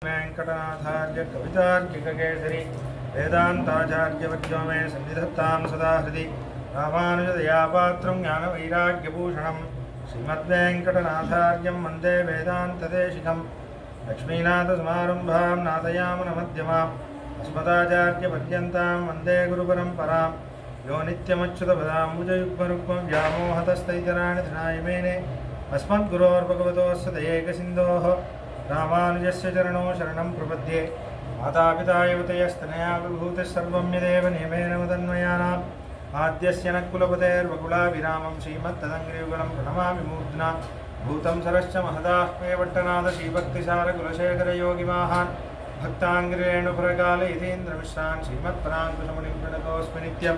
वेंकटनाथार्य कवितार्किककेसरी वेदान्ताचार्यवर्यो मे सन्निधत्तां सदा हृदि रामानुजदयापात्रं ज्ञानवैराग्यभूषणं श्रीमद्वेंकटनाथार्यं वन्दे वेदान्तदेशिकं लक्ष्मीनाथसमारम्भां नाथयामुनमध्यमाम् अस्मदाचार्यपर्यन्तां वन्दे गुरुपरम्परां यो नित्यमच्युतपदाम्बुजयुग्मरुक्मं व्यामोहतस्तैतराणि तृणाय मेने अस्मद्गुरोर्भगवतोऽस्य दयैकसिन्धोः रामानुजस्य चरणो शरणं प्रपद्ये मातापिता युवतयस्तनया विभूतिः सर्वं यदेव नियमेन मदन्वयानाम् आद्यस्य न कुलपतेर्वकुलाभिरामं श्रीमत्तदङ्घ्रियुगलं प्रणमामि मूर्ध्ना भूतं सरश्च महदाह्वये पट्टनाथ श्रीभक्तिसारकुलशेखरयोगिमाहान् भक्ताङ्घ्रिरेणुपुरकाले यतीन्द्रमिश्रान् श्रीमत्पराङ्कुशमुनिं प्रणतोऽस्मि नित्यं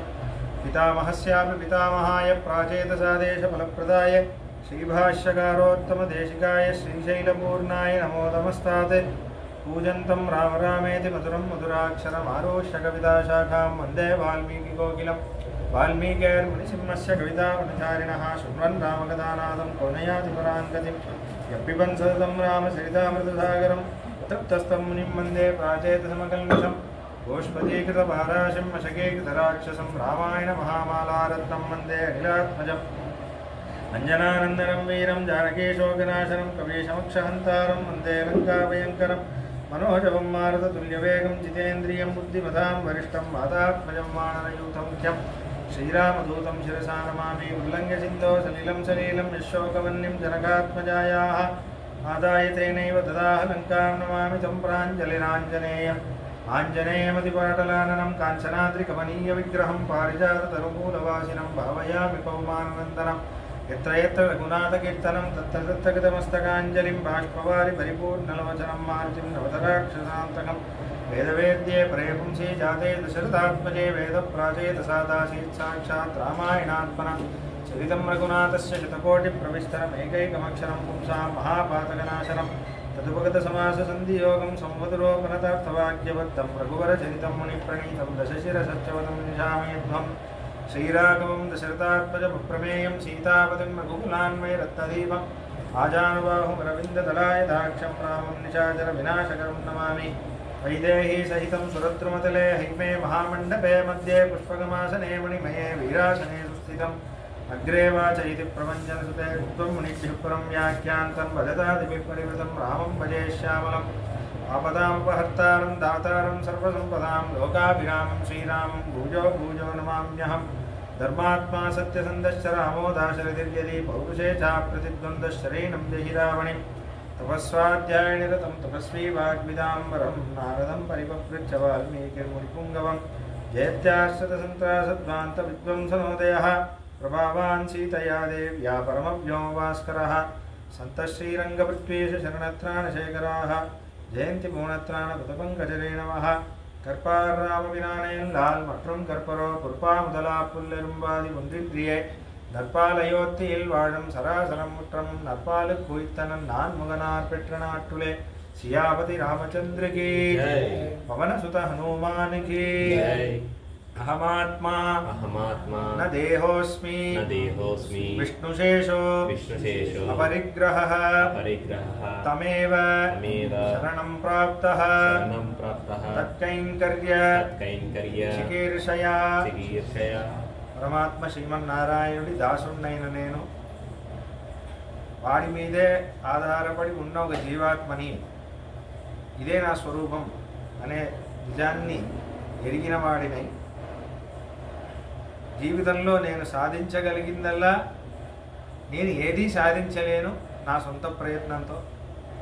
पितामहस्यापि पितामहाय प्राचेतसादेशफलप्रदाय श्रीभाष्यकारोत्तमदेशिकाय श्रीशैलपूर्णाय नमो नमस्तात् पूजन्तं राम रामेति मधुरं मधुराक्षरमारोह्य कविताशाखां वन्दे वाल्मीकिकोकिलं वाल्मीकिर्मुनिसिंहस्य कवितावनचारिणः शृण्वन् रामकथानादं कौनयाति पराङ्गतिं यः पिबन् सततं रामचरितामृतसागरं तप्तस्तं मुनिं वन्दे प्राचेतसमकल्मषं गोष्पदीकृतपाराशं मशकीकृतराक्षसं रामायणमहामालारत्नं वन्दे अखिलात्मजम् अंजनानंदनं वीरं जानकीशोकनाशनं कवीशमक्षहन्तारं वन्दे लङ्काभयङ्करं मनोजवं मारुततुल्यवेगं जितेन्द्रियं बुद्धिमतां वरिष्ठं वातात्मजं वानरयूथं मुख्यं श्रीरामदूतं शिरसा नमामि उल्लङ्घ्य सिन्धो सलिलं सलीलं यशोकवह्निं जनकात्मजायाः आदाय तेनैव ददाह लङ्कां नमामि तं प्राञ्जलिराञ्जनेयम् आञ्जनेयमतिपाटलाननं काञ्चनाद्रिकमनीयविग्रहं पारिजाततरुमूलवासिनं भावयामि पौमाननन्दनं यत्र यत्र रघुनाथकीर्तनं तत्र तत्र गतमस्तकाञ्जलिं बाष्पवारि परिपूर्णलोचनं मारुतिं नवतराक्षसान्तकं वेदवेद्ये प्रेपुंसि जाते दशरथात्मजे वेदप्राचेतसादासीत् साक्षात् रामायणात्मना चरितं रघुनाथस्य शतकोटिप्रविस्तरमेकैकमक्षरं पुंसां महापातकनाशनं तदुपगतसमाससन्धियोगं संवदरोपनतार्थवाक्यबद्धं रघुवरचरितं मुनिप्रणीतं दशशिरसत्यवतं निशामयध्वम् श्रीराघवं दशरथात्मजप्रमेयं सीतापतिं रघुकुलान्वयरत्नदीपम् आजानुबाहुमरविन्ददलायदाक्षं रामं निशाचरविनाशकरं नमामि वैदेही सहितं सुरद्रुमतले हैमे महामण्डपे मध्ये पुष्पगमासने मणिमये वीरासने सुस्थितम् अग्रे वाचयति प्रपञ्चनसुते त्वं मुनिभ्यः परं व्याख्यान्तं वदतादिभिः परिवृतं रामं भजे श्यामलम् आपदामपहर्तारं दातारं सर्वसम्पदां लोकाभिरामं श्रीरामं भूजो भूजो नमाम्यहम् धर्मात्मा सत्यसन्धश्च रामो दाशरथिर्यदि पौरुषे चाप्रतिद्वन्द्वश्चरेणं जहि रावणिं तपस्वाध्यायनिरतं तपस्वी वाग्विदाम्बरं नारदं परिपपृच्छ वाल्मीकिर्मुनिपुङ्गवं जयत्याश्रितसन्त्रासध्वान्तविद्वंसनोदयः प्रभावान् सीतया देव्या परमव्योमभास्करः सन्तः श्रीरङ्गपृथ्वीश शरणत्राणशेखराः जयंती पूर्णत्राण புதபங்கஜரேணவः கற்பார் ராமபிரானையன் லால் மற்றும் கற்பரோ புற்பா முதலா புல்லெரும்பாதி ஒன்றின்றியே நற்பாலையோத்தியில் வாழும் சராசரம் முற்றம் நற்பாலு குய்த்தனன் நான் முகனார் பெற்ற நாட்டுலே சியாபதி ராமச்சந்திரகி பவனசுத ஹனுமானுகி अहमात्मा न देहोस्मि विष्णुशेषो अपरिग्रहः तमेव शरणं प्राप्तः तत्कैंकर्य चिकीर्षया परमात्मा శ్రీమన్నారాయణుడి దాసున్నైన నేను వాడి మీదే ఆధారపడి ఉన్న ఒక జీవాత్మని ఇదే నా స్వరూపం అనే నిజాన్ని ఎరిగిన వాడినై జీవితంలో నేను సాధించగలిగిందల్లా నేను ఏదీ సాధించలేను నా సొంత ప్రయత్నంతో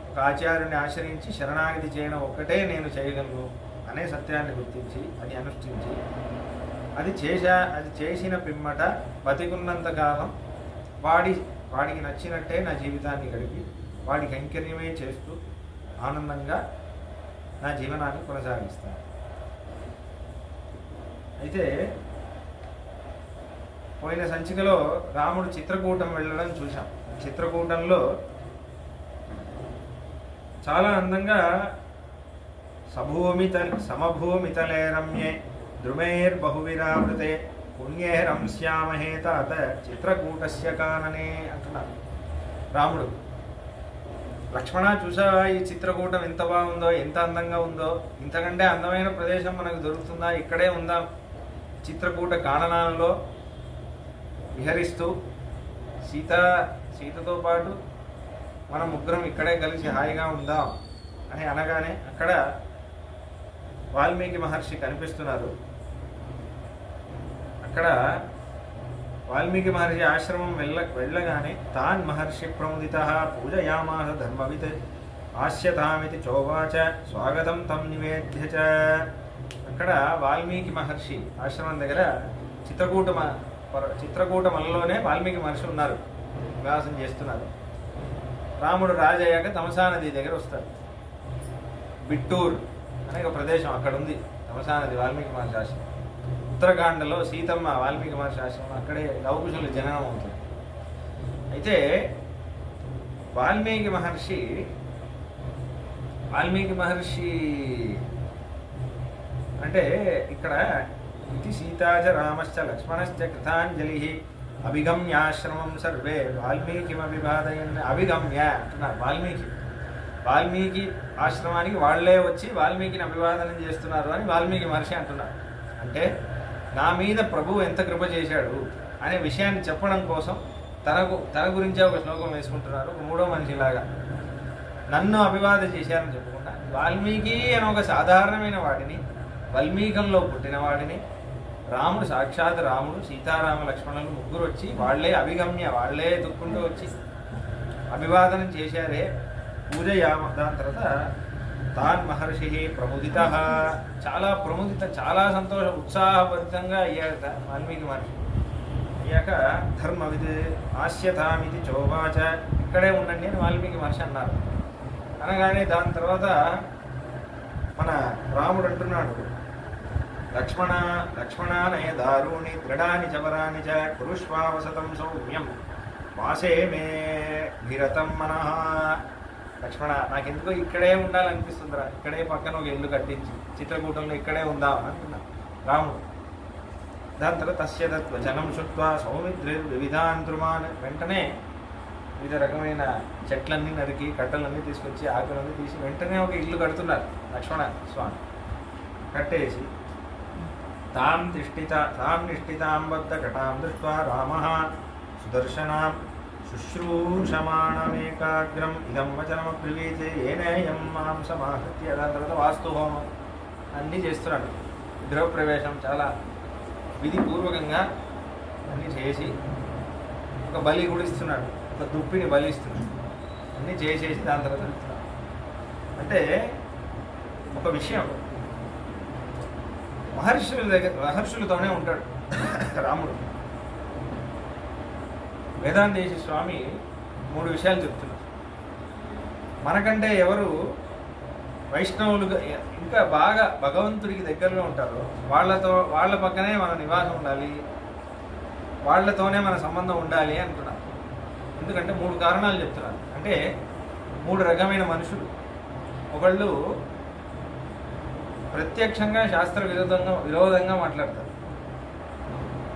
ఒక ఆచార్యుని ఆశ్రయించి శరణాగతి చేయడం ఒక్కటే నేను చేయగలను అనే సత్యాన్ని గుర్తించి అది అనుష్ఠించి అది చేసిన పిమ్మట బతికున్నంతకాలం వాడికి నచ్చినట్టే నా జీవితాన్ని గడిపి వాడి కైంకర్యమే చేస్తూ ఆనందంగా నా జీవనాన్ని కొనసాగిస్తాను. అయితే పోయిన సంచికలో రాముడు చిత్రకూటం వెళ్ళడం చూశాం. చిత్రకూటంలో చాలా అందంగా సమభూమితలే రమ్యే ద్రుమైర్బహువిరావృతే పుణ్యేరం శ్యామహే తాత చిత్రకూటస్య కాననే అంటున్నారు రాముడు. లక్ష్మణ చూసావా ఈ చిత్రకూటం ఎంత బాగుందో, ఎంత అందంగా ఉందో, ఇంతకంటే అందమైన ప్రదేశం మనకు దొరుకుతుందా? ఇక్కడే ఉందాం, చిత్రకూట కాననాలలో విహరిస్తూ సీతతో పాటు మనం ముగ్గురం ఇక్కడే కలిసి హాయిగా ఉందాం అని అనగానే అక్కడ వాల్మీకి మహర్షి కనిపిస్తున్నారు. అక్కడ వాల్మీకి మహర్షి ఆశ్రమం వెళ్ళగానే తాన్ మహర్షి ప్రముదిత పూజయామాస ధర్మవిత్ ఆస్యతామితి చోవాచ స్వాగతం తం నివేద్య చ. అక్కడ వాల్మీకి మహర్షి ఆశ్రమం దగ్గర చిత్రకూటమలలోనే వాల్మీకి మహర్షి ఉన్నారు, నివాసం చేస్తున్నారు. రాముడు రాజయ్యాక తమసా నది దగ్గర వస్తారు. బిట్టూర్ అనే ఒక ప్రదేశం అక్కడ ఉంది, తమసా నది వాల్మీకి మహర్షి ఆశ్రమం. ఉత్తరాఖండ్లో సీతమ్మ వాల్మీకి మహర్షి ఆశ్రమం, అక్కడే లవకుశుల జననం అవుతుంది. అయితే వాల్మీకి మహర్షి అంటే ఇక్కడ ఇది సీతాచ రామశ్చ లక్ష్మణశ్చ కృతాంజలి అభిగమ్యాశ్రమం సర్వే వాల్మీకిమభివాదయన్. అభిగమ్య అంటున్నారు వాల్మీకి ఆశ్రమానికి వాళ్లే వచ్చి వాల్మీకిని అభివాదనం చేస్తున్నారు అని వాల్మీకి మహర్షి అంటున్నారు. అంటే నా మీద ప్రభువు ఎంత కృప చేశాడు అనే విషయాన్ని చెప్పడం కోసం తన గురించే ఒక శ్లోకం వేసుకుంటున్నారు. మూడో మనిషిలాగా నన్ను అభివాద చేశారని చెప్పకుండా వాల్మీకి అని ఒక సాధారణమైన వాడిని, వాల్మీకంలో పుట్టిన వాడిని, రాముడు సాక్షాత్ రాముడు, సీతారామ లక్ష్మణులు ముగ్గురు వచ్చి వాళ్లే అభిగమ్య, వాళ్లే దుక్కుంటూ వచ్చి అభివాదనం చేశారే. పూజయామ. దాని తర్వాత తాన్ మహర్షి ప్రముదిత, చాలా చాలా సంతోష ఉత్సాహభరితంగా అయ్యాక వాల్మీకి మహర్షి అయ్యాక ధర్మవిద్ ఆస్యతామితి చోవాచ, ఇక్కడే ఉండండి అని వాల్మీకి మహర్షి అన్నారు. అనగానే దాని తర్వాత మన రాముడు అంటున్నాడు, లక్ష్మణానయ దారుణి దృఢాని చవరాని చ కురుష్వావసతం సౌమ్యం వాసే మే విరతం మనః. లక్ష్మణ, నాకెందుకో ఇక్కడే ఉండాలనిపిస్తుందిరా, ఇక్కడే పక్కన ఒక ఇల్లు కట్టించి చిత్రకూటంలో ఇక్కడే ఉందామని అంటున్నా రాముడు. దాని తర్వాత తస్య తత్వచనం శుత్వా సౌమిత్రిర్వివిధాంతృమాన్, వెంటనే వివిధ రకమైన చెట్లన్నీ నరికి కట్టలన్నీ తీసుకొచ్చి ఆకులన్నీ తీసి వెంటనే ఒక ఇల్లు కడుతున్నారు లక్ష్మణ స్వామి. కట్టేసి తాం నిష్ఠితాం వద్ద కటాం దృష్ట్వా రామః సుదర్శనాం శుశ్రూషమాణమేకాగ్రం ఇదం వచనమబ్రవీతే ఏనేయం మాం సమాహృత్య. దాని తర్వాత వాస్తు హోమం అన్నీ చేస్తున్నాడు. గృహప్రవేశం చాలా విధిపూర్వకంగా అన్నీ చేసి ఒక బలి గుడిస్తున్నాడు, ఒక దుప్పిని బలిస్తున్నాడు, అన్నీ చేసేసి దాని తర్వాత వెళ్తున్నాడు. అంటే ఒక విషయం, మహర్షులతోనే ఉంటాడు రాముడు. వేదాంతేశి స్వామి 3 విషయాలు చెప్తున్నారు. మనకంటే ఎవరు వైష్ణవులుగా ఇంకా బాగా భగవంతుడికి దగ్గరలో ఉంటారో వాళ్ళ పక్కనే మన నివాసం ఉండాలి, వాళ్ళతోనే మన సంబంధం ఉండాలి అంటున్నారు. ఎందుకంటే 3 కారణాలు చెప్తున్నారు. అంటే 3 రకమైన మనుషులు. ఒకళ్ళు ప్రత్యక్షంగా శాస్త్ర విరోధంగా మాట్లాడతారు.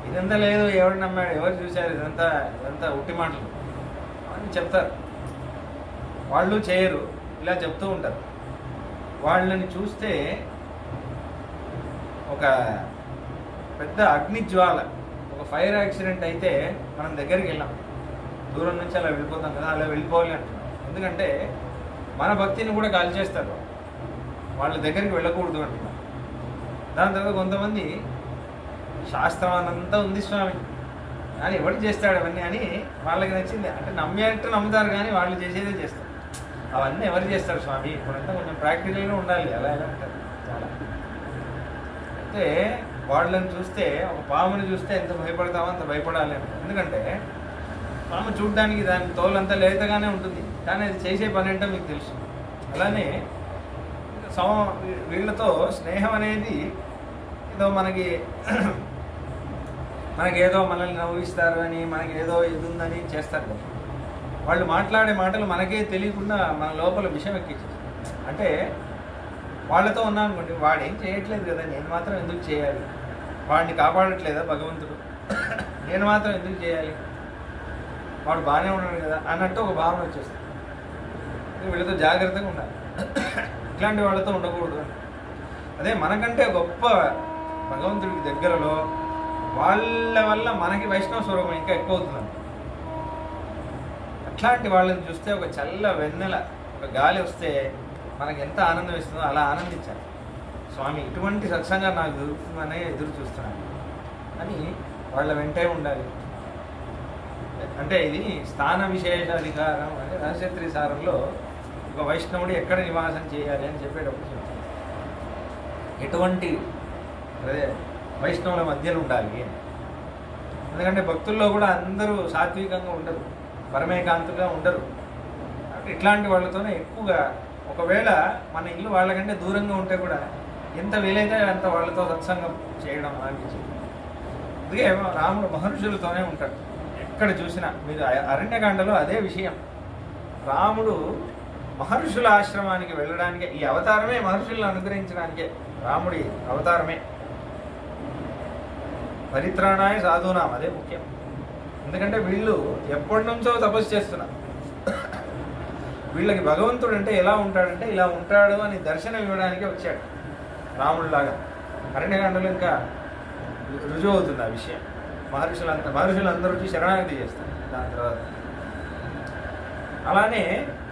ఇదంతా లేదు, ఎవరు నమ్మాడు, ఎవరు చూశారు, ఇదంతా ఉట్టి మాటలు అని చెప్తారు. వాళ్ళు చేయరు, ఇలా చెప్తూ ఉంటారు. వాళ్ళని చూస్తే ఒక పెద్ద అగ్నిజ్వాల, ఒక ఫైర్ యాక్సిడెంట్ అయితే మనం దగ్గరికి వెళ్ళాం, దూరం నుంచి అలా వెళ్ళిపోతాం కదా, అలా వెళ్ళిపోవాలి అంటున్నాం. ఎందుకంటే మన భక్తిని కూడా కాల్చేస్తారు, వాళ్ళ దగ్గరికి వెళ్ళకూడదు అంటున్నారు. దాని తర్వాత కొంతమంది శాస్త్రం అనంతా ఉంది స్వామి అని ఎవరు చేస్తాడు అవన్నీ అని వాళ్ళకి నచ్చింది అంటే నమ్మేట్టు నమ్ముతారు, కానీ వాళ్ళు చేసేదే చేస్తారు. అవన్నీ ఎవరు చేస్తారు స్వామి, ఇప్పుడంతా కొంచెం ప్రాక్టికల్గా ఉండాలి, అలా ఎలా ఉంటారు చాలా. అయితే వాళ్ళని చూస్తే, ఒక పాముని చూస్తే ఎంత భయపడతామో అంత భయపడాలి అంట. ఎందుకంటే పాము చూడడానికి దాని తోలంతా లేతగానే ఉంటుంది, కానీ అది చేసే పని ఏంటో మీకు తెలుసు. అలానే వీళ్ళతో స్నేహం అనేది ఏదో మనకేదో మనల్ని నవ్విస్తారు అని, మనకి ఏదో ఇది ఉందని చేస్తారు కదా. వాళ్ళు మాట్లాడే మాటలు మనకే తెలియకుండా మన లోపల విషయం ఎక్కించారు. అంటే వాళ్ళతో ఉన్నాను అనుకోండి, వాడు ఏం చేయట్లేదు కదా, నేను మాత్రం ఎందుకు చేయాలి, వాడిని కాపాడట్లేదా భగవంతుడు, నేను మాత్రం ఎందుకు చేయాలి, వాడు బాగానే ఉన్నాడు కదా అన్నట్టు ఒక భావన వచ్చేస్తుంది. వీళ్ళతో జాగ్రత్తగా ఉండాలి, ఇట్లాంటి వాళ్ళతో ఉండకూడదు. అదే మనకంటే గొప్ప భగవంతుడికి దగ్గరలో వాళ్ళ వల్ల మనకి వైష్ణవ స్వరూపం ఇంకా ఎక్కువ అవుతుందండి. అట్లాంటి వాళ్ళని చూస్తే ఒక చల్ల వెన్నెల, ఒక గాలి వస్తే మనకి ఎంత ఆనందం ఇస్తుందో అలా ఆనందించాలి. స్వామి ఇటువంటి సత్సంగా నాకు దొరుకుతుందనే ఎదురు చూస్తున్నాను అని వాళ్ళ వెంటే ఉండాలి. అంటే ఇది స్థాన విశేషాధికారం అంటే రహస్యత్రి సారంలో ఒక వైష్ణవుడు ఎక్కడ నివాసం చేయాలి అని చెప్పేటప్పుడు చెప్తాను. ఎటువంటి అదే వైష్ణవుల మధ్యలో ఉండాలి. ఎందుకంటే భక్తుల్లో కూడా అందరూ సాత్వికంగా ఉండరు, పరమేకాంతుగా ఉండరు. ఇట్లాంటి వాళ్ళతోనే ఎక్కువగా, ఒకవేళ మన ఇల్లు వాళ్ళకంటే దూరంగా ఉంటే కూడా ఎంత వీలైతే అంత వాళ్ళతో సత్సంగం చేయడం అనిపించింది. అందుకే రాముడు మహర్షులతోనే ఉంటాడు ఎక్కడ చూసినా. మీరు అరణ్యకాండలో అదే విషయం. రాముడు మహర్షుల ఆశ్రమానికి వెళ్ళడానికే, ఈ అవతారమే మహర్షులను అనుగ్రహించడానికే రాముడి అవతారమే. పరిత్రాణాయ సాధూనాం, అదే ముఖ్యం. ఎందుకంటే వీళ్ళు ఎప్పటి నుంచో తపస్సు చేస్తున్నారు. వీళ్ళకి భగవంతుడు అంటే ఎలా ఉంటాడంటే ఇలా ఉంటాడు అని దర్శనం ఇవ్వడానికే వచ్చాడు రాముడిలాగా. అరణ్యకాండలో ఇంకా రుజువు అవుతుంది ఆ విషయం. మహర్షులందరూ వచ్చి శరణాగతి చేస్తారు దాని తర్వాత. అలానే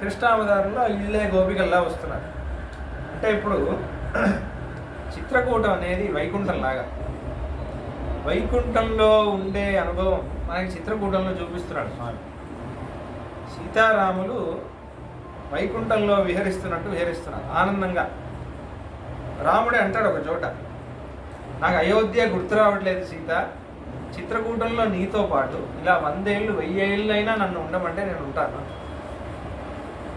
కృష్ణావతారంలో ఇళ్ళే గోపికల్లా వస్తున్నారు. అంటే ఇప్పుడు చిత్రకూటం అనేది వైకుంఠంలాగా, వైకుంఠంలో ఉండే అనుభవం మనకి చిత్రకూటంలో చూపిస్తున్నాడు స్వామి. సీతారాములు వైకుంఠంలో విహరిస్తున్నట్టు విహరిస్తున్నారు ఆనందంగా. రాముడే అంటాడు ఒక చోట, నాకు అయోధ్య గుర్తు రావట్లేదు సీత, చిత్రకూటంలో నీతో పాటు ఇలా 100 ఏళ్ళు 1000 ఏళ్ళు అయినా నన్ను ఉండమంటే నేను ఉంటాను.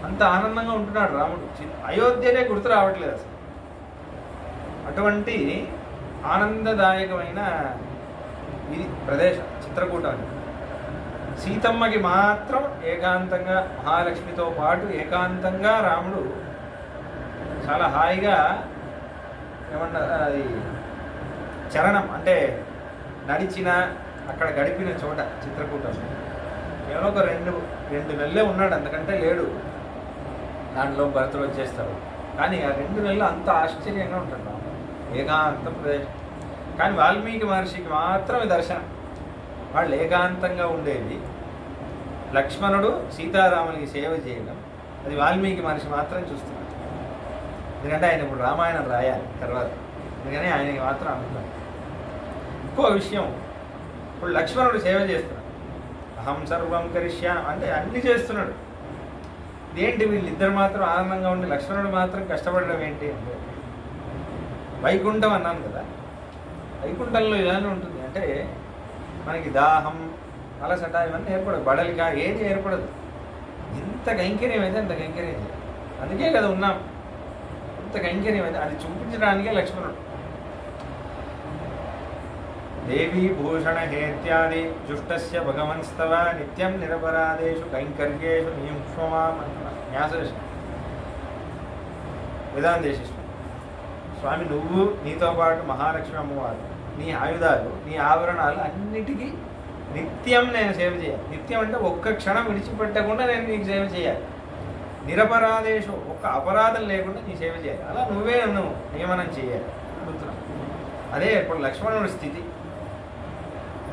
అంత ఆనందంగా ఉంటున్నాడు రాముడు. అయోధ్యనే గుర్తు రావట్లేదు అసలు. అటువంటి ఆనందదాయకమైన ఇది ప్రదేశం చిత్రకూటం. సీతమ్మకి మాత్రం ఏకాంతంగా, మహాలక్ష్మితో పాటు ఏకాంతంగా రాముడు చాలా హాయిగా ఏమన్నా అది చరణం అంటే నడిచిన అక్కడ గడిపిన చోట చిత్రకూటం. కేవలం ఒక రెండు నెలలే ఉన్నాడు, అంతకంటే లేడు. దాంట్లో భరతుడు వచ్చేస్తాడు. కానీ ఆ 2 నెలలు అంత ఆశ్చర్యంగా ఉంటుంది ఏకాంత ప్రదేశం. కానీ వాల్మీకి మహర్షికి మాత్రమే దర్శనం. వాళ్ళు ఏకాంతంగా ఉండేది. లక్ష్మణుడు సీతారాములకి సేవ చేయడం అది వాల్మీకి మహర్షి మాత్రం చూస్తున్నాడు. ఎందుకంటే ఆయన ఇప్పుడు రామాయణం రాయాలి తర్వాత, అందుకని ఆయనకి మాత్రం అనుకున్నాడు. ఇంకో విషయం, ఇప్పుడు లక్ష్మణుడు సేవ చేస్తున్నాడు. అహం సర్వం కరిష్యామి అంటే అన్ని చేస్తున్నాడు. ఇదేంటి వీళ్ళిద్దరు మాత్రం ఆనందంగా ఉండి లక్ష్మణుడు మాత్రం కష్టపడడం ఏంటి అంటే, వైకుంఠం అన్నాను కదా, వైకుంఠంలో ఇలానే ఉంటుంది. అంటే మనకి దాహం, అలసట ఇవన్నీ ఏర్పడదు, బడలిక ఏది ఏర్పడదు. ఎంత కైంకర్యం అయితే అంత కైంకర్యం చేయాలి. అందుకే కదా ఉన్నాం, అంత కైంకర్యం అయితే అది చూపించడానికే లక్ష్మణుడు. దేవీ భూషణ హేత్యాది జుష్టస్య భగవన్స్తవ నిత్యం నిరపరాధేషు కైంకర్యేషు నియుక్ష్మాం అంటున్నారు న్యాసదేశం వేదాంతేశిష్యం. స్వామి నువ్వు నీతో పాటు మహాలక్ష్మి అమ్మవారు, నీ ఆయుధాలు, నీ ఆభరణాలు అన్నిటికీ నిత్యం నేను సేవ చేయాలి. నిత్యం అంటే ఒక్క క్షణం విడిచిపెట్టకుండా నేను నీకు సేవ చేయాలి. నిరపరాధేషు ఒక్క అపరాధం లేకుండా నీ సేవ చేయాలి. అలా నువ్వే నన్ను నియమనం చేయాలి అడుగుతున్నాను. అదే ఇప్పుడు లక్ష్మణుడి స్థితి.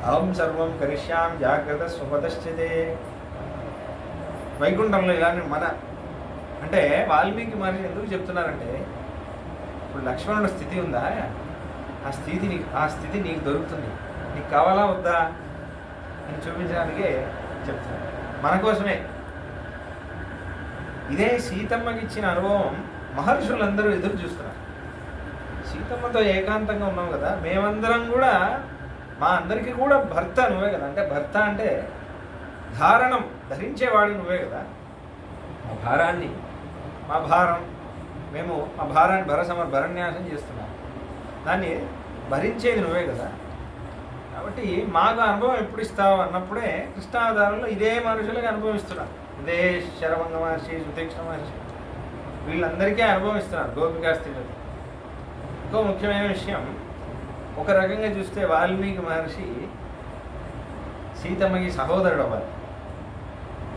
అహం సర్వం కరిష్యాం జాగ్రత్త స్వపతశ్చితే. వైకుంఠంలో ఇలానే మన అంటే వాల్మీకి మహర్షి ఎందుకు చెప్తున్నారంటే, ఇప్పుడు లక్ష్మణుడి స్థితి ఉందా, ఆ స్థితి నీకు దొరుకుతుంది, నీకు కావాలా వద్దా అని చూపించడానికే చెప్తున్నాను, మన కోసమే. ఇదే సీతమ్మకి ఇచ్చిన అనుభవం మహర్షులందరూ ఎదురు చూస్తున్నారు. సీతమ్మతో ఏకాంతంగా ఉన్నాం కదా, మేమందరం కూడా మా అందరికీ కూడా భర్త నువ్వే కదా. అంటే భర్త అంటే ధారణం, ధరించేవాడు నువ్వే కదా. మా భారాన్ని, మా భారం, మేము మా భారాన్ని భరన్యాసం చేస్తున్నాం, దాన్ని భరించేది నువ్వే కదా. కాబట్టి మాకు అనుభవం ఎప్పుడు ఇస్తావు అన్నప్పుడే కృష్ణావతారంలో ఇదే మనుషులకి అనుభవిస్తున్నారు. ఇదే శరభంగ మహర్షి, సుతీక్ష్ణ మహర్షి, వీళ్ళందరికీ అనుభవిస్తున్నారు గోపికా స్థితిలో. ఇంకో ముఖ్యమైన విషయం, ఒక రకంగా చూస్తే వాల్మీకి మహర్షి సీతమ్మకి సహోదరుడు అవ్వాలి.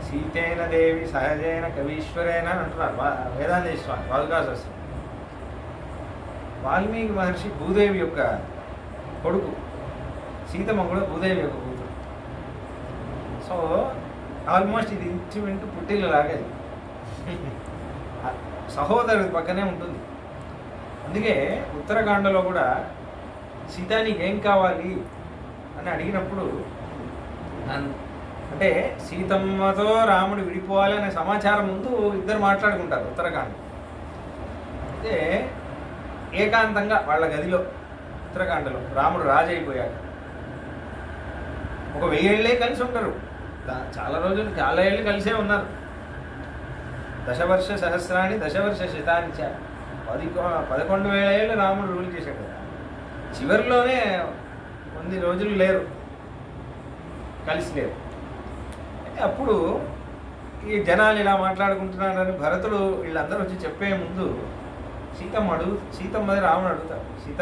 సీతేన దేవి సహజేన కవీశ్వరేన అని అంటున్నారు వేదాంత స్వామి వాల్మీకి. వాల్మీకి మహర్షి భూదేవి యొక్క కొడుకు, సీతమ్మ కూడా భూదేవి యొక్క కూతురు. సో ఆల్మోస్ట్ ఇది ఇంచుమింటు పుట్టిల్లాగా సహోదరుడి పక్కనే ఉంటుంది. అందుకే ఉత్తరాఖండలో కూడా సీత నీకేం కావాలి అని అడిగినప్పుడు, అంటే సీతమ్మతో రాముడు విడిపోవాలి అనే సమాచారం ముందు ఇద్దరు మాట్లాడుకుంటారు ఉత్తరాఖండ్. అయితే ఏకాంతంగా వాళ్ళ గదిలో ఉత్తరాఖండలో రాముడు రాజు అయిపోయాడు. ఒక 1000 ఏళ్ళే కలిసి ఉంటారు, చాలా రోజులు చాలా ఏళ్ళు కలిసే ఉన్నారు. దశవర్ష సహస్రాన్ని దశవర్ష శతాన్ని 11,000 ఏళ్ళు రాముడు రూల్ చేశాడు కదా. చివరిలోనే కొన్ని రోజులు లేరు, కలిసి లేరు. అయితే అప్పుడు ఈ జనాలు ఇలా మాట్లాడుకుంటున్నారని భరతుడు వీళ్ళందరూ వచ్చి చెప్పే ముందు సీతమ్మది రాముడు అడుగుతాడు, సీత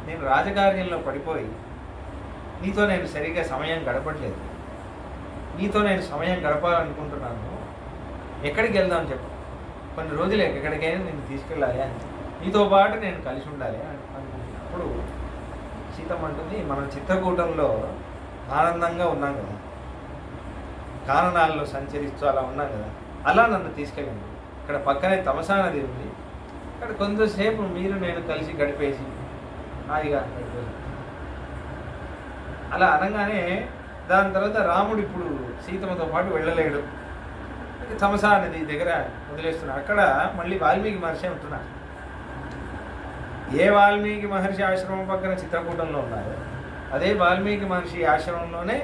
నేను రాజకార్యంలో పడిపోయి నీతో నేను సరిగ్గా సమయం గడపట్లేదు, నీతో నేను సమయం గడపాలనుకుంటున్నాను, ఎక్కడికి వెళ్దాం చెప్పు, కొన్ని రోజులు ఎక్కడికైనా నేను తీసుకెళ్ళాలి అని, నీతో పాటు నేను కలిసి ఉండాలి అని అనుకుంటున్నాను. అప్పుడు సీతమ్మ అంటుంది, మనం చిత్రకూటంలో ఆనందంగా ఉన్నాం కదా, కాననాల్లో సంచరిస్తూ అలా ఉన్నాం కదా, అలా నన్ను తీసుకెళ్ళండి. ఇక్కడ పక్కనే తమసా నది ఉంది, అక్కడ కొంతసేపు మీరు నేను కలిసి గడిపేసి హాయిగా గడిపేసి అలా అనగానే దాని తర్వాత రాముడు ఇప్పుడు సీతమ్మతో పాటు వెళ్ళలేడు, తమసా నది దగ్గర వదిలేస్తున్నాడు. అక్కడ మళ్ళీ వాల్మీకి మహర్షి ఉంటున్నారు. ఏ వాల్మీకి మహర్షి ఆశ్రమం పక్కన చిత్రకూటంలో ఉన్నారు, అదే వాల్మీకి మహర్షి ఆశ్రమంలోనే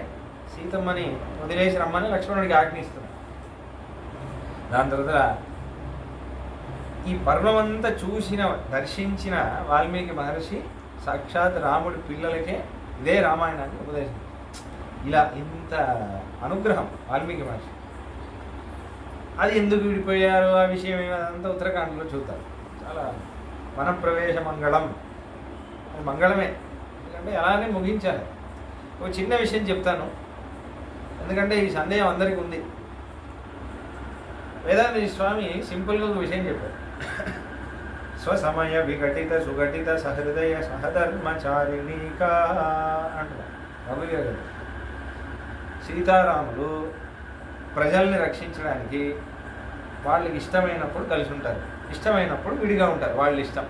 సీతమ్మని వదిలేసి రమ్మని లక్ష్మణుడికి ఆజ్ఞిస్తున్నారు. దాని తర్వాత ఈ పర్వమంతా దర్శించిన వాల్మీకి మహర్షి సాక్షాత్ రాముడి పిల్లలకే ఇదే రామాయణాన్ని ఉపదేశం. ఇలా ఇంత అనుగ్రహం వాల్మీకి మహర్షి. అది ఎందుకు విడిపోయారు ఆ విషయం ఏదంతా ఉత్తరాఖండ్లో చూస్తారు. చాలా వనప్రవేశ మంగళం, అది మంగళమే. ఎందుకంటే అలానే ముగించాలి. ఒక చిన్న విషయం చెప్తాను, ఎందుకంటే ఈ సందేహం అందరికీ ఉంది. వేదాంత స్వామి సింపుల్గా ఒక విషయం చెప్పారు. స్వసమయ విఘటిత సుఘటిత సహృదయ సహధర్మచారిణీకా అంటున్నారు రఘువీర గారు. సీతారాములు ప్రజల్ని రక్షించడానికి వాళ్ళకి ఇష్టమైనప్పుడు కలిసి ఉంటారు, ఇష్టమైనప్పుడు విడిగా ఉంటారు, వాళ్ళ ఇష్టం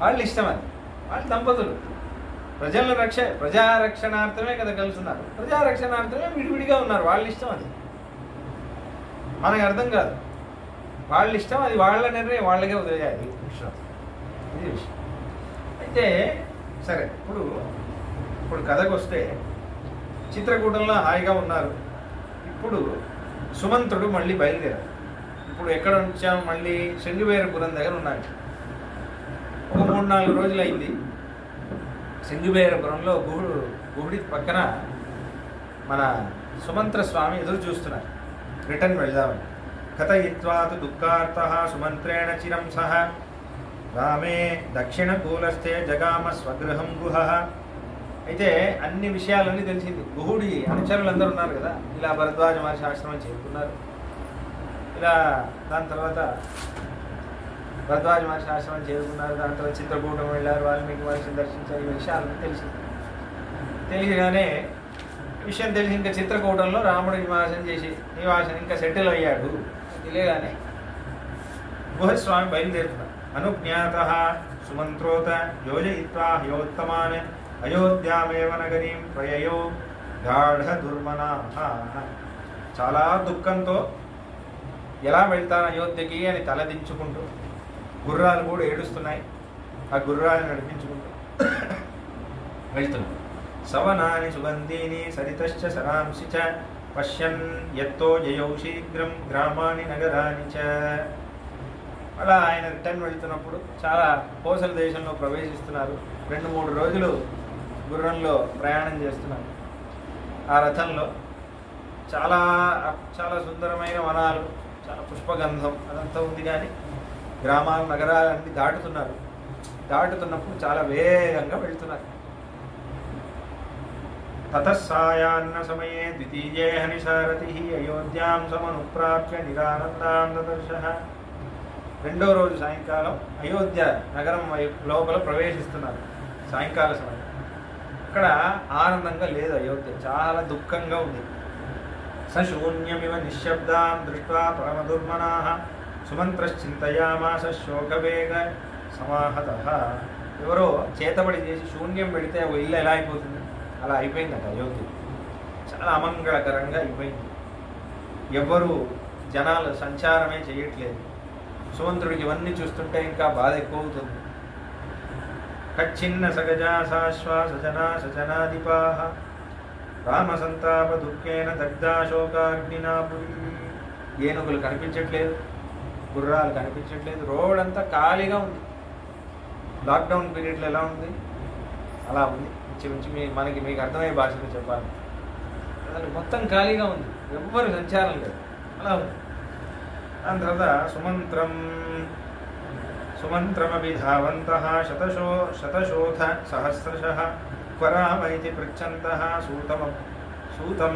వాళ్ళ ఇష్టం అది, వాళ్ళ దంపతులు ప్రజారక్షణార్థమే కదా కలిసి ఉన్నారు, ప్రజారక్షణార్థమే విడివిడిగా ఉన్నారు, వాళ్ళ ఇష్టం అది, మనకు అర్థం కాదు. వాళ్ళ ఇష్టం అది, వాళ్ళ నిర్ణయం వాళ్ళకే వదిలేయాలి. ఇది విషయం. అయితే సరే, ఇప్పుడు కథకు వస్తే చిత్రకూటంలో హాయిగా ఉన్నారు. ఇప్పుడు సుమంత్రుడు మళ్ళీ బయలుదేరారు. ఇప్పుడు ఎక్కడ వచ్చాము, మళ్ళీ శృంగిబేరపురం దగ్గర ఉన్నారు. ఒక 3-4 రోజులు అయింది. శృంగిబేరపురంలో గుహుడి పక్కన మన సుమంత్ర స్వామి ఎదురు చూస్తున్నారు, రిటర్న్ వెళ్దామని. కథయిత్వాతు దుఃఖార్తః సుమంత్రేణ చిరం సహ రామే దక్షిణ కూలస్తే జగామ స్వగృహం గుహః. అయితే అన్ని విషయాలన్నీ తెలిసింది. గుహుడి అనుచరులందరూ ఉన్నారు కదా, ఇలా భరద్వాజ మహర్షి ఆశ్రమం చేరుకున్నారు. ఇలా దాని తర్వాత భరద్వాజ మహర్షి ఆశ్రమం చేరుకున్నారు. దాని తర్వాత చిత్రకూటం వెళ్ళారు, వాల్మీకి మహర్షిని దర్శించారు. ఈ విషయాలన్నీ తెలిసింది. తెలియగానే విషయం తెలిసి ఇంకా చిత్రకూటంలో రాముడు నివాసం ఇంకా సెటిల్ అయ్యాడు తెలియగానే గుహస్వామి బయలుదేరుతున్నారు. అనుజ్ఞాత సుమంత్రోత యోజయిత్వా హయోత్తమాన్ అయోధ్యామేవ నగరీం ప్రయయో గాఢ దుర్మనాః. చాలా దుఃఖంతో ఎలా వెళ్తాను అయోధ్యకి అని తలదించుకుంటూ, గుర్రాలు కూడా ఏడుస్తున్నాయి, ఆ గుర్రాన్ని నడిపించుకుంటూ వెళ్తున్నాం. సవనాని సుగంధీని సరితశ్చ సరాంసి చ పశ్యన్ యత్తో జయౌ శీఘ్రం గ్రామాని నగరాని చ. అలా ఆయన రిటర్న్ వెళ్తున్నప్పుడు చాలా కోసల దేశంలో ప్రవేశిస్తున్నారు. 2-3 రోజులు గుర్రంలో ప్రయాణం చేస్తున్నారు. ఆ రథంలో చాలా చాలా సుందరమైన వనాలు, చాలా పుష్పగంధం అదంతా ఉంది. కానీ గ్రామాలు నగరాలన్నీ దాటుతున్నప్పుడు చాలా వేగంగా వెళ్తున్నారు. ततः सायान्न समये द्वितीये हनिसारथिः अयोध्यां समनुप्राप्य निरानन्दां ददर्शः. రెండో రోజు సాయంకాలం అయోధ్య నగరం లోపల ప్రవేశిస్తున్నారు. సాయంకాల సమయం అక్కడ ఆనందంగా లేదు, అయోధ్య చాలా దుఃఖంగా ఉంది. సశూన్యమివ నిశ్శబ్దాం దృష్ట్వా పరమదుర్మనాః సుమంత్రశ్చింతయామాస శోకవేగ సమాహతః. ఎవరో చేతబడి చేసి శూన్యం పెడితే ఒక ఇల్లు ఎలా అయిపోతుంది అలా అయిపోయిందట అయోధ్య. చాలా అమంగళకరంగా అయిపోయింది. ఎవ్వరూ జనాలు సంచారమే చేయట్లేదు. సుమంత్రుడికి ఇవన్నీ చూస్తుంటే ఇంకా బాధ ఎక్కువ అవుతుంది. కచ్చిన్న సగజా సాశ్వాస జనా సజనాదిపాః రామసంతాప దుఃఖేన దగ్ధాశోకాగ్నినా పురీ. ఏనుగులు కనిపించట్లేదు, గుర్రాలు కనిపించట్లేదు, రోడ్ అంతా ఖాళీగా ఉంది. లాక్డౌన్ పీరియడ్లో ఎలా ఉంది అలా ఉంది. మించి మీకు అర్థమయ్యే భాషలో చెప్పాలి, అసలు మొత్తం ఖాళీగా ఉంది, ఎవ్వరు సంచారం లేదు, అలా ఉంది. దాని తర్వాత సుమంత్రమభిధావంతః శతశోథ సహస్రశః క్వరామైతి పృచ్చంతః సూతం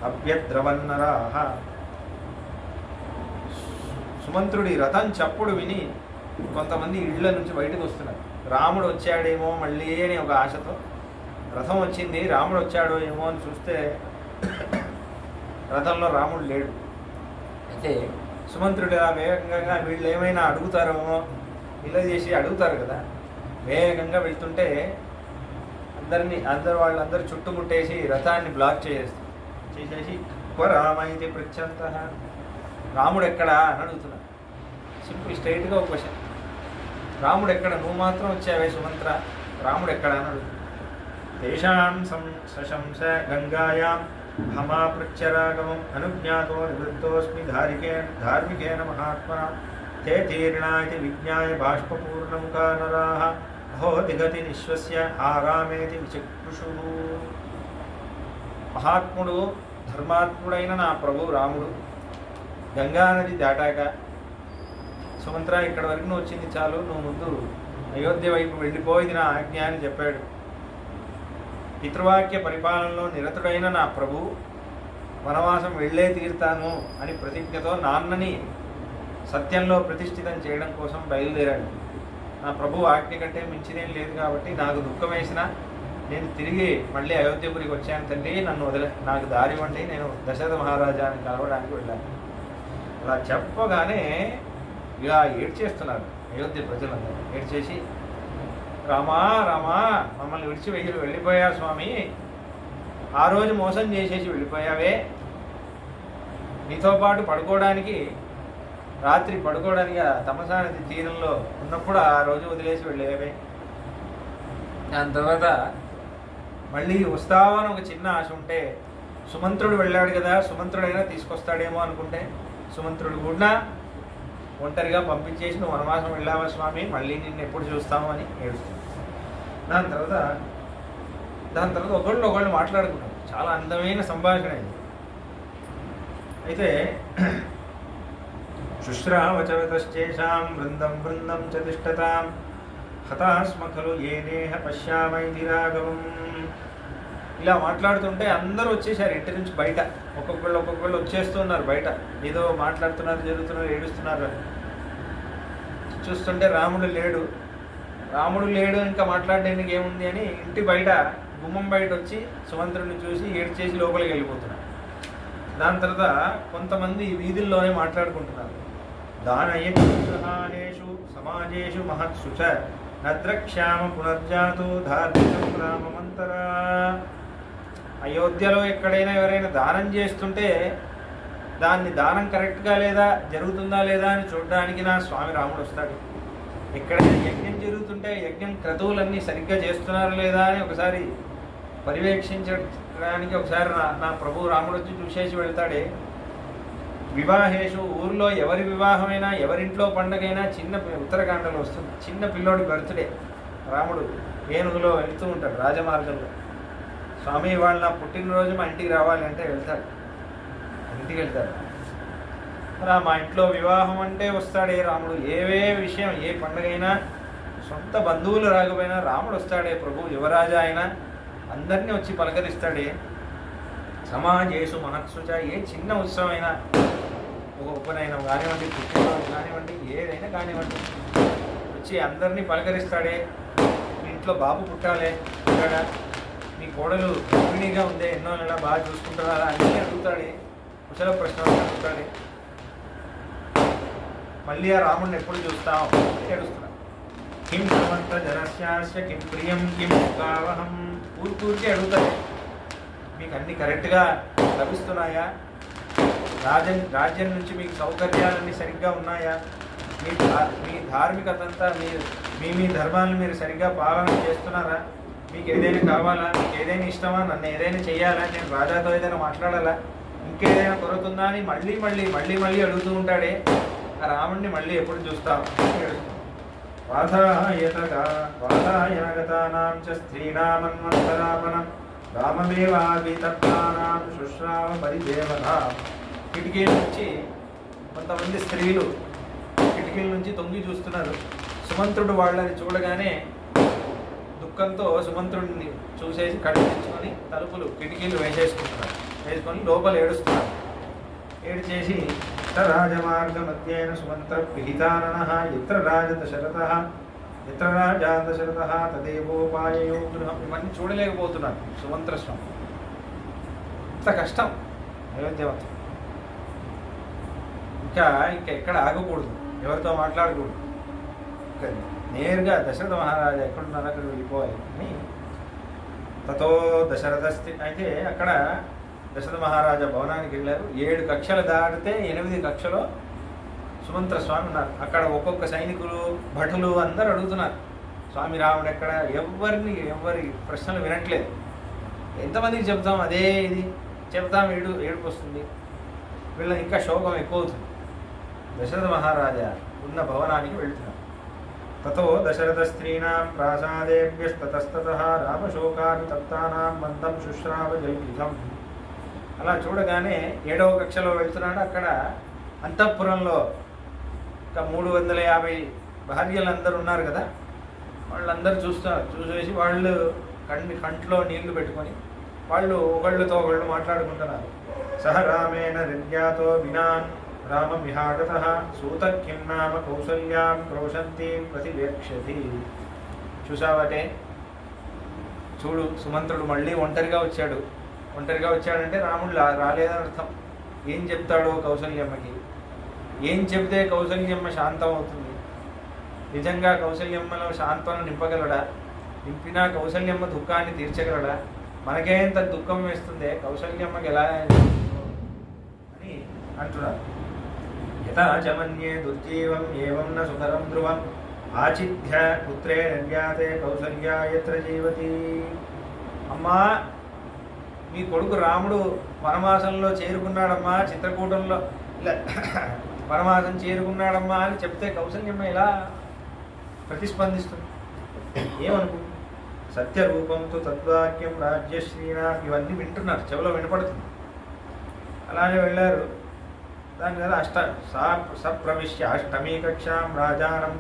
అభ్యద్రవన్నరాః. సుమంత్రుడి రథం చప్పుడు విని కొంతమంది ఇళ్ల నుంచి బయటకు వస్తున్నారు. రాముడు వచ్చాడేమో మళ్ళీ అని ఒక ఆశతో, రథం వచ్చింది రాముడు వచ్చాడో ఏమో అని చూస్తే రథంలో రాముడు లేడు. అయితే సుమంత్రుడు వేగంగా వీళ్ళు ఏమైనా అడుగుతారేమో ఇలా చేసి అడుగుతారు కదా, వేగంగా వెళ్తుంటే వాళ్ళందరూ చుట్టుముట్టేసి రథాన్ని బ్లాక్ చేసేసి రామైతే పృచ్చంతః, రాముడు ఎక్కడా అని అడుగుతున్నారు. సింపుల్ స్ట్రైట్గా ఒక క్వశ్చన్, రాముడు ఎక్కడ, నువ్వు మాత్రం వచ్చావే సుమంత్ర, రాముడు ఎక్కడా అని అడుగుతున్నారు. తేషాం సశంస గంగాయాం హమాపృచ్ఛరాగమం అనుజ్ఞాతో నివృత్తోస్మి ధార్మికేన మహాత్మనా తే తీర్ణా ఇది విజ్ఞాయ బాష్పూర్ణముఖా నరాః అహో దిగతి నిశ్వస్య ఆరామేతి విచక్షుషుః. మహాత్ముడు ధర్మాత్ముడైన నా ప్రభు రాముడు గంగానది దాటాక, సుమంత్ర ఇక్కడ వరకు నువ్వు వచ్చింది చాలు, నువ్వు ముందు అయోధ్య వైపు వెళ్ళిపోయింది నా ఆజ్ఞ అని చెప్పాడు. పితృవాక్య పరిపాలనలో నిరతుడైన నా ప్రభు వనవాసం వెళ్ళే తీరుతాను అని ప్రతిజ్ఞతో నాన్నని సత్యంలో ప్రతిష్ఠితం చేయడం కోసం బయలుదేరాడు. నా ప్రభు ఆజ్ఞ కంటే మించినేం లేదు కాబట్టి నాకు దుఃఖం వేసినా నేను తిరిగి మళ్ళీ అయోధ్యపురికి వచ్చాను తండ్రి, నన్ను నాకు దారి ఇవ్వండి, నేను దశరథ మహారాజాని కలవడానికి వెళ్ళాను. అలా చెప్పగానే ఇలా ఏడ్చేస్తున్నారు అయోధ్య ప్రజలందరూ. ఏడ్చేసి రామా రామా మమ్మల్ని విడిచి వెళ్ళిపోయా స్వామి, ఆ రోజు మోసం చేసేసి వెళ్ళిపోయావే, నీతో పాటు పడుకోవడానికి రాత్రి పడుకోవడానికి తమసా నది తీరంలో ఉన్నప్పుడు ఆ రోజు వదిలేసి వెళ్ళేవే, దాని తర్వాత మళ్ళీ వస్తావని ఒక చిన్న ఆశ ఉంటే, సుమంత్రుడు వెళ్ళాడు కదా సుమంత్రుడైనా తీసుకొస్తాడేమో అనుకుంటే సుమంత్రుడు కూడా ఒంటరిగా పంపించేసి నువ్వు వనవాసం వెళ్ళావా స్వామి, మళ్ళీ నిన్ను ఎప్పుడు చూస్తాము అని ఏడుస్తుంది. దాని తర్వాత ఒకళ్ళు మాట్లాడుకున్నారు. చాలా అందమైన సంభాషణ ఇది. అయితే శుశ్రావచవతశ్చేషాం బృందం బృందం చ తిష్టతాం హతాస్మ ఖలు ఏనేహ పశ్యామైధిరాగవం. ఇలా మాట్లాడుతుంటే అందరూ వచ్చేసారు ఇంటి నుంచి బయట, ఒక్కొక్కళ్ళు వచ్చేస్తున్నారు బయట, ఏదో మాట్లాడుతున్నారు, జరుగుతున్నారు, ఏడుస్తున్నారు. చూస్తుంటే రాముడు లేడు ఇంకా మాట్లాడడానికి ఏముంది అని ఇంటి బయట గుమ్మం బయట వచ్చి సుమంత్రుడిని చూసి ఏడ్చేసి లోపలికి వెళ్ళిపోతున్నారు. దాని తర్వాత కొంతమంది వీధుల్లోనే మాట్లాడుకుంటున్నారు. దానయేషు సమాజేషు మహత్సు చ నద్రక్ష్యామ పునర్జాతో ధార్మికం రామమంతరా. అయోధ్యలో ఎక్కడైనా ఎవరైనా దానం చేస్తుంటే దానం కరెక్ట్గా లేదా జరుగుతుందా లేదా అని చూడడానికి నా స్వామి రాముడు వస్తాడు. ఎక్కడైనా యజ్ఞం జరుగుతుంటే యజ్ఞం క్రతువులన్నీ సరిగ్గా చేస్తున్నారా లేదా అని ఒకసారి పర్యవేక్షించడానికి ఒకసారి నా ప్రభు రాముడు వచ్చి చూసేసి వెళ్తాడే. వివాహేషు, ఊర్లో ఎవరి వివాహమైనా ఎవరింట్లో పండగైనా ఉత్తరకాండలో వస్తుంది, చిన్న పిల్లోడి బర్త్డే, రాముడు ఏనుగులో వెళ్తూ ఉంటాడు రాజమార్గంలో. స్వామి వాళ్ళు నా పుట్టినరోజు మా ఇంటికి రావాలి అంటే వెళ్తాడు, ఇంటికి వెళ్తాడు. మరి మా ఇంట్లో వివాహం అంటే వస్తాడే రాముడు. విషయం ఏ పండుగ అయినా సొంత బంధువులు రాకపోయినా రాముడు వస్తాడే ప్రభు, యువరాజా అయినా అందరినీ వచ్చి పలకరిస్తాడే. సమాజేషు మనస్సుచ, ఏ చిన్న ఉత్సవమైనా, ఒక ఉపనయనం కానివ్వండి, పుట్టినరోజు కానివ్వండి, ఏదైనా కానివ్వండి, వచ్చి అందరినీ పలకరిస్తాడే. మీ ఇంట్లో బాబు పుట్టాలే, పుట్టాడా, మీ కోడలు గర్భిణీగా ఉందే, ఎన్నో నెల బాగా చూసుకుంటారా అన్నీ అడుగుతాడే, కుశల ప్రశ్నలు అడుగుతాడే. మళ్ళీ ఆ రాముడిని ఎప్పుడు చూస్తాం ఏడుస్తున్నా. కిం సమంత జనస్యాస్య కిం ప్రియం కిం కావహం, ఊరికి అడుగుతాడే. మీకు అన్నీ కరెక్ట్గా లభిస్తున్నాయా? రాజ్యం నుంచి మీకు సౌకర్యాలన్నీ సరిగ్గా ఉన్నాయా? మీ ధార్మికత అంతా మీ ధర్మాలను మీరు సరిగ్గా పాలన చేస్తున్నారా? మీకు ఏదైనా కావాలా? మీకు ఏదైనా ఇష్టమా? నన్ను ఏదైనా చెయ్యాలా? నేను రాజాతో ఏదైనా మాట్లాడాలా? ఇంకేదైనా కొరతుందా అని మళ్ళీ మళ్ళీ మళ్ళీ మళ్ళీ అడుగుతూ ఉంటాడే. ఆ రాముడిని మళ్ళీ ఎప్పుడు చూస్తాం? వాధాయనగతానాం చ స్త్రీణామన్వంతరామనం రామమేవాభితప్తానాం శుశ్రావ పరిదేవనా. కిటికీల నుంచి కొంతమంది స్త్రీలు కిటికీల నుంచి తొంగి చూస్తున్నారు. సుమంత్రుడు వాళ్ళని చూడగానే దుఃఖంతో సుమంత్రుడిని చూసేసి కళ్ళు తెచ్చుకొని తలుపులు కిటికీలు వేసుకొని లోపల ఏడుస్తున్నారు. ఏడ్చేసి రాజమార్గ మధ్యేన సుమంత్ర పిహితాననః ఎత్ర రాజా దశరథ తదేవోపాయయో గృహం. ఇవన్నీ చూడలేకపోతున్నాడు సుమంత్ర స్వామి. ఇంత కష్టం అయోధ్యవంతం. ఇంకా ఎక్కడ ఆగకూడదు, ఎవరితో మాట్లాడకూడదు. నేరుగా దశరథ మహారాజా ఎక్కడున్నారో అక్కడ వెళ్ళిపోవాలి అని. తతో దశరథ అయితే అక్కడ దశరథ మహారాజా భవనానికి వెళ్ళారు. 7 కక్షలు దాటితే 8 కక్షలో సుమంత్ర స్వామి ఉన్నారు. అక్కడ ఒక్కొక్క సైనికులు భటులు అందరూ అడుగుతున్నారు, స్వామి రాముడు ఎక్కడ? ఎవరి ప్రశ్నలు వినట్లేదు. ఎంతమందికి చెప్తాం, అదే ఇది చెప్తాం, ఏడుపు వస్తుంది. వీళ్ళ ఇంకా శోకం ఎక్కువ అవుతుంది. దశరథ మహారాజా ఉన్న భవనానికి వెళ్తున్నారు. తతో దశరథ స్త్రీణాం ప్రాసాదేభ్యస్తతస్తతః రామశోకానుతప్తానాం మందం శుశ్రావ జల్పితం. అలా చూడగానే 7వ కక్షలో వెళ్తున్నాడు. అక్కడ అంతఃపురంలో ఇంకా 350 భార్యలందరూ ఉన్నారు కదా, వాళ్ళందరూ చూసేసి వాళ్ళు కంట్లో నీళ్లు పెట్టుకొని వాళ్ళు ఒకళ్ళతో ఒకళ్ళు మాట్లాడుకుంటున్నారు. సహ రామేణ నిర్జ్ఞాతో వినాన్ రామమిహాగతః సూత కిం నామ కౌసల్యాం క్రోశంతి ప్రతివేక్షతి. చూసావటే, చూడు సుమంత్రుడు మళ్ళీ ఒంటరిగా వచ్చాడంటే రాముడు రాలేదని అర్థం. ఏం చెప్తాడో కౌసల్యమ్మకి, ఏం చెప్తే కౌసల్యమ్మ శాంతం అవుతుంది? నిజంగా కౌసల్యమ్మలో శాంతం నింపగలడా? నింపినా కౌసల్యమ్మ దుఃఖాన్ని తీర్చగలడా? మనకే ఇంత దుఃఖం వేస్తుంది, కౌసల్యమ్మకి ఎలా అని అంటున్నారు. యథా చమన్యే దుర్జీవం ఏవం న సుతరం ధ్రువం ఆచిధ్య పుత్రే నిర్యాతే కౌసల్యా యత్ర జీవతి. అమ్మా, మీ కొడుకు రాముడు వనవాసంలో చేరుకున్నాడమ్మా, చిత్రకూటంలో వనవాసం చేరుకున్నాడమ్మా అని చెప్తే కౌసల్యమ్మ ఇలా ప్రతిస్పందిస్తుంది. ఏమనుకుంటుంది? సత్యరూపంతో తద్వాక్యం రాజ్యశ్రీనా. ఇవన్నీ వింటున్నారు, చెవిలో వినపడుతుంది. అలానే వెళ్ళారు. దాని మీద సప్రవిశ్య అష్టమీ కక్షాం రాజానం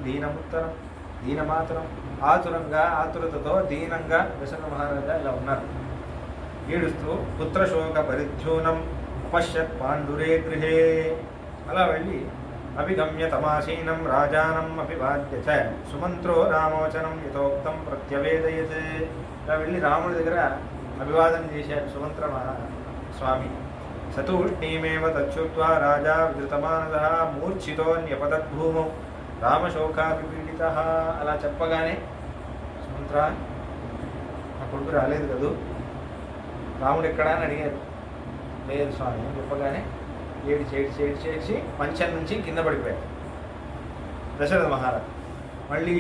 దీనమాతరం. ఆతురతతో దీనంగా దశరథ మహారాజా ఇలా ఉన్నారు. ఏడుస్తూ పుత్రశోక పరిధ్యూనం అపశ్యత్ పాండురే గృహే. అలా వెళ్ళి అభిగమ్య తమాసీనం రాజానం అభివాద్య చ సుమంత్రో రామోచనం యథోక్తం ప్రత్యవేదయత్. ఇలా వెళ్ళి రాముడి దగ్గర అభివాదన చేశారు సుమంత్ర స్వామి. సతూష్ణీమేవ తచ్చుత్వా రాజా విధృతమానసః మూర్ఛితోన్యపతద్భూమౌ రామశోకాభిపీడితః. అలా చెప్పగానే సుమంత్ర, నా కొడుకు రాలేదు కదూ, రాముడు ఎక్కడా అని అడిగారు. లేదు స్వామి అని చెప్పగానే ఏడ్చి మంచం నుంచి కింద పడిపోయారు దశరథ మహారాజు. మళ్ళీ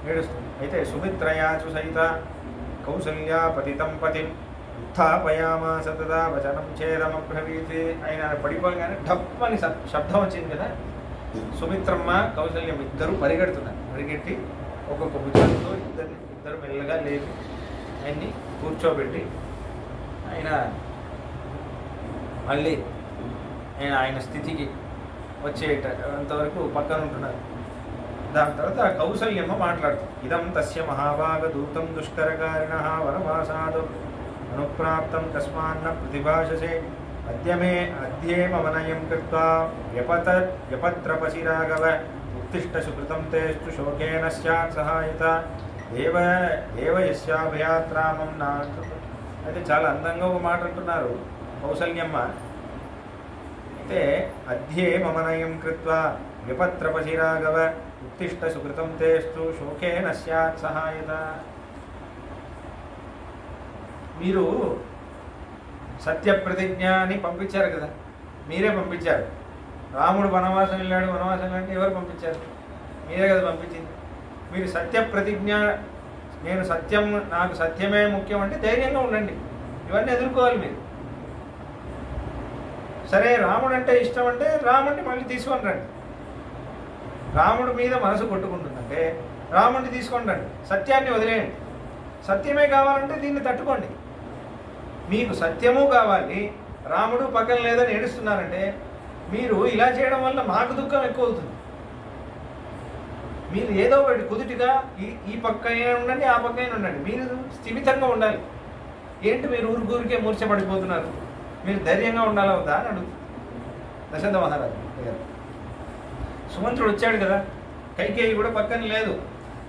ఏడుస్తుంది. అయితే సుమిత్రయాచు సహిత కౌసల్యా పతితం పతిం ఉత్థాపయామాస తదా వచనం చేదమబ్రవీత్. ఆయన పడిపోగానే ఢప్పని శబ్దం వచ్చింది కదా. సుమిత్రమ్మ కౌసల్యం ఇద్దరు పరిగెట్టి ఒక్కొక్క భుజంతో ఇద్దరు మెల్లగా లేపి ఆయన్ని కూర్చోబెట్టి మళ్ళీ ఆయన స్థితికి వచ్చేటంతవరకు పక్కన ఉంటున్నారు. దాని తర్వాత కౌసల్యమ్మ మాట్లాడుతుంది. ఇదం తస్య మహాభాగ దూతం దుష్కరకారిణ వనవాసాదు అనుప్రాప్తం తస్మాన్న ప్రతిభాషసే అద్యే మమనయం కృత్వా వ్యపత్రపసి రాఘవ ఉత్తిష్ట సుకృతం తేస్తు శోకేన స్యాత్ సహాయత దేవయస్యాభయాత్రామం నా. అయితే చాలా అందంగా ఒక మాట అంటున్నారు కౌసల్యమ్మ. అయితే అధ్యే మమనయం కృత్వా వ్యపత్రపసి రాఘవ ఉత్తిష్ట సుకృతం తేస్తు శోకేన స్యాత్ సహాయత. మీరు సత్యప్రతిజ్ఞ అని పంపించారు కదా, మీరే పంపించారు. రాముడు వనవాసం వెళ్ళాడు, వనవాసం అంటే ఎవరు పంపించారు? మీరే కదా పంపించింది. మీరు సత్యప్రతిజ్ఞ, నేను సత్యం, నాకు సత్యమే ముఖ్యం అంటే ధైర్యంగా ఉండండి, ఇవన్నీ ఎదుర్కోవాలి మీరు. సరే రాముడు అంటే ఇష్టం అంటే రాముడిని మళ్ళీ తీసుకొని రండి. రాముడి మీద మనసు కొట్టుకుంటుందంటే రాముడిని తీసుకొని రండి, సత్యాన్ని వదిలేయండి. సత్యమే కావాలంటే దీన్ని తట్టుకోండి. మీకు సత్యము కావాలి, రాముడు పక్కన లేదని ఏడుస్తున్నారంటే మీరు ఇలా చేయడం వల్ల మాకు దుఃఖం ఎక్కువ అవుతుంది. మీరు ఏదో ఒకటి కుదుటిగా ఈ పక్కనే ఉండండి, ఆ పక్కనే ఉండండి, మీరు స్థిమితంగా ఉండాలి. ఏంటి మీరు ఊరికే మూర్చబడిపోతున్నారు? మీరు ధైర్యంగా ఉండాలా వద్దా అని అడుగుతుంది దశరథ మహారాజు గారు. సుమంత్రుడు వచ్చాడు కదా, కైకేయి కూడా పక్కన లేదు.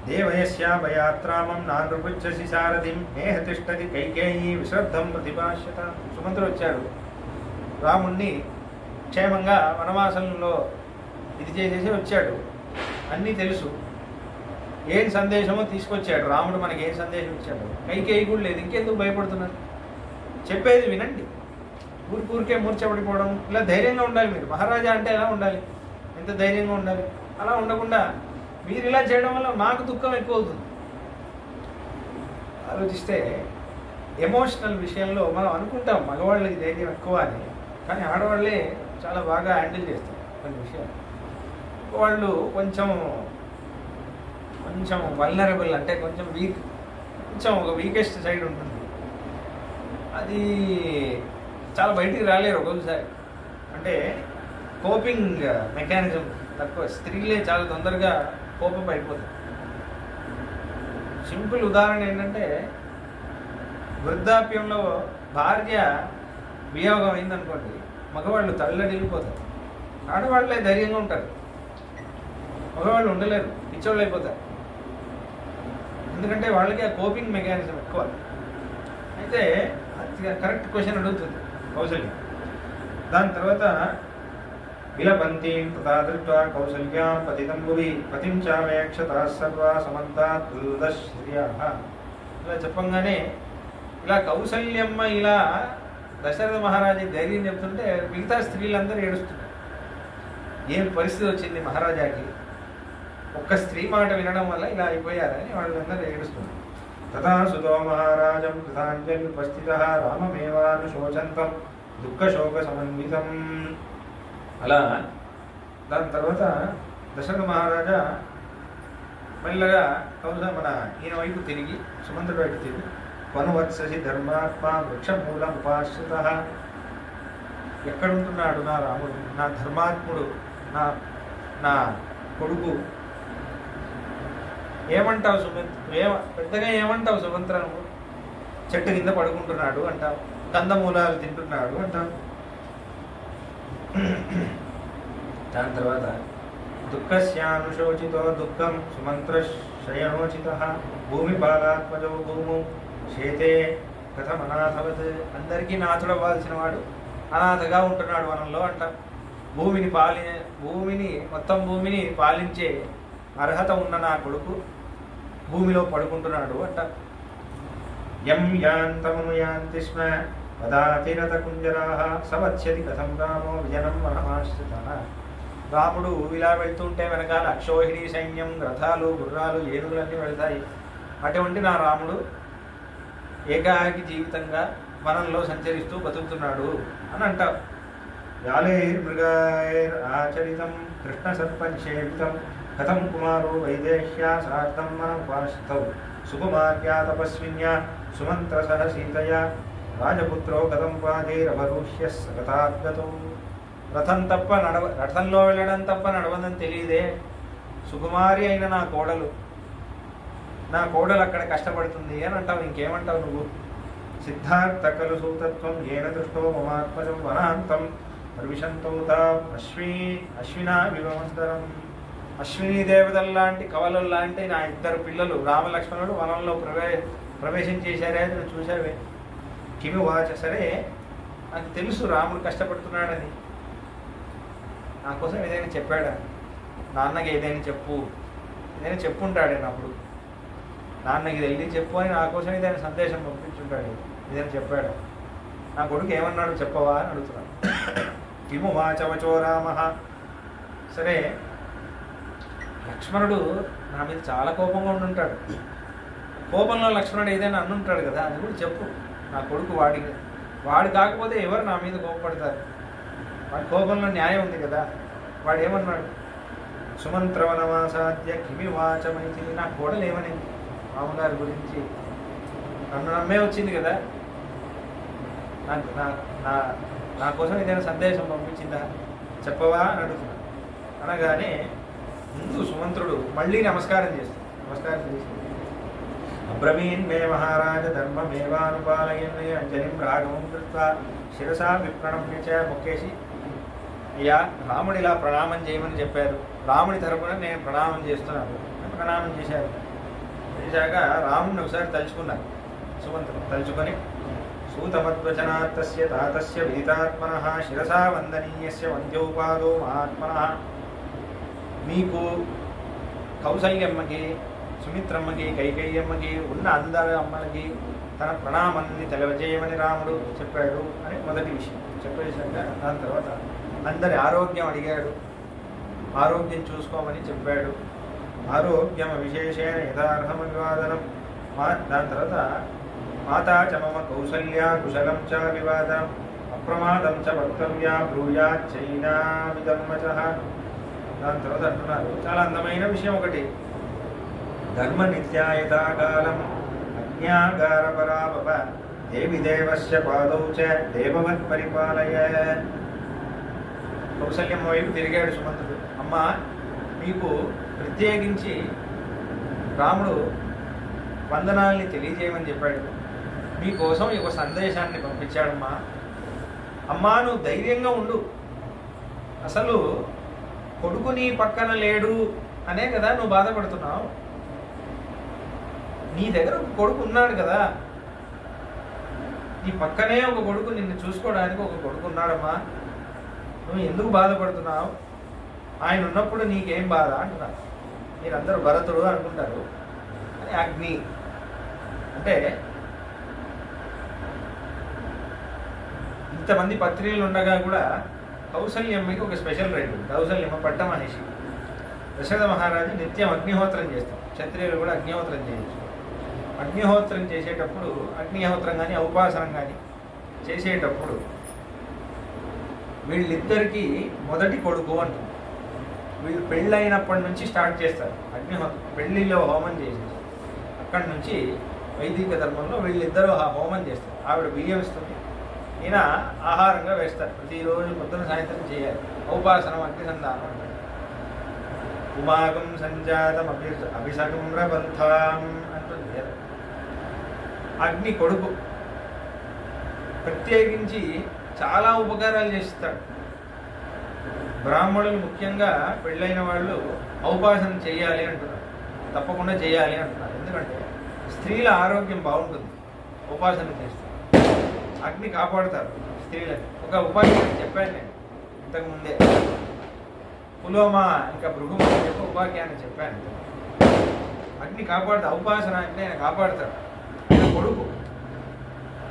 దేవయస్యాభయాత్రామం నానృపృచ్చసి సారథిం నేహ తిష్టది కైకేయి విశ్రద్ధం ప్రతిభాష్యత. సుమంత్రుడు వచ్చాడు, రాముణ్ణి క్షేమంగా వనవాసంలో ఇది చేసేసి వచ్చాడు, అన్నీ తెలుసు. ఏం సందేశమో తీసుకొచ్చాడు రాముడు, మనకి ఏం సందేశం ఇచ్చాడు? కైకేయి కూడా లేదు, ఇంకెందుకు భయపడుతున్నారు? చెప్పేది వినండి. ఊరికే మూర్చబడిపోవడం, ఇలా ధైర్యంగా ఉండాలి. మీరు మహారాజా అంటే ఎలా ఉండాలి, ఎంత ధైర్యంగా ఉండాలి. అలా ఉండకుండా మీరు ఇలా చేయడం వల్ల మాకు దుఃఖం ఎక్కువ అవుతుంది. ఆలోచిస్తే ఎమోషనల్ విషయంలో మనం అనుకుంటాం మగవాళ్ళకి ధైర్యం ఎక్కువ అని, కానీ ఆడవాళ్ళే చాలా బాగా హ్యాండిల్ చేస్తారు కొన్ని విషయాలు. వాళ్ళు కొంచెం వల్నరబుల్, అంటే కొంచెం వీక్, కొంచెం ఒక వీకెస్ట్ సైడ్ ఉంటుంది. అది చాలా బయటికి రాలేరు ఒక్కొక్కసారి. అంటే కోపింగ్ మెకానిజం తక్కువ. స్త్రీలే చాలా తొందరగా కోపం అయిపోతుంది. సింపుల్ ఉదాహరణ ఏంటంటే, వృద్ధాప్యంలో భార్య వియోగం అయిందనుకోండి, మగవాళ్ళు తల్లడిల్లిపోతారు. ఆడవాళ్ళే ధైర్యంగా ఉంటారు, మగవాళ్ళు ఉండలేరు, పిచ్చోళ్ళు అయిపోతారు. ఎందుకంటే వాళ్ళకి ఆ కోపింగ్ మెకానిజం ఎక్కువ. అయితే కరెక్ట్ క్వశ్చన్ అడుగుతుంది కౌసల్యం. దాని తర్వాత విలపంతీం తథా దృష్ట్వా కౌసల్యాం పతితం భువి పతిం చావేక్షతా సర్వా సమంతాత్ దుర్దశ్రియాః. ఇలా చెప్పంగానే ఇలా కౌసల్యమ్మ ఇలా దశరథ మహారాజు ధైర్యం చెప్తుంటే మిగతా స్త్రీలందరూ ఏడుస్తున్నారు. ఏం పరిస్థితి వచ్చింది మహారాజాకి, ఒక్క స్త్రీ మాట వినడం వల్ల ఇలా అయిపోయారని వాళ్ళందరూ ఏడుస్తున్నారు. తథా సుతో మహారాజం కృతాంజలి ఉపస్థితః రామమేవానుశోచంతం దుఃఖశోక సమన్వితం. అలా దాని తర్వాత దశరథ మహారాజా మెల్లగా మన ఈయన వైపు తిరిగి, సుమంత్రుడి వైపు తిరిగి, వనువత్ససి ధర్మాత్మ వృక్షమూలం ఉపాశ్రిత. ఎక్కడుంటున్నాడు నా రాముడు, నా ధర్మాత్ముడు, నా కొడుకు? ఏమంటావు సుమంత్ర, పెద్దగా ఏమంటావు సుమంత్ర? నువ్వు చెట్టు కింద పడుకుంటున్నాడు అంటావు, కందమూలాలు తింటున్నాడు అంటావు. దాని తర్వాత దుఃఖస్యానుశోచితో దుఃఖం సుమంత్ర శయనోచిత భూమిపాలాత్మజో భూము శేతే కథం అనాథవత్. అందరికీ నాథుడు అవ్వాల్సిన వాడు అనాథగా ఉంటున్నాడు వనంలో అంట. మొత్తం భూమిని పాలించే అర్హత ఉన్న నా కొడుకు భూమిలో పడుకుంటున్నాడు అంట. యం యాంతమను యాంతి స్మ వదాతిరత కుంజరాః సవత్స్యతి కథం రామో విజనం మనమాశ్రితః. రాముడు ఇలా వెళ్తుంటే వెనకాల అక్షోహిణి సైన్యం, రథాలు, గుర్రాలు, ఏనుగులన్నీ వెళ్తాయి. అటువంటి నా రాముడు ఏకాకి జీవితంగా వనంలో సంచరిస్తూ బతుకుతున్నాడు అని అంటారు. యాలైర్మృగైర్ ఆచరితం కృష్ణ సర్పనిషేవితం కథం కుమారో వైదేహ్యా సార్థం మనముపాశ్రితౌ సుకుమార్యా తపస్విన్యా సుమంత్రసహ సీతయా రాజపుత్రో కథం పాదేరవరూహ్య సగతాద్గతో. రథంలో వెళ్ళడం తప్ప నడవదని తెలియదే, సుకుమారి అయిన నా కోడలు అక్కడ కష్టపడుతుంది అని అంటావు. ఇంకేమంటావు నువ్వు? సిద్ధార్థ కలు సూతత్వం ఏన దృష్టో మమాత్మజం వనాంతం ప్రవిశంతౌతాం అశ్వినా విభవంతరం. అశ్విని దేవతల్లాంటి కవలల్లాంటి నా ఇద్దరు పిల్లలు రామలక్ష్మణుడు వనంలో ప్రవేశం చేశారే, నువ్వు చూసావే. కిమి వాచ, సరే నాకు తెలుసు రాముడు కష్టపడుతున్నాడని, నా కోసం ఏదైనా చెప్పాడా? నాన్నకి ఏదైనా చెప్పుంటాడే. అప్పుడు నాన్నకి వెళ్ళి చెప్పు అని నా కోసం ఏదైనా సందేశం పంపించుంటాడు, ఏదైనా చెప్పాడా? నా కొడుకు ఏమన్నాడు చెప్పవా అని అడుగుతున్నాడు. కిము వాచవచో రామ, సరే లక్ష్మణుడు నా మీద చాలా కోపంగా ఉండుంటాడు. కోపంలో లక్ష్మణుడు ఏదైనా అన్నుంటాడు కదా, అది కూడా చెప్పు. నా కొడుకు వాడు కాకపోతే ఎవరు నా మీద కోపపడతారు? వాడి కోపంలో న్యాయం ఉంది కదా. వాడు ఏమన్నాడు? సుమంత్రవనవాసాద్య కిమి వాచమైతిని, నా కోడలు ఏమనింది మామగారి గురించి? నన్ను నమ్మే వచ్చింది కదా, నా కోసం ఏదైనా సందేశం పంపించిందా చెప్పవా అని అడుగుతున్నాడు. అనగానే ముందు సుమంత్రుడు మళ్ళీ నమస్కారం చేసి అబ్రవీన్ మే మహారాజ ధర్మమేవానుపాలయన్ అంజలిం రాఘవం కృత్వా శిరసా విప్రణమ్య మొక్కేసి, అయ్యా రాముడు ఇలా ప్రణామం చేయమని చెప్పారు, రాముడి తరపున నేను ప్రణామం చేస్తున్నాను. ప్రణామం చేశారు. చేశాక రాముడిని ఒకసారి తలుచుకున్నారు. సుమంత్రుడు తలుచుకొని సూతమద్వచనాత్తస్య తాతస్య విదితాత్మనః శిరసా వందనీయస్య వంద్యోపాదో మహాత్మనః. మీకు కౌసల్యమ్మకి, సుమిత్రమ్మకి, కైకేయమ్మకి ఉన్న అందరి అమ్మలకి తన ప్రణామాన్ని తెలియజేయమని రాముడు చెప్పాడు అని మొదటి విషయం చెప్పేశాక, దాని తర్వాత అందరి ఆరోగ్యం అడిగాడు, ఆరోగ్యం చూసుకోమని చెప్పాడు. ఆరోగ్యం విశేషేణ యథార్హమ వివాదనం. దాని తర్వాత మాతా చ మమ కౌసల్యా కుశలం చ వివాదనం అప్రమాదం చ వక్తవ్యా బ్రూయాచ్చైనావిదం వచః. దాని తర్వాత అంటున్నారు చాలా అందమైన విషయం ఒకటి, ధర్మ నిత్యాయతాకాలం అజ్ఞాగార పరాపప దేవి దేవస్య పాదౌ చ దేవవత్ పరిపాలయ. కౌసల్యమ్మ వైపు తిరిగాడు సుమంత్రుడు. అమ్మ, మీకు ప్రత్యేకించి రాముడు వందనాల్ని తెలియజేయమని చెప్పాడు, మీకోసం ఒక సందేశాన్ని పంపించాడమ్మా. అమ్మా, నువ్వు ధైర్యంగా ఉండు. అసలు కొడుకు నీ పక్కన లేడు అనే కదా నువ్వు బాధపడుతున్నావు. నీ దగ్గర ఒక కొడుకు ఉన్నాడు కదా, నీ పక్కనే ఒక కొడుకు, నిన్ను చూసుకోవడానికి ఒక కొడుకు ఉన్నాడమ్మా. నువ్వు ఎందుకు బాధపడుతున్నావు? ఆయన ఉన్నప్పుడు నీకేం బాధ అంటున్నారు. మీరందరూ భరతుడు అనుకుంటారు అని అగ్ని అంటే ఇంతమంది పత్రికలు ఉండగా కూడా కౌసల్యమ్మకి ఒక స్పెషల్ రైట్ ఉంది. కౌసల్యమ్మ పట్టమహేషి. దశరథ మహారాజు నిత్యం అగ్నిహోత్రం చేస్తాం, క్షత్రియులు కూడా అగ్నిహోత్రం చేయొచ్చు. అగ్నిహోత్రం చేసేటప్పుడు అగ్నిహోత్రం కానీ ఉపాసనం కానీ చేసేటప్పుడు వీళ్ళిద్దరికీ మొదటి కొడుకు అంటుంది. వీళ్ళు పెళ్ళైనప్పటి నుంచి స్టార్ట్ చేస్తారు అగ్నిహోత్రం. పెళ్లిలో హోమం చేసేసి అక్కడి నుంచి వైదిక ధర్మంలో వీళ్ళిద్దరూ ఆ హోమం చేస్తారు. ఆవిడ బియ్యం ఇస్తుంది, ఈయన ఆహారంగా వేస్తారు. ప్రతిరోజు పొద్దున సాయంత్రం చేయాలి. ఉపాసనం అగ్నిసంధానం అంటారు. ఉమాగం సంజాతం అభిసంభ్రబంధాం అంటుంది. అగ్ని కొడుకు ప్రత్యేకించి చాలా ఉపకారాలు చేస్తాడు. బ్రాహ్మణులు ముఖ్యంగా పెళ్ళైన వాళ్ళు ఔపాసన చేయాలి అంటున్నారు, తప్పకుండా చేయాలి అంటున్నారు. ఎందుకంటే స్త్రీల ఆరోగ్యం బాగుంటుంది ఉపాసన చేస్తారు. అగ్ని కాపాడుతారు స్త్రీలని. ఒక ఉపాఖ్యానం చెప్పాను నేను ఇంతకుముందే, పులోమా ఇంకా భృగుమ చెప్పి ఉపాఖ్యానం చెప్పాను. అగ్ని కాపాడుతాడు, ఉపాసన అంటే ఆయన కాపాడుతాడు. ఆయన కొడుకు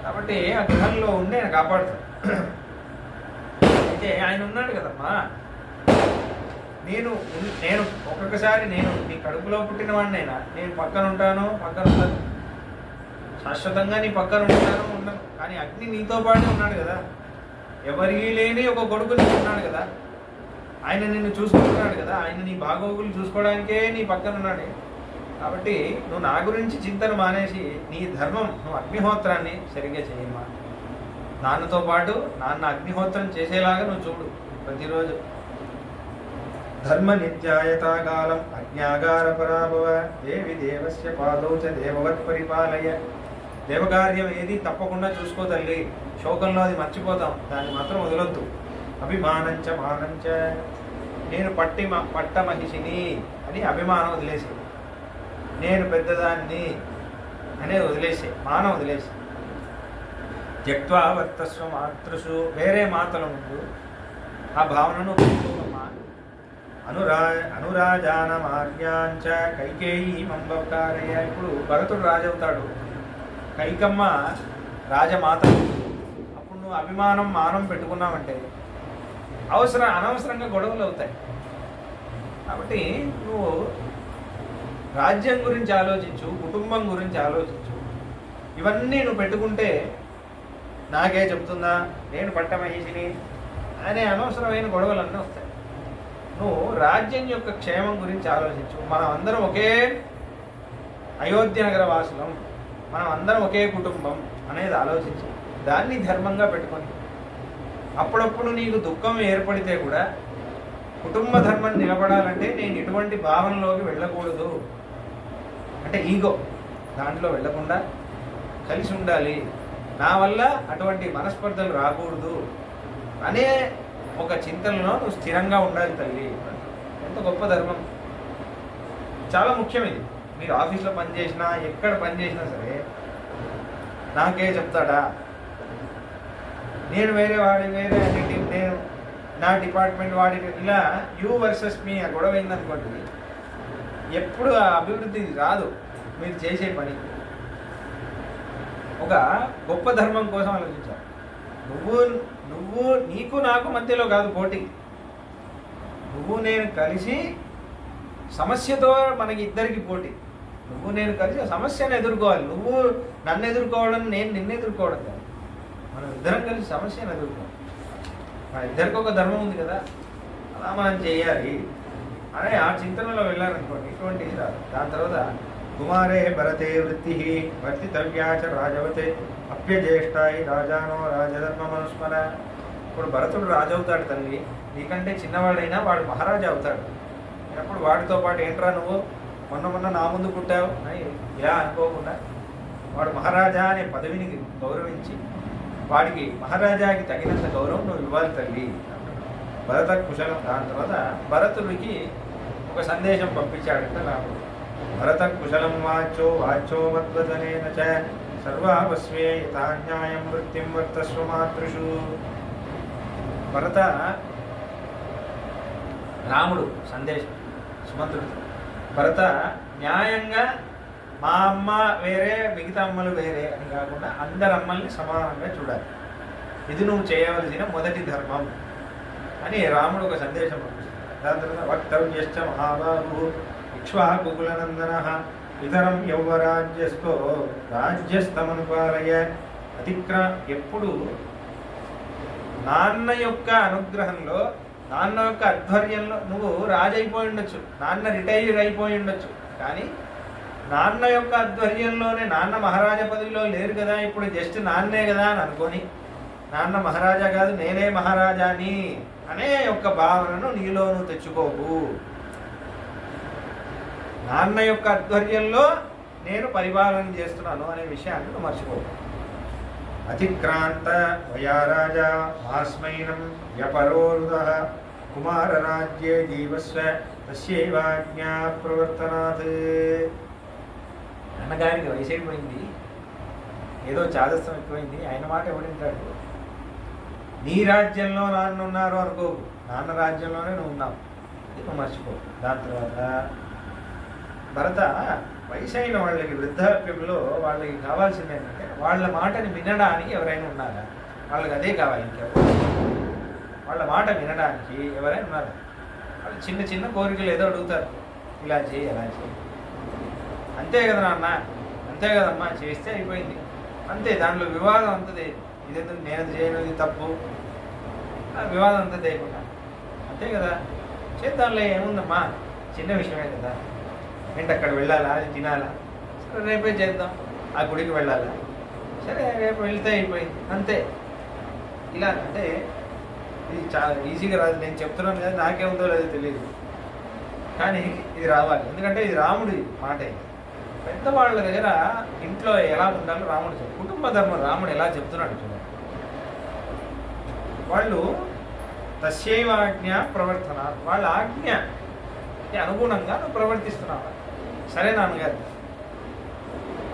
కాబట్టి ఆ గృహంలో ఉండి ఆయన కాపాడుతాడు. అయితే ఆయన ఉన్నాడు కదమ్మా, నేను ఒక్కొక్కసారి నేను నీ కడుపులో పుట్టిన వాడినైనా నేను పక్కన ఉంటాను, శాశ్వతంగా నీ పక్కన ఉంటాను ఉండను. కానీ అగ్ని నీతో పాటు ఉన్నాడు కదా, ఎవరికి లేని ఒక కొడుకు నీకు ఉన్నాడు కదా, ఆయన నిన్ను చూసుకుంటున్నాడు కదా, ఆయన నీ బాగోగులు చూసుకోవడానికే నీ పక్కన ఉన్నాడు. కాబట్టి నువ్వు నా గురించి చింతన మానేసి నీ ధర్మం, నువ్వు అగ్నిహోత్రాన్ని సరిగ్గా చేయమ్మా. నాన్నతో పాటు నాన్న అగ్నిహోత్రం చేసేలాగా నువ్వు చూడు ప్రతిరోజు. ధర్మ నిత్యాయతాకాలం అజ్ఞాగార పరాభవ దేవి దేవస్య పాదౌ చ దేవవత్ పరిపాలయ. దేవకార్యం ఏది తప్పకుండా చూసుకో తల్లి. శోకంలో అది మర్చిపోతాం, దాన్ని మాత్రం వదలొద్దు. అభిమానంచ మానంచ, నేను పట్ట మహిషిని అని అభిమానం వదిలేసి, నేను పెద్దదాన్ని అనేది వదిలేసే, మానం వదిలేసి. త్యక్త్వా వర్తస్వ మాతృషు, వేరే మాతల ముందు ఆ భావనను పెట్టుకోమా. అనురాజానమాజ్ఞాంచ కైకేయి మంబకారయ్య. ఇప్పుడు భరతుడు రాజవుతాడు, కైకమ్మ రాజమాత. అప్పుడు నువ్వు అభిమానం మానం పెట్టుకున్నావంటే అనవసరంగా గొడవలు అవుతాయి. కాబట్టి నువ్వు రాజ్యం గురించి ఆలోచించు, కుటుంబం గురించి ఆలోచించు. ఇవన్నీ నువ్వు పెట్టుకుంటే నాకే చెప్తుందా నేను పట్టమహిషిని అనే అనవసరమైన గొడవలన్నీ వస్తాయి. నువ్వు రాజ్యం యొక్క క్షేమం గురించి ఆలోచించు. మనం అందరం ఒకే అయోధ్య నగర వాసులం, మనం అందరం ఒకే కుటుంబం అనేది ఆలోచించు. దాన్ని ధర్మంగా పెట్టుకొని అప్పుడప్పుడు నీకు దుఃఖం ఏర్పడితే కూడా కుటుంబ ధర్మం నిలబడాలంటే నేను ఇటువంటి భావనలోకి వెళ్ళకూడదు, అంటే ఈగో దాంట్లో వెళ్ళకుండా కలిసి ఉండాలి, నా వల్ల అటువంటి మనస్పర్ధలు రాకూడదు అనే ఒక చింతనలో నువ్వు స్థిరంగా ఉండాలి తల్లి. ఎంత గొప్ప ధర్మం, చాలా ముఖ్యం ఇది. మీరు ఆఫీస్లో పనిచేసినా ఎక్కడ పనిచేసినా సరే నాకే చెప్తాడా, నేను వేరే వాడి వేరే నేను నా డిపార్ట్మెంట్ వాడి, ఇలా యూ వర్సెస్ మీ ఆ గొడవ అయిందనుకోండి, ఎప్పుడు ఆ అభివృద్ధి రాదు మీరు చేసే పని. ఒక గొప్ప ధర్మం కోసం ఆలోచించాలి. నువ్వు నీకు నాకు మధ్యలో కాదు పోటీ, నువ్వు నేను కలిసి సమస్యతో మనకి ఇద్దరికి పోటీ. నువ్వు నేను కలిసి సమస్యను ఎదుర్కోవాలి, నువ్వు నన్ను ఎదుర్కోవడం నేను నిన్ను ఎదుర్కోవడం కాదు, మనం ఇద్దరం కలిసి సమస్యను ఎదుర్కోవాలి. మన ఇద్దరికి ఒక ధర్మం ఉంది కదా, అలా మనం చేయాలి అనే ఆ చింతనలో వెళ్ళారనుకోండి ఇటువంటిది రాదు. దాని తర్వాత కుమారే భరతే వృత్తి వర్తితవ్యాచ రాజవతే అప్యజ్యేష్ఠాయి రాజానో రాజధర్మమనుస్మర. ఇప్పుడు భరతుడు రాజు అవుతాడు తల్లి, నీకంటే చిన్నవాడైనా వాడు మహారాజా అవుతాడు. అప్పుడు వాడితో పాటు ఏంట్రా నువ్వు మొన్న నా ముందు పుట్టావు అని ఇలా అనుకోకుండా వాడు మహారాజా అనే పదవిని గౌరవించి వాడికి మహారాజాకి తగినంత గౌరవం నువ్వు ఇవ్వాలి తల్లి. భరత కుశలం. దాని తర్వాత భరతుడికి ఒక సందేశం పంపించాడంట రాముడు. భరత కుశలం వాచో మద్వదనేన చ సర్వావస్వే యథాన్యాయం వృత్తిం వర్తస్వ మాతృషు. భరత రాముడు సందేశం సుమంత్రుడు, భరత న్యాయంగా మా అమ్మ వేరే మిగతా అమ్మలు వేరే అని కాకుండా అందరి అమ్మల్ని సమానంగా చూడాలి, ఇది నువ్వు చేయవలసిన మొదటి ధర్మం అని రాముడు ఒక సందేశం పంపిస్తాడు. దాని తర్వాత వక్తవ్యశ్చ మహాబాహు ఇక్ష్వాకుకులనందన ఇతరం యౌవరాజ్యస్థో రాజ్యస్థమనుపాలయ. ఎప్పుడు నాన్న యొక్క అనుగ్రహంలో, నాన్న యొక్క ఆధ్వర్యంలో నువ్వు రాజు అయిపోయి ఉండొచ్చు, నాన్న రిటైర్ అయిపోయి ఉండొచ్చు, కానీ నాన్న యొక్క ఆధ్వర్యంలోనే, నాన్న మహారాజా పదవిలో లేరు కదా, ఇప్పుడు జస్ట్ నాన్నే కదా అని అనుకొని నాన్న మహారాజా కాదు నేనే మహారాజాని అనే యొక్క భావనను నీలోనూ తెచ్చుకోకు. నాన్న యొక్క ఆధ్వర్యంలో నేను పరిపాలన చేస్తున్నాను అనే విషయాన్ని నువ్వు మర్చిపోకు. అతిక్రాంత వయారాజా మాస్మైనం వ్యపరోరుద కుమారరాజ్యే జీవస్వ తస్యైవాజ్ఞా ప్రవర్తనాత్. అన్నగారికి వయసు అయిపోయింది, ఏదో చాదస్తం ఎక్కువైంది, ఆయన మాట ఎవడింటాడు. నీ రాజ్యంలో నాన్న ఉన్నారు అనుకోకు, నాన్న రాజ్యంలోనే నువ్వు ఉన్నావు, ఇది నువ్వు మర్చిపోకు. దాని తర్వాత భరత వయసు అయిన వాళ్ళకి వృద్ధాప్యంలో వాళ్ళకి కావాల్సింది ఏంటంటే వాళ్ళ మాటని వినడానికి ఎవరైనా ఉన్నారా, వాళ్ళకి అదే కావాలి. ఇంకెవరు వాళ్ళ మాట వినడానికి ఎవరైనా ఉన్నారా? వాళ్ళు చిన్న చిన్న కోరికలు ఏదో అడుగుతారు, ఇలా చేయి అలా చేయి, అంతే కదా నాన్న, అంతే కదమ్మా, చేస్తే అయిపోయింది అంతే. దాంట్లో వివాదం అంతదే, ఇదేందుకు నేను చేయను, ఇది తప్పు, వివాదం అంతా చేయకుండా అంతే కదా, చేద్దాంలే ఏముందమ్మా, చిన్న విషయమే కదా, ఏంటి అక్కడ వెళ్ళాలా, అది తినాలా, సరే రేపే చేద్దాం, ఆ గుడికి వెళ్ళాలా, సరే రేపు వెళ్తే అయిపోయింది అంతే. ఇలా అంటే ఇది చాలా ఈజీగా రాదు, నేను చెప్తున్నాను కదా, నాకేముందో లేదో తెలియదు, కానీ ఇది రావాలి, ఎందుకంటే ఇది రాముడి మాట. పెద్దవాళ్ళ దగ్గర ఇంట్లో ఎలా ఉండాలో రాముడు కుటుంబ ధర్మం రాముడు ఎలా చెప్తున్నాడు చూడండి. వాళ్ళు తస్యైవ ఆజ్ఞ ప్రవర్తన, వాళ్ళ ఆజ్ఞ అనుగుణంగా నువ్వు ప్రవర్తిస్తున్నావు. సరే నాన్నగారు,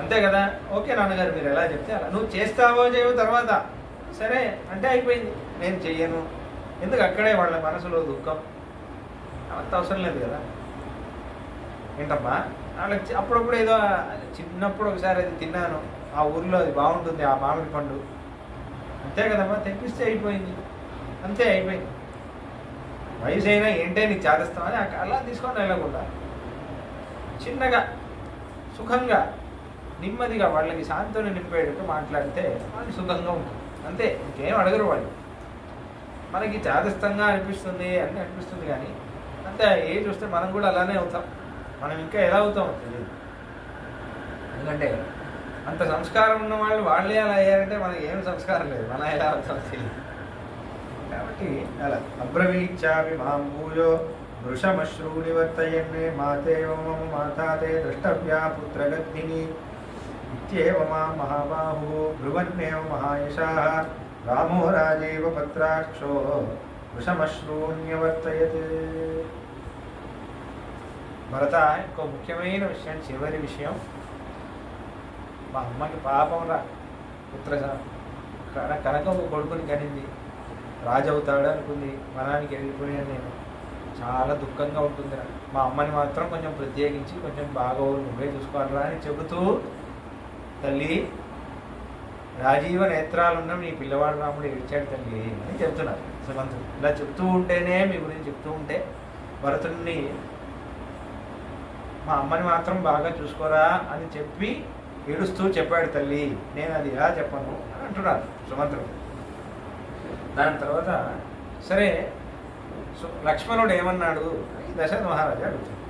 అంతే కదా, ఓకే నాన్నగారు మీరు ఎలా చెప్తే అలా. నువ్వు చేస్తావో చేయవో తర్వాత సరే అంటే అయిపోయింది, నేను చెయ్యను. ఎందుకు అక్కడే వాళ్ళ మనసులో దుఃఖం? అంత అవసరం లేదు కదా. ఏంటమ్మా వాళ్ళకి అప్పుడప్పుడు ఏదో చిన్నప్పుడు ఒకసారి అది తిన్నాను, ఆ ఊర్లో అది బాగుంటుంది ఆ మామిడి పండు, అంతే కదమ్మా, తెప్పిస్తే అయిపోయింది, అంతే అయిపోయింది. వయసు అయినా ఏంటే నీకు చేస్తామని అలా తీసుకొని వెళ్ళకుండా చిన్నగా సుఖంగా నెమ్మదిగా వాళ్ళకి శాంతిని నింపేటట్టు మాట్లాడితే వాళ్ళు సుఖంగా ఉంటుంది, అంతే. ఇంకేం అడగరు వాళ్ళు. మనకి చేదస్తంగా అనిపిస్తుంది అని అనిపిస్తుంది, కానీ అంతే ఏజ్ వస్తే మనం కూడా అలానే అవుతాం. మనం ఇంకా ఎలా అవుతామో తెలియదు. ఎందుకంటే అంత సంస్కారం ఉన్న వాళ్ళు వాళ్ళే అలా అయ్యారంటే మనకి ఏం సంస్కారం లేదు, మనం ఎలా అవుతామో తెలియదు. కాబట్టి అలా అబ్రవీచ్చావి మాం భూయో వృషమశ్రూని వర్తయన్నే మాతేవ మమ మాతాతే ద్రష్టవ్యా పుత్రగద్దిని ఇత్యేవ మాం మహాబాహు బ్రువన్నేవ మహాయశాః రామో రాజేవ పత్రాక్షో వృషమశ్రూన్యవర్తయత్. భరత, ఇంకో ముఖ్యమైన విషయం, చివరి విషయం, మా అమ్మకి పాపం రా పుత్ర కనక ఒక కొడుకుని కనింది, రాజు అవుతాడు అనుకుంది, వనానికి వెళ్ళిపోయాను నేను, చాలా దుఃఖంగా ఉంటుంది. మా అమ్మని మాత్రం కొంచెం ప్రత్యేకించి కొంచెం బాగా నువ్వే చూసుకోవాలరా అని చెబుతూ, తల్లి రాజీవ నేత్రాలున్న నీ పిల్లవాడు రాముడు ఏడ్చాడు తల్లి అని చెప్తున్నారు సుమంతుడు. ఇలా చెప్తూ ఉంటేనే, మీ గురించి చెప్తూ ఉంటే భరతుడిని మా అమ్మని మాత్రం బాగా చూసుకోరా అని చెప్పి ఏడుస్తూ చెప్పాడు తల్లి, నేను అది ఎలా చెప్పను అని అంటున్నారు సుమంతుడు. దాని తర్వాత సరే లక్ష్మణుడు ఏమన్నాడు అని దశరథ మహారాజా అడుగుతాడు.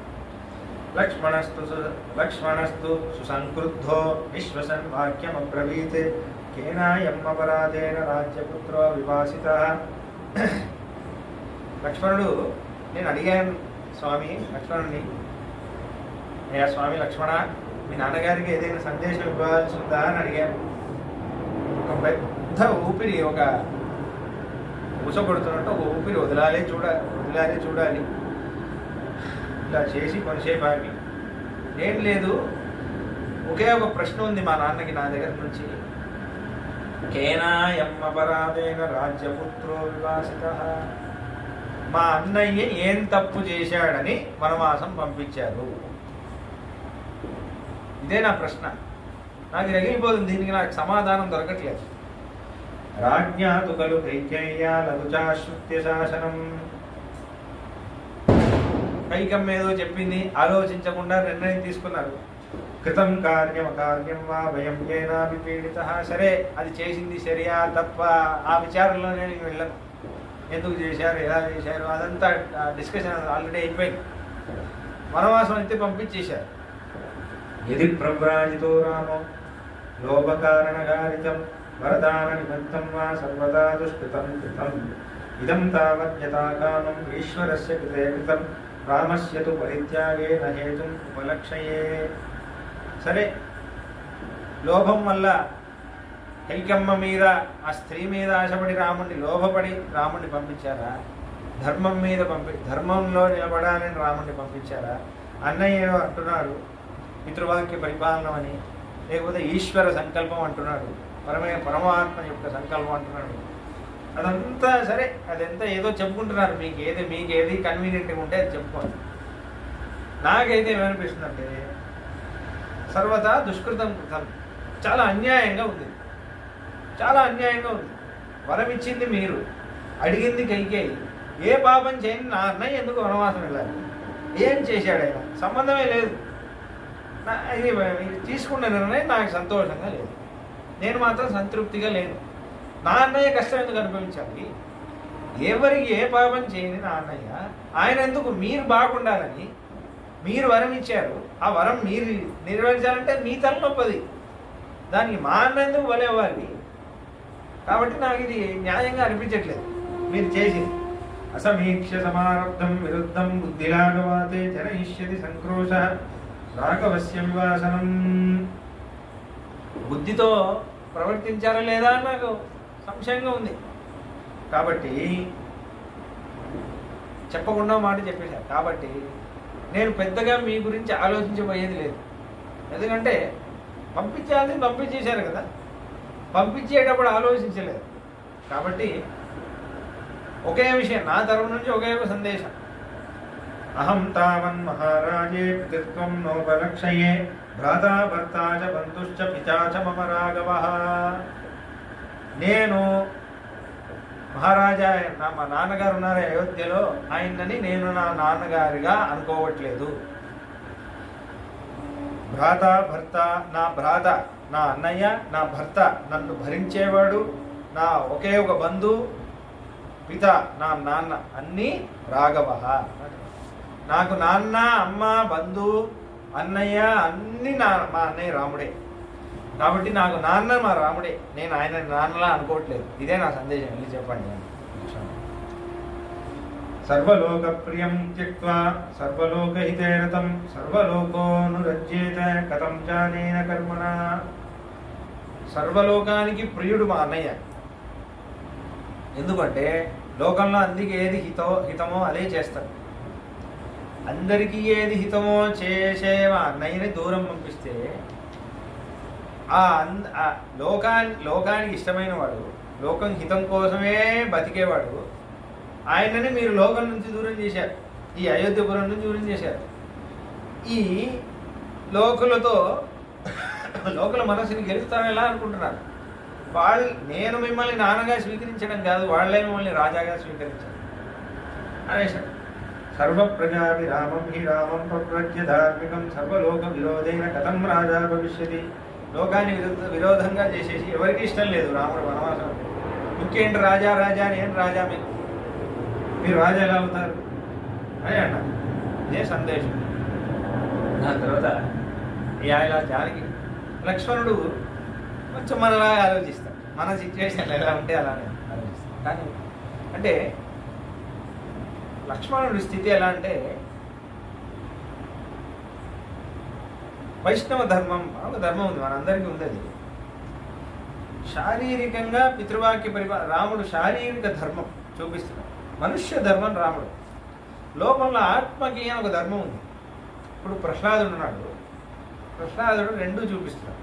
లక్ష్మణస్తు సుసంక్రుద్ధో విశ్వసన్ వాక్యం అబ్రవీత్ కేనాయమ్మపరాధేన రాజ్యపుత్రో వివాసితః. లక్ష్మణుడు, నేను అడిగాను స్వామి లక్ష్మణుడిని, అయ్యా స్వామి లక్ష్మణ, మీ నాన్నగారికి ఏదైనా సందేశం ఇవ్వాల్సి ఉందా అని అడిగాను. ఒక పెద్ద ఊపిరి, ఒక ఊస కొడుతున్నట్టు ఒక ఊపిరి వదిలాలి చూడాలి. ఇలా చేసి కొంతసేపు ఆగి, ఏం లేదు, ఒకే ఒక ప్రశ్న ఉంది మా నాన్నకి నా దగ్గర నుంచి, కేనాయమ్మపరాధేన రాజ్యపుత్రో వివాసితః. మా అన్నయ్య ఏం తప్పు చేశాడని వనవాసం పంపించారు? ఇదే నా ప్రశ్న, నాకు రగిలిపోతుంది, దీనికి నాకు సమాధానం దొరకట్లేదు. రాజ్ఞాతు ఖలు కైకేయ్యా లఘుచాశ్రుత్య శాసనం. కైకమ్మ ఏదో చెప్పింది, ఆలోచించకుండా నిర్ణయం తీసుకున్నారు. కృతం కార్యం అకార్యం వా భయం ఏనాపి పీడితః. సరే అది చేసింది సరియా తప్ప ఆ విచారంలోనే నేను వెళ్ళను. ఎందుకు చేశారు, ఎలా చేశారు, అదంతా డిస్కషన్ ఆల్రెడీ అయిపోయింది. వనవాసం అయితే పంపించేశారు. యది ప్రవ్రాజితో రామో లోభకారణగారితం వరదాన నిమిత్తం వా సర్వదా దుష్కృతం కృతం ఇదం తావత్ యథా కామం ఈశ్వరస్య కృతే కృతం రామస్య తు పరిత్యాగేన హేతుం ఉపలక్షయే. సరే, లోభం వల్ల కైకమ్మ మీద, ఆ స్త్రీ మీద ఆశపడి లోభపడి రాముడిని పంపించారా? ధర్మం మీద ధర్మంలో నిలబడాలని రాముడిని పంపించారా? అన్నయ్య అంటున్నాడు పితృవాక్య పరిపాలన అని, లేకపోతే ఈశ్వర సంకల్పం అంటున్నాడు, పరమాత్మ యొక్క సంకల్పం అంటున్నాడు. అదంతా సరే, అదంతా ఏదో చెప్పుకుంటున్నారు. మీకు ఏది కన్వీనియంట్గా ఉంటే అది చెప్పుకోండి. నాకైతే ఏమనిపిస్తుందంటే సర్వదా దుష్కృతం కృతం, చాలా అన్యాయంగా ఉంది, చాలా అన్యాయంగా ఉంది. వరం ఇచ్చింది మీరు, అడిగింది కైకేయి. ఏ పాపం చేయని నా అన్నయ్య ఎందుకు వనవాసం వెళ్ళాలి? ఏం చేశాడు ఆయన? సంబంధమే లేదు. ఇది తీసుకున్న నిర్ణయం నాకు సంతోషంగా లేదు, నేను మాత్రం సంతృప్తిగా లేను. నా అన్నయ్య కష్టం ఎందుకు అనుభవించాలి? ఎవరికి ఏ పాపం చేయని నా అన్నయ్య, ఆయన ఎందుకు? మీరు బాగుండాలని మీరు వరం ఇచ్చారు, ఆ వరం మీరు నెరవేర్చాలంటే మీ తలనొప్పది, దానికి మా అన్న ఎందుకు వలేవ్వాలి? కాబట్టి నాకు ఇది న్యాయంగా అనిపించట్లేదు మీరు చేసింది. అసమీక్ష్య సమారబ్ధం విరుద్ధం బుద్ధిలాఘవాతే జనయిష్యతి సంక్రోశ రాఘవస్య వివాసనం. బుద్ధితో ప్రవర్తించారా లేదా అని నాకు సంశయంగా ఉంది. కాబట్టి చెప్పకుండా మాట చెప్పేశారు. కాబట్టి నేను పెద్దగా మీ గురించి ఆలోచించబోయేది లేదు. ఎందుకంటే పంపించాలని పంపించేశారు కదా, పంపించేటప్పుడు ఆలోచించలేదు. కాబట్టి ఒకే విషయం, నా తరఫు నుంచి ఒకే ఒక సందేశం. అహం తావన్ మహారాజే పితృత్వం నోపలక్షయే భ్రాతా భర్తా చ బంధుశ్చ పితా చ మమ రాఘవః. నేను మహారాజా, మా నాన్నగారు ఉన్నారు అయోధ్యలో, ఆయనని నేను నా నాన్నగారిగా అనుకోవట్లేదు. భ్రాత భర్త, నా భ్రాత నా అన్నయ్య, నా భర్త నన్ను భరించేవాడు, నా ఒకే ఒక బంధు, పిత నా నాన్న, అన్నీ రాఘవ. నాకు నాన్న, అమ్మ, బంధు, అన్నయ్య అన్నీ మా అన్నయ్య రాముడే. కాబట్టి నాకు నాన్న మా రాముడే, నేను ఆయన నాన్నలా అనుకోవట్లేదు. ఇదే నా సందేశం. వెళ్ళి చెప్పండి. సర్వలోక ప్రియం త్యక్త్వా సర్వలోకహితే రతం సర్వలోకోనురజ్యేత కథం జానేన కర్మణ. సర్వలోకానికి ప్రియుడు మా అన్నయ్య. ఎందుకంటే లోకంలో అందరికీ ఏది హితమో అదే చేస్తాడు. అందరికీ ఏది హితమో చేసే మా అన్నయ్యని దూరం పంపిస్తే లోకానికి ఇష్టమైన వాడు, లోకం హితం కోసమే బతికేవాడు, ఆయనని మీరు లోకం నుంచి దూరం చేశారు, ఈ అయోధ్యపురం నుంచి దూరం చేశారు. ఈ లోకుల మనసుని గెలుస్తాను ఎలా అనుకుంటున్నారు? నేను మిమ్మల్ని నాన్నగా స్వీకరించడం కాదు, వాళ్ళే మిమ్మల్ని రాజాగా స్వీకరించారు అనేసాడు. సర్వప్రజాభిరామం హి రామం ప్రవ్రజ్య ధార్మికం సర్వలోక విరోధేన కథం రాజా భవిష్యతి. లోకాన్ని విరోధంగా చేసేసి ఎవరికి ఇష్టం లేదు రాముడు వనవాసం. ఇంకేంటి రాజా నేను రాజా, మీరు రాజా ఎలా అవుతారు అని అన్నారు. ఇదే సందేశం. దాని తర్వాత ఇలా జానకి లక్ష్మణుడు కొంచెం మనలాగా ఆలోచిస్తాడు. మన సిచ్యువేషన్ ఎలా ఉంటే అలానే ఆలోచిస్తాడు. కానీ అంటే లక్ష్మణుడి స్థితి ఎలా అంటే, వైష్ణవ ధర్మం ఒక ధర్మం ఉంది, మనందరికీ ఉంది. అది శారీరకంగా పితృవాక్య రాముడు శారీరక ధర్మం చూపిస్తున్నాడు, మనుష్య ధర్మం రాముడు. లోపల ఆత్మకి అని ఒక ధర్మం ఉంది. ఇప్పుడు ప్రహ్లాదుడు ఉన్నాడు, ప్రహ్లాదుడు రెండూ చూపిస్తున్నాడు.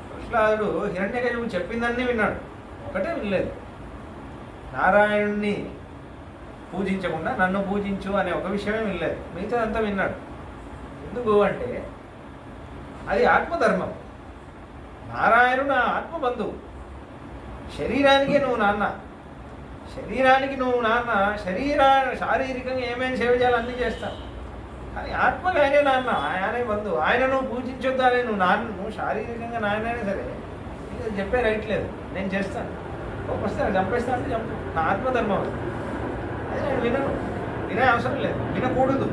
ప్రహ్లాదుడు హిరణ్యకశిపుడు చెప్పిందన్నీ విన్నాడు, ఒకటే వినలేదు. నారాయణుణ్ణి పూజించకుండా నన్ను పూజించు అనే ఒక విషయమే వినలేదు, మిగతా అంతా విన్నాడు. ఎందుకు అంటే అది ఆత్మధర్మం. నారాయణుడు నా ఆత్మబంధువు. శరీరానికే నువ్వు నాన్న, శారీరకంగా ఏమేమి సేవ చేయాలో అన్నీ చేస్తాను, కానీ ఆత్మగా ఆయనే నాన్న, ఆయనే బంధువు. ఆయన నువ్వు పూజించొద్దానే, నువ్వు శారీరకంగా నాయనైనా సరే నీకు చెప్పే రైట్ లేదు, నేను చేస్తాను. ఒక్కొస్తాను చంపేస్తాను అంటే చంపు, నా ఆత్మధర్మం అది. అది నేను వినే అవసరం లేదు, వినకూడదు.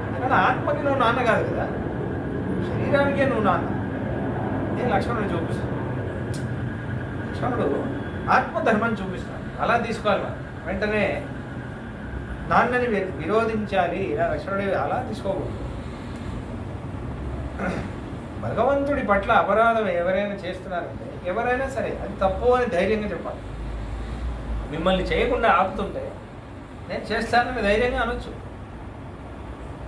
ఎందుకంటే ఆత్మకి నువ్వు నాన్న కాదు కదా, శరీరానికే నువ్వు నాన్న. నేను లక్ష్మణుడు చూపిస్తాను. లక్ష్మణుడు ఆత్మధర్మం చూపిస్తాను, అలా తీసుకోవాలి. వెంటనే నాన్నని విరోధించాలి లక్ష్మణుడు అలా తీసుకోకూడదు. భగవంతుడి పట్ల అపరాధం ఎవరైనా చేస్తున్నారంటే, ఎవరైనా సరే అది తప్పు అని ధైర్యంగా చెప్పాలి. మిమ్మల్ని చేయకుండా ఆపుతుంటే నేను చేస్తానని ధైర్యంగా అనొచ్చు.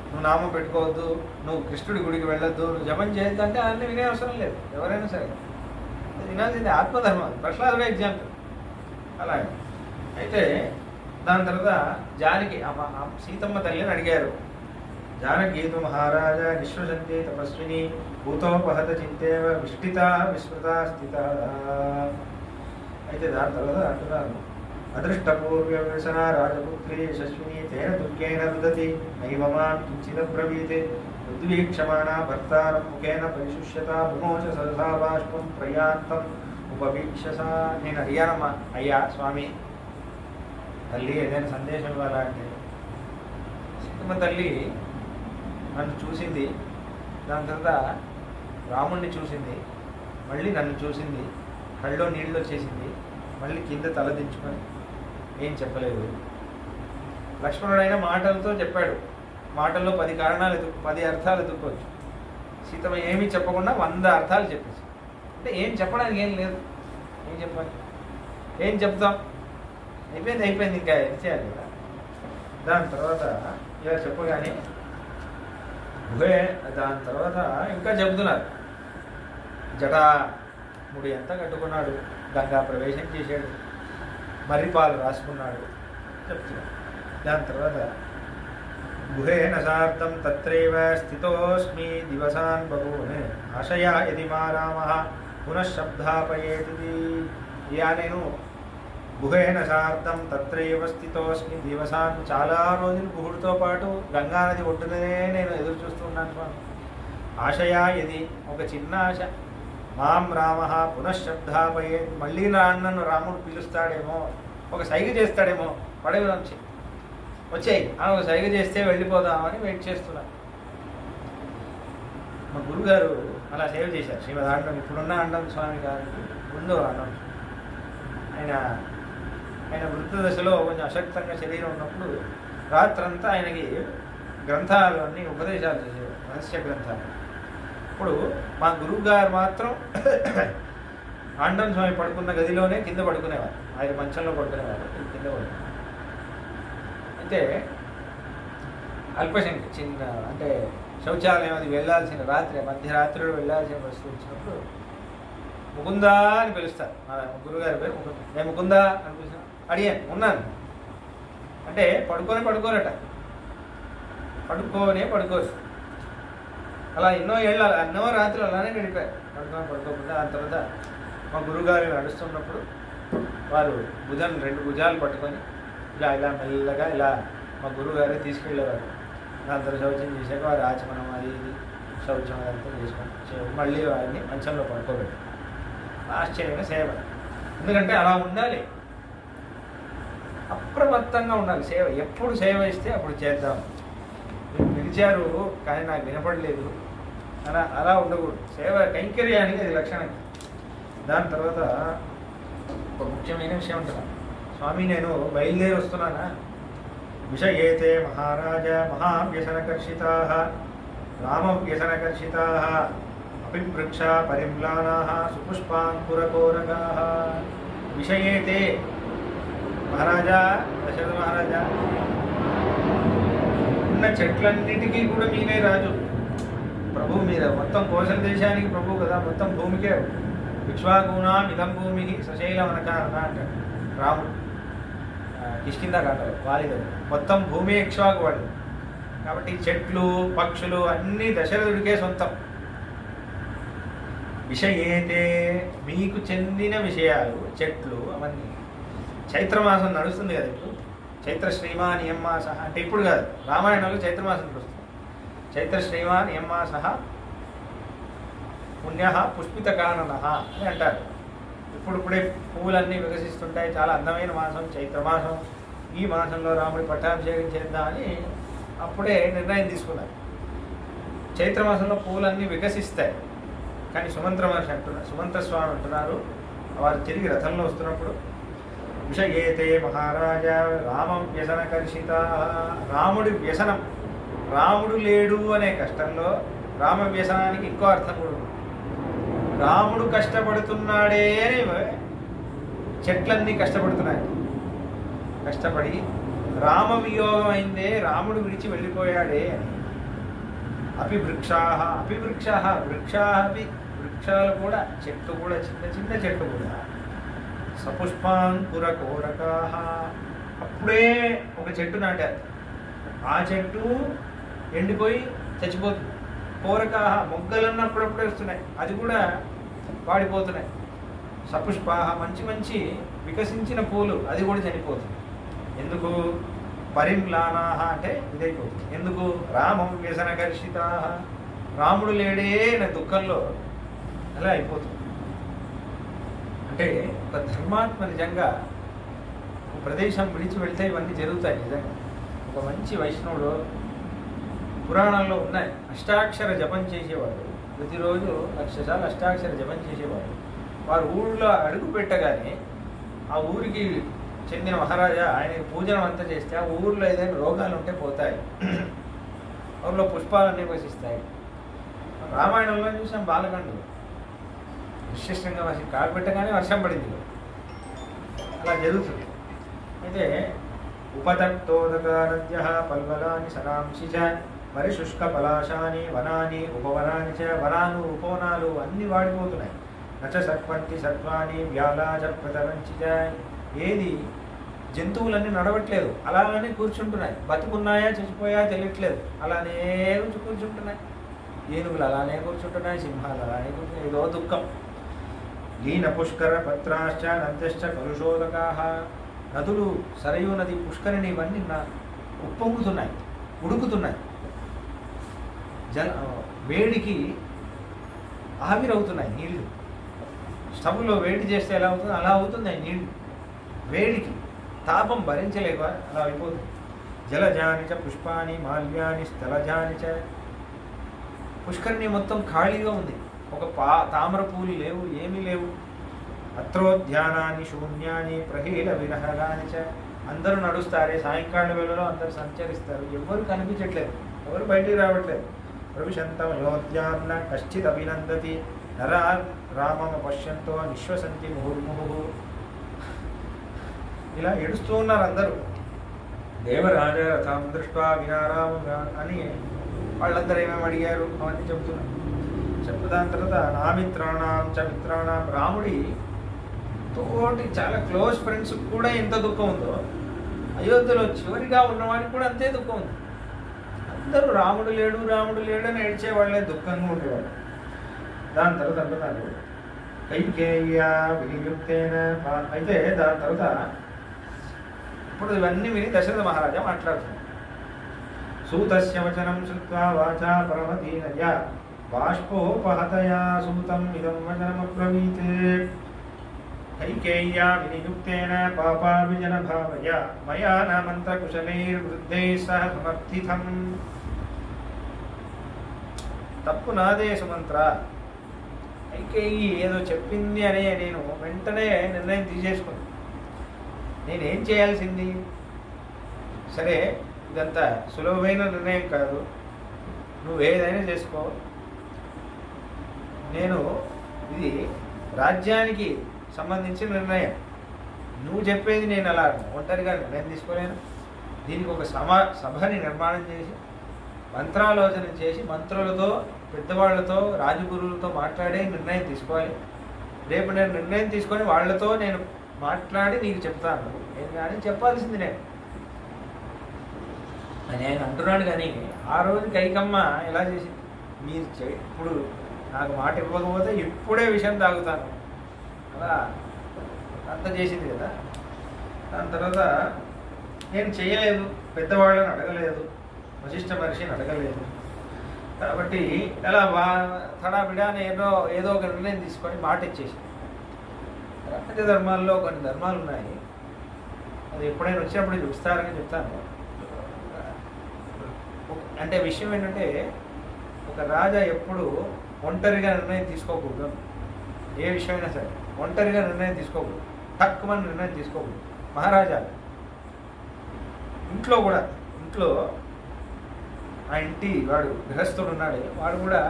నువ్వు నామం పెట్టుకోవద్దు, నువ్వు కృష్ణుడి గుడికి వెళ్ళొద్దు, నువ్వు జపం చేయొద్దు అంటే అన్నీ వినే అవసరం లేదు. ఎవరైనా సరే అది వినాల్సింది, ఆత్మధర్మం. ప్రహ్లాదుడే ఎగ్జాంపుల్ అలాగే. అయితే దాని తర్వాత జానకి సీతమ్మ తల్లిని అడిగారు. జానకీతు మహారాజ విశ్వశంతే తపస్విని భూతోపహత చింతేవ విష్టిత విస్మృత స్థిత. అయితే దాని తర్వాత అంటున్నారు, అదృష్టపూర్వ వ్యసన రాజపుత్రి యశస్విని తేన దుఃఖేన రుదతి నైవ మాం కించిద బ్రవీతే ఉద్వీక్షమాణ భర్తారం ముఖేన పరిశుష్యత భుమోచ సహసా బాష్పం ప్రయాంతం ఉపవీక్షస. నేను అడిగానమ్మా, అయ్యా స్వామి తల్లి ఏదైనా సందేశం ఇవ్వాలా అంటే, సీతమ్మ తల్లి నన్ను చూసింది, దాని తర్వాత రాముణ్ణి చూసింది, మళ్ళీ నన్ను చూసింది, కళ్ళలో నీళ్ళు వచ్చేసింది, మళ్ళీ కింద తల దించుకొని ఏం చెప్పలేదు. లక్ష్మణుడైన మాటలతో చెప్పాడు, మాటల్లో 10 కారణాలు 10 అర్థాలు ఎదుర్కోవచ్చు. సీతమ్మ ఏమీ చెప్పకుండా 100 అర్థాలు చెప్పేసి, అంటే ఏం చెప్పడానికి ఏం లేదు, ఏం చెప్పాలి, ఏం చెప్తాం, అయిపోయింది, ఇంకా ఏం చేయాలి కదా. దాని తర్వాత ఇలా చెప్పగానే దాని తర్వాత ఇంకా చెబుతున్నారు. జటాముడి అంతా కట్టుకున్నాడు, గంగా ప్రవేశం చేశాడు, మర్రిపాలు రాసుకున్నాడు చెప్తున్నాడు. దాని తర్వాత గుహేన సార్థం తత్రైవ స్థితోస్మి దివసాన్ బహూన్ ఆశయా యది మా రామః పునఃశబ్దాపయేతి. యా నేను గుహేన సార్థం తత్రైవ స్థితోస్మి దివసాన్, చాలా రోజులు గుహుడితో పాటు గంగానది ఒడ్డునే నేను ఎదురు చూస్తున్నాను స్వామి. ఆశయా యది, ఒక చిన్న ఆశ, మాం రామః పునఃశబ్దాపయేతి, మళ్ళీ నన్ను రాముడు పిలుస్తాడేమో, ఒక సైగ చేస్తాడేమో, పడవ నుంచి వచ్చాయి అని ఒక సైగ చేస్తే వెళ్ళిపోదామని వెయిట్ చేస్తున్నాను. మా గురుగారు అలా సేవ చేశారు. శ్రీమద్ ఆండం, ఇప్పుడున్న ఆండం స్వామి గారికి ముందు ఆండం, ఆయన వృద్ధ దశలో కొంచెం అశక్తంగా శరీరం ఉన్నప్పుడు రాత్రంతా ఆయనకి గ్రంథాలు అన్నీ ఉపదేశాలు చేసేవారు, రహస్య గ్రంథాలు. ఇప్పుడు మా గురువు గారు మాత్రం ఆండం స్వామి పడుకున్న గదిలోనే కింద పడుకునేవారు, ఆయన మంచంలో పడుకునేవారు, కింద పడుకునేవారు. అయితే అల్పశంకి చిన్న, అంటే శౌచాలయం అది వెళ్ళాల్సిన రాత్రి, మధ్యరాత్రిలో వెళ్ళాల్సిన పరిస్థితి వచ్చినప్పుడు ముకుందా అని పిలుస్తారు. మా గురుగారి పేరు ముకుంద. నేను ముకుందా అని పిలిచాను, అడిగాను, ఉన్నాను అంటే పడుకోరట, పడుకోరు. అలా ఎన్నో రాత్రులు అలానే గడిపారు, పడుకోకుండా. ఆ తర్వాత మా గురుగారు నడుస్తున్నప్పుడు వారు రెండు భుజాలు పట్టుకొని ఇలా మెల్లగా ఇలా మా గురువుగారే తీసుకెళ్ళేవారు. అందరూ శౌచం చేశాక వారు ఆచమనం అది ఇది శౌచం అదంతా చేసుకొని మళ్ళీ వారిని మంచంలో పడుకోబెట్టారు. ఆశ్చర్యంగా సేవ, ఎందుకంటే అలా ఉండాలి, అప్రమత్తంగా ఉండాలి. సేవ ఎప్పుడు సేవ ఇస్తే అప్పుడు చేద్దాం. మీరు పిలిచారు కానీ నాకు వినపడలేదు అలా ఉండకూడదు. సేవ కైంకర్యానికి అది లక్షణం. దాని తర్వాత ఒక ముఖ్యమైన విషయం అంటున్నాను, స్వామి నేను బయలుదేరి వస్తున్నానా, విషయేతే మహారాజ మహావ్యసనకర్షితాః రామవ్యసనకర్షితాః అపివృక్ష పరిమ్లానాః సుపుష్పాంకురకోరకాః. విషయేతే మహారాజా, దశరథ మహారాజా, ఉన్న చెట్లన్నిటికీ కూడా మీరే రాజు, ప్రభు మీరే, మొత్తం కోసల దేశానికి ప్రభు కదా, మొత్తం భూమికే. విశ్వాగూణాం ఇదం భూమి సశైలమనకారణ అంటాడు రాముడు కిష్కిందా కాదు వాలిదో, మొత్తం భూమి ఇక్ష్వాకు వాళ్ళు. కాబట్టి చెట్లు పక్షులు అన్నీ దశరథుడికే సొంతం. విషయేతే, మీకు చెందిన విషయాలు, చెట్లు అవన్నీ. చైత్రమాసం నడుస్తుంది కదా ఇప్పుడు, చైత్ర శ్రీమాన్ యమ్మాస అంటే ఇప్పుడు కాదు, రామాయణంలో చైత్రమాసం నడుస్తుంది. చైత్ర శ్రీమాన్ యమ్మాస పుణ్య పుష్పిత కానన అని అంటారు. ఇప్పుడిప్పుడే పువ్వులన్నీ వికసిస్తుంటాయి, చాలా అందమైన మాసం చైత్రమాసం. ఈ మాసంలో రాముడి పట్టాభిషేకం చేద్దామని అప్పుడే నిర్ణయం తీసుకున్నారు. చైత్రమాసంలో పువ్వులన్నీ వికసిస్తాయి. కానీ సుమంత్ర స్వామి అంటున్నారు, వారు తిరిగి రథంలో వస్తున్నప్పుడు విషయేతే మహారాజా రామం వ్యసనకర్షిత, రాముడి వ్యసనం, రాముడు లేడు అనే కష్టంలో రామ వ్యసనానికి ఇంకో అర్థం కూడా ఉంది. రాముడు కష్టపడుతున్నాడే అని చెట్లన్నీ కష్టపడుతున్నాయి. కష్టపడి రామ వియోగం అయిందే, రాముడు విడిచి వెళ్ళిపోయాడే అని. వృక్షాలు కూడా, చెట్టు కూడా, చిన్న చిన్న చెట్టు కూడా సపుష్పాంకుర కోరకాః, అప్పుడే ఒక చెట్టు నాటారు, ఆ చెట్టు ఎండిపోయి చచ్చిపోతుంది. కోరకాః, మొగ్గలన్నీ అప్పుడప్పుడే వస్తున్నాయి, అది కూడా వాడిపోతున్నాయి. సపుష్పాః, మంచి మంచి వికసించిన పూలు, అది కూడా చనిపోతుంది. ఎందుకు? పరిమ్లానాః అంటే ఇదైపోతుంది. ఎందుకు? రామం వ్యసనకర్షితాః, రాముడు లేడే నా దుఃఖంలో అలా అయిపోతుంది. అంటే ఒక ధర్మాత్మ నిజంగా ఒక ప్రదేశం విడిచి వెళ్తే ఇవన్నీ జరుగుతాయి. నిజంగా ఒక మంచి వైష్ణవుడు పురాణాల్లో ఉన్నాయి, అష్టాక్షర జపం చేసేవాడు, ప్రతిరోజు 1,00,000 సార్లు అష్టాక్షర జపం చేసేవాడు. వారు ఊళ్ళో అడుగు పెట్టగానే ఆ ఊరికి చెందిన మహారాజా ఆయన పూజనం అంతా చేస్తే ఆ ఊర్లో ఏదైనా రోగాలు ఉంటే పోతాయి, ఊర్లో పుష్పాలన్నీ వసిస్తాయి. రామాయణంలో చూసాం బాలకాండలో విశిష్టంగా కాలు పెట్టగానే వర్షం పడింది, అలా జరుగుతుంది. అయితే ఉపతప్తోదక నద్య పల్వలాని సరాంశి చ పరిశుష్క పలాశాని వనాని ఉపవనాని చ వనాలు ఉపవనాలు అన్నీ వాడిపోతున్నాయి. నచ సర్పంతి సర్వాణి వ్యాలాజ ప్రతరంచి చ ఏది జంతువులన్నీ నడవట్లేదు, అలానే కూర్చుంటున్నాయి. బతుకున్నాయా చచ్చిపోయా తెలియట్లేదు, అలానే కూర్చుంటున్నాయి. ఏనుగులు అలానే కూర్చుంటున్నాయి, సింహాలు అలానే కూర్చుంటున్నాయి. ఏదో దుఃఖం. లీన పుష్కర పత్రాశ్చ నద్యశ్చ కలుషోదకా నదులు సరయూ నది పుష్కరిణి ఇవన్నీ ఉప్పొంగుతున్నాయి, ఉడుకుతున్నాయి. వేడికి ఆవిరవుతున్నాయి నీళ్లు. స్టవ్లో వేడి చేస్తే ఎలా అవుతుంది అలా అవుతున్నాయి నీళ్లు. వేడికి తాపం భరించలేక అలా అయిపోతుంది. జలజాని చ పుష్పాని మాల్యాని స్థలజాని చ పుష్కరిణి మొత్తం ఖాళీగా ఉంది. ఒక తామర పూలు లేవు, ఏమీ లేవు. అత్రోద్యానాన్ని శూన్యాన్ని ప్రహీల విరహరాని చ అందరూ నడుస్తారే, సాయంకాల వేళలో అందరూ సంచరిస్తారు, ఎవరు కనిపించట్లేదు, ఎవరు బయటికి రావట్లేదు. ప్రవిశంతం అయోధ్యాన్న కశ్చిత్ అభినందతి నరా రామమ పశ్యంతో నిశ్వసంతి ముహుర్ముహు. ఇలా ఏడుస్తూ ఉన్నారు అందరూ. దేవరాజ రథం దృష్ట్వా వినారామ అని వాళ్ళందరూ ఏమేమి అడిగారు అవన్నీ చెబుతున్నారు. దాని తర్వాత నా మిత్రాణం చ మిత్రాణం, రాముడి తోటి చాలా క్లోజ్ ఫ్రెండ్స్ కూడా ఎంత దుఃఖం ఉందో, అయోధ్యలో చివరిగా ఉన్నవాడికి కూడా అంతే దుఃఖం ఉంది. అందరూ రాముడు లేడు రాముడు లేడు అని ఏడ్చేవాళ్ళే, దుఃఖంగా ఉండేవాళ్ళు. దాని తర్వాత అంటున్నారు కైకేయ్య వినియుక్తేన. అయితే దాని తర్వాత ఇప్పుడు ఇవన్నీ విని దశరథ మహారాజా మాట్లాడుతున్నారు. సూతస్య వచనం శ్రుత్వా వాచా పరమదీనయా బాష్పోపహతయా సూతం ఇదం వచనమబ్రవీత్. కైకేయ్య వినియుక్తేన పాపా విజన భావయ మయా న మంత్రకుశలైర్వృద్ధైః సహ సమర్థితం. తప్పు నాదే సుమంత్ర. కైకేయి ఏదో చెప్పింది అనే నేను వెంటనే నిర్ణయం తీసేసుకున్నాను. నేనేం చేయాల్సింది? సరే, ఇదంతా సులభమైన నిర్ణయం కాదు, నువ్వు ఏదైనా చేసుకో. నేను ఇది రాజ్యానికి సంబంధించిన నిర్ణయం, నువ్వు చెప్పేది నేను అలా ఒంటరిగా నిర్ణయం తీసుకోలేను. దీనికి ఒక సభని నిర్మాణం చేసి మంత్రాలోచన చేసి మంత్రులతో పెద్దవాళ్లతో రాజగురువులతో మాట్లాడే నిర్ణయం తీసుకోవాలి. రేపు నేను నిర్ణయం తీసుకొని వాళ్ళతో నేను మాట్లాడి నీకు చెప్తాను. నేను కానీ చెప్పాల్సింది నేను అని ఆయన అంటున్నాడు. కానీ ఆ రోజు కైకమ్మ ఎలా చేసింది? మీరు ఇప్పుడు నాకు మాట ఇవ్వకపోతే ఇప్పుడే విషయం తాగుతాను అలా అంత చేసింది కదా. దాని తర్వాత నేను చేయలేదు, పెద్దవాళ్ళని అడగలేదు, వశిష్ఠ మహర్షిని అడగలేదు. కాబట్టి అలా తడాబిడాని ఏదో ఒక నిర్ణయం తీసుకొని మాట ఇచ్చేసి. రాజధర్మాల్లో కొన్ని ధర్మాలు ఉన్నాయి, అది ఎప్పుడైనా వచ్చినప్పుడు చూస్తారని చెప్తాను. అంటే విషయం ఏంటంటే, ఒక రాజా ఎప్పుడు ఒంటరిగా నిర్ణయం తీసుకోకూడదు. ఏ విషయమైనా సరే ఒంటరిగా నిర్ణయం తీసుకోకూడదు, తక్కువ నిర్ణయం తీసుకోకూడదు. మహారాజా ఇంట్లో కూడా, ఇంట్లో ఆ ఇంటి వాడు గృహస్థుడు ఉన్నాడు, వాడు కూడా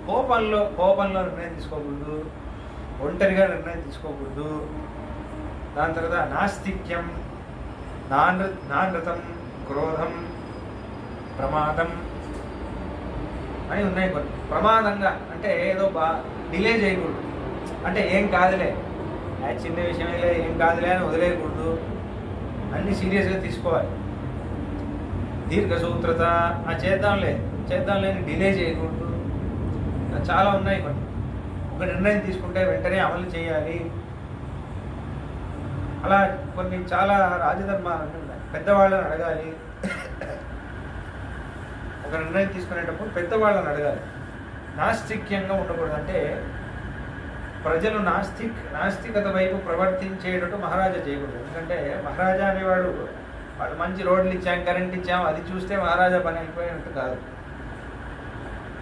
కోపంలో నిర్ణయం తీసుకోకూడదు, ఒంటరిగా నిర్ణయం తీసుకోకూడదు. దాని తర్వాత నాస్తిక్యం, నానృతం, క్రోధం, ప్రమాదం అని ఉన్నాయి కొన్ని. ప్రమాదంగా అంటే ఏదో డిలే చేయకూడదు, అంటే ఏం కాదులే, చిన్న విషయమే ఏం కాదులే అని వదిలేయకూడదు, అన్నీ సీరియస్గా తీసుకోవాలి. దీర్ఘసూత్రత, చేద్దాంలే అని డిలే చేయకూడదు. చాలా ఉన్నాయి కొన్ని. ఒక నిర్ణయం తీసుకుంటే వెంటనే అమలు చేయాలి. అలా కొన్ని చాలా రాజధర్మాలు ఉన్నాయి. పెద్దవాళ్ళని అడగాలి, ఒక నిర్ణయం తీసుకునేటప్పుడు పెద్దవాళ్ళని అడగాలి. నాస్తిక్యంగా ఉండకూడదు, అంటే ప్రజలు నాస్తికత వైపు ప్రవర్తించేటట్టు మహారాజా చేయకూడదు. ఎందుకంటే మహారాజా అనేవాడు వాళ్ళు మంచి రోడ్లు ఇచ్చాం, కరెంట్ ఇచ్చాం, అది చూస్తే మహారాజా పని అయిపోయినట్టు కాదు.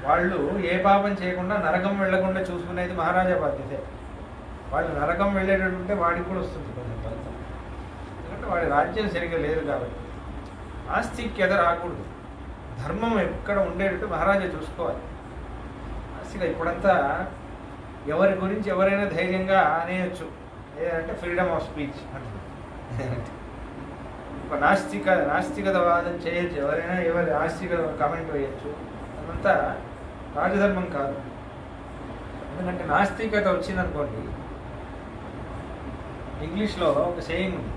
వాళ్ళు ఏ పాపం చేయకుండా నరకం వెళ్లకుండా చూసుకునేది మహారాజా బాధ్యతే. వాళ్ళు నరకం వెళ్ళేటట్టుంటే వాడికి కూడా వస్తుంది కొంచెం ఫలితం. ఎందుకంటే వాడి రాజ్యం సరిగ్గా లేదు కాబట్టి. ఆస్తిక్యత రాకూడదు, ధర్మం ఎక్కడ ఉండేటట్టు మహారాజా చూసుకోవాలి. ఆస్తిక ఇప్పుడంతా ఎవరి గురించి ఎవరైనా ధైర్యంగా అనేయచ్చు, ఏదంటే ఫ్రీడమ్ ఆఫ్ స్పీచ్ అంటున్నారు. ఒక నాస్తికతవాదం చేయొచ్చు, ఎవరైనా ఎవరి ఆస్తిక కామెంట్ వేయచ్చు, అదంతా రాజధర్మం కాదు. ఎందుకంటే నాస్తికత వచ్చిందనుకోండి, ఇంగ్లీష్లో ఒక సేయింగ్ ఉంది,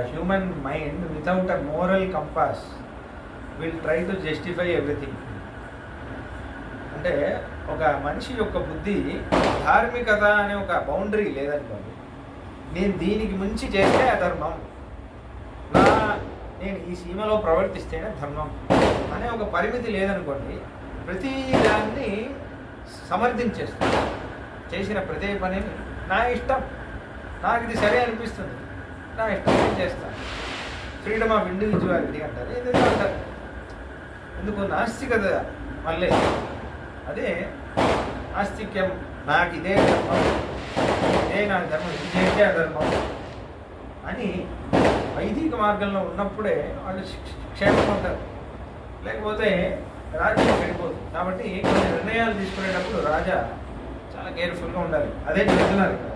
human mind without a moral compass will try to justify everything. అంటే ఒక మనిషి యొక్క బుద్ధి ధార్మికత అనే ఒక బౌండరీ లేదనుకోండి, నేను దీనికి మించి చేస్తే అధర్మం, నేను ఈ సీమలో ప్రవర్తిస్తేనే ధర్మం అనే ఒక పరిమితి లేదనుకోండి, ప్రతి దాన్ని సమర్థించేస్తాను. చేసిన ప్రతి పనిని నా ఇష్టం, నాకు ఇది సరే అనిపిస్తుంది, నా ఇష్టం నేను చేస్తాను. ఫ్రీడమ్ ఆఫ్ ఇండివిజువాలిటీ అంటారు, ఇది అంటారు. ఎందుకు నాస్తికత మళ్ళీ అదే ఆస్తిక్యం, నాకు ఇదే ధర్మం, ఇదే నా ధర్మం, ఇది చేస్తే అధర్మం అని వైదిక మార్గంలో ఉన్నప్పుడే వాళ్ళు క్షేమంగా ఉంటారు. లేకపోతే రాజ్యం చెడిపోతుంది. కాబట్టి కొన్ని నిర్ణయాలు తీసుకునేటప్పుడు రాజా చాలా కేర్ఫుల్గా ఉండాలి. అదే చెప్తున్నారు ఇక్కడ.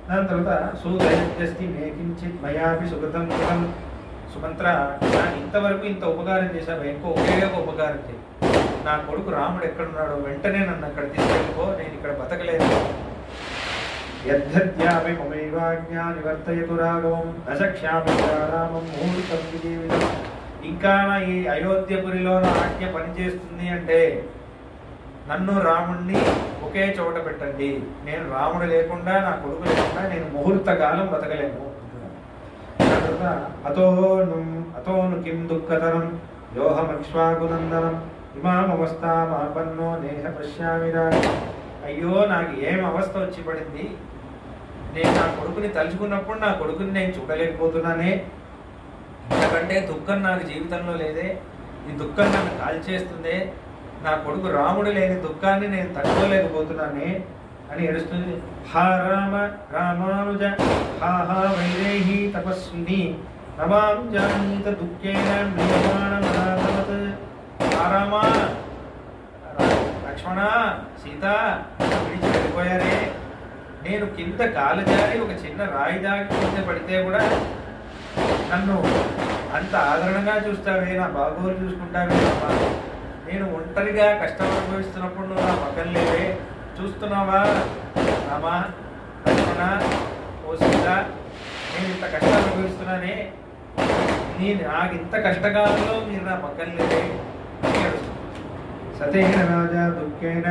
దాని తర్వాత సుదయస్తి మేకించిత్ మయాపి సుగతం కృతం. సుమంత్ర, నాకు ఇంతవరకు ఇంత ఉపకారం చేశావు, ఇంకో ఒకే ఒక ఉపకారం చేయి. నా కొడుకు రాముడు ఎక్కడున్నాడో వెంటనే నన్ను అక్కడ తీసుకెళ్ళిపో, నేను ఇక్కడ బతకలేదు. యద్ధ్యామి మమైవాజ్ఞా నివర్తయతు రాఘవం నశక్ష్యామి రామం ముహూర్తం విజీవితం. ఇంకా నా ఈ అయోధ్యపురిలో నా ఆజ్ఞ పనిచేస్తుంది అంటే నన్ను రాముణ్ణి ఒకే చోట పెట్టండి. నేను రాముడు లేకుండా, నా కొడుకు లేకుండా నేను ముహూర్త కాలం బతకలేను. అతోను కిం దుఃఖతరం యోహమక్ష్వాకునందనం ఇమామవస్థామాపన్నో నేహ పశ్యామిరా. అయ్యో, నాకు ఏం అవస్థ వచ్చి పడింది. నేను నా కొడుకుని తలుచుకున్నప్పుడు నా కొడుకుని నేను చూడలేకపోతున్నానే. ఇంతకంటే దుఃఖం నాకు జీవితంలో లేదే. ఈ దుఃఖం నన్ను కాల్చేస్తుందే. నా కొడుకు రాముడు లేని దుఃఖాన్ని నేను తట్టుకోలేకపోతున్నానే అని ఏడుస్తుంది. హా రామ రామానుజ హా హా వైదేహి తపస్విని నమాం జానీత దుఃఖేన మ్రియమాణమనాథవత్. హా రామ, లక్ష్మణ, సీత విడిచి వెళ్ళిపోయారే. నేను కింద కాలు జారి ఒక చిన్న రాయి దాకి కింద పడితే కూడా నన్ను అంత ఆదరణగా చూస్తావే, నా బాగోలు చూసుకుంటావే. నేను ఒంటరిగా కష్టం అనుభవిస్తున్నప్పుడు నువ్వు నా పక్కన లేవే, చూస్తున్నావా రామ, లక్ష్మణ, ఓ సీత, నేను ఇంత కష్టం అనుభవిస్తున్నానే, నాకు ఇంత కష్టకాలంలో మీరు నా పక్కన లేవే. సతేన రాజా దుఃఖేన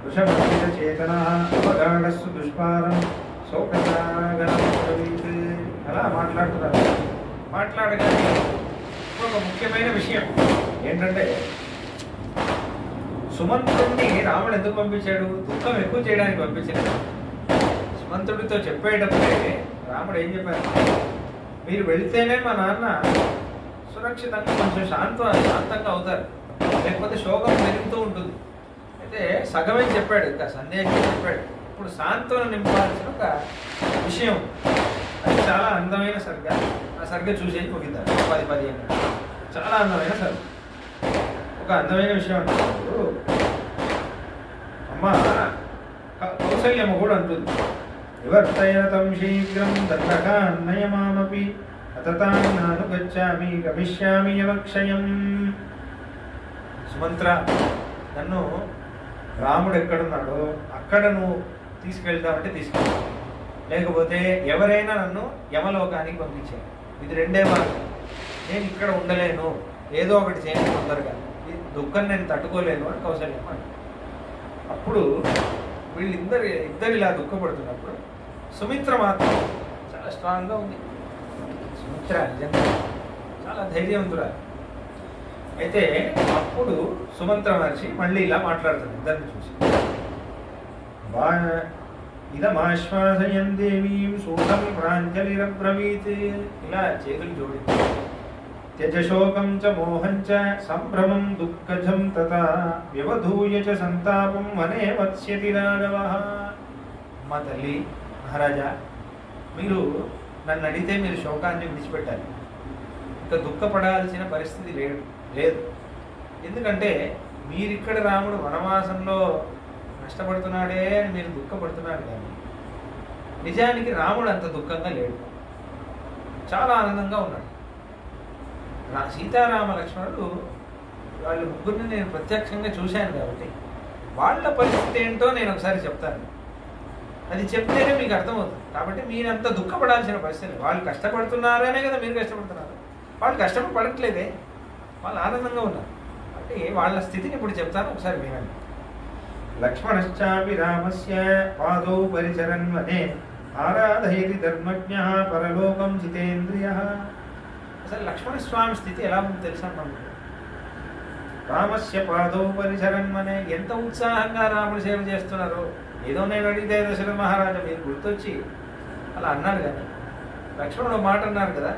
వృషభర్జిత చేతన అవగాఢస్సు దుష్పారం శోకసాగరం అలా మాట్లాడుతున్నారు. మాట్లాడగానే ఒక ముఖ్యమైన విషయం ఏంటంటే, సుమంత్రుడిని రాముడు ఎందుకు పంపించాడు? దుఃఖం ఎక్కువ చేయడానికి పంపించాడు. సుమంత్రుడితో చెప్పేటప్పుడే రాముడు ఏం చెప్పారు? మీరు వెళితేనే మా నాన్న సురక్షితంగా కొంచెం శాంతంగా అవుతారు, లేకపోతే శోకం పెరుగుతూ ఉంటుంది. అయితే సగమే చెప్పాడు, ఇంకా సందేశం చెప్పాడు. ఇప్పుడు సాంత్వన నింపాల్సిన ఒక విషయం, అది చాలా అందమైన సర్గ. ఆ సర్గ చూసేసి ముగిద్దాం. 10-15 చాలా అందమైన సర్గ. ఒక అందమైన విషయం అంటున్నప్పుడు అమ్మ కౌసల్యమ్మ కూడా అంటుంది, నివర్తయతం శీఘ్రం దండకాన్నయమామపి అతతాన్నాను గచ్చామి గమిష్యామి యమక్షయం. సుమంత్ర, నన్ను రాముడు ఎక్కడున్నాడో అక్కడ నువ్వు తీసుకెళ్తావంటే తీసుకెళ్తావు, లేకపోతే ఎవరైనా నన్ను యమలోకానికి పంపించాను. ఇది రెండే మార్గం. నేను ఇక్కడ ఉండలేను, ఏదో ఒకటి చేయండి తొందరగా, ఈ దుఃఖం నేను తట్టుకోలేను అని కౌశల్యమ్మ. అప్పుడు ఇద్దరు ఇలా దుఃఖపడుతున్నప్పుడు సుమిత్ర మాత్రం చాలా స్ట్రాంగ్గా ఉంది. సుమిత్ర నిజంగా చాలా ధైర్యవంతురాలు. అయితే అప్పుడు సుమంత్ర మహర్షి మళ్ళీ ఇలా మాట్లాడుతుంది ఇద్దరిని చూసి, ఇదమాశ్వాసయన్ దేవీం సూతం ప్రాంజలిరబ్రవీత్. ఇలా చేతులు జోడించి, త్యజశోకం చ మోహం చ సంభ్రమం దుఃఖజం తథా వ్యవధూయ చ సంతాపం వనే వత్స్యతి రాఘవః. మా తల్లి, మహారాజా, మీరు నన్ను అడిగితే మీరు శోకాన్ని విడిచిపెట్టాలి, ఇంకా దుఃఖపడాల్సిన పరిస్థితి లేదు. ఎందుకంటే మీరిక్కడ రాముడు వనవాసంలో కష్టపడుతున్నాడే అని మీరు దుఃఖపడుతున్నారు, కానీ నిజానికి రాముడు అంత దుఃఖంగా లేడు, చాలా ఆనందంగా ఉన్నాడు. సీతారామ లక్ష్మణుడు వాళ్ళు ముగ్గురిని నేను ప్రత్యక్షంగా చూశాను కాబట్టి వాళ్ళ పరిస్థితి ఏంటో నేను ఒకసారి చెప్తాను. అది చెప్తేనే మీకు అర్థమవుతుంది. కాబట్టి మీరంత దుఃఖపడాల్సిన పరిస్థితి, వాళ్ళు కష్టపడుతున్నారనే కదా మీరు కష్టపడుతున్నారు. వాళ్ళు కష్టపడట్లేదే, వాళ్ళు ఆనందంగా ఉన్నారు. అంటే వాళ్ళ స్థితిని ఇప్పుడు చెప్తాను, ఒకసారి వినండి. లక్ష్మణశ్చాపి రామస్య పాదౌ పరిచరన్ వనే ఆరాధయతి ధర్మజ్ఞః పరలోకం జితేంద్రియః. అసలు లక్ష్మణస్వామి స్థితి ఎలా ఉందో తెలుసా మనకు? రామస్య పాదౌ పరిచరన్ వనే, ఎంత ఉత్సాహంగా రాముడి సేవ చేస్తున్నారు. ఏదో నేను అడిగితే దశరథ మహారాజా మీరు గుర్తొచ్చి అలా అన్నారు, కానీ లక్ష్మణుడు మాట అన్నారు కదా,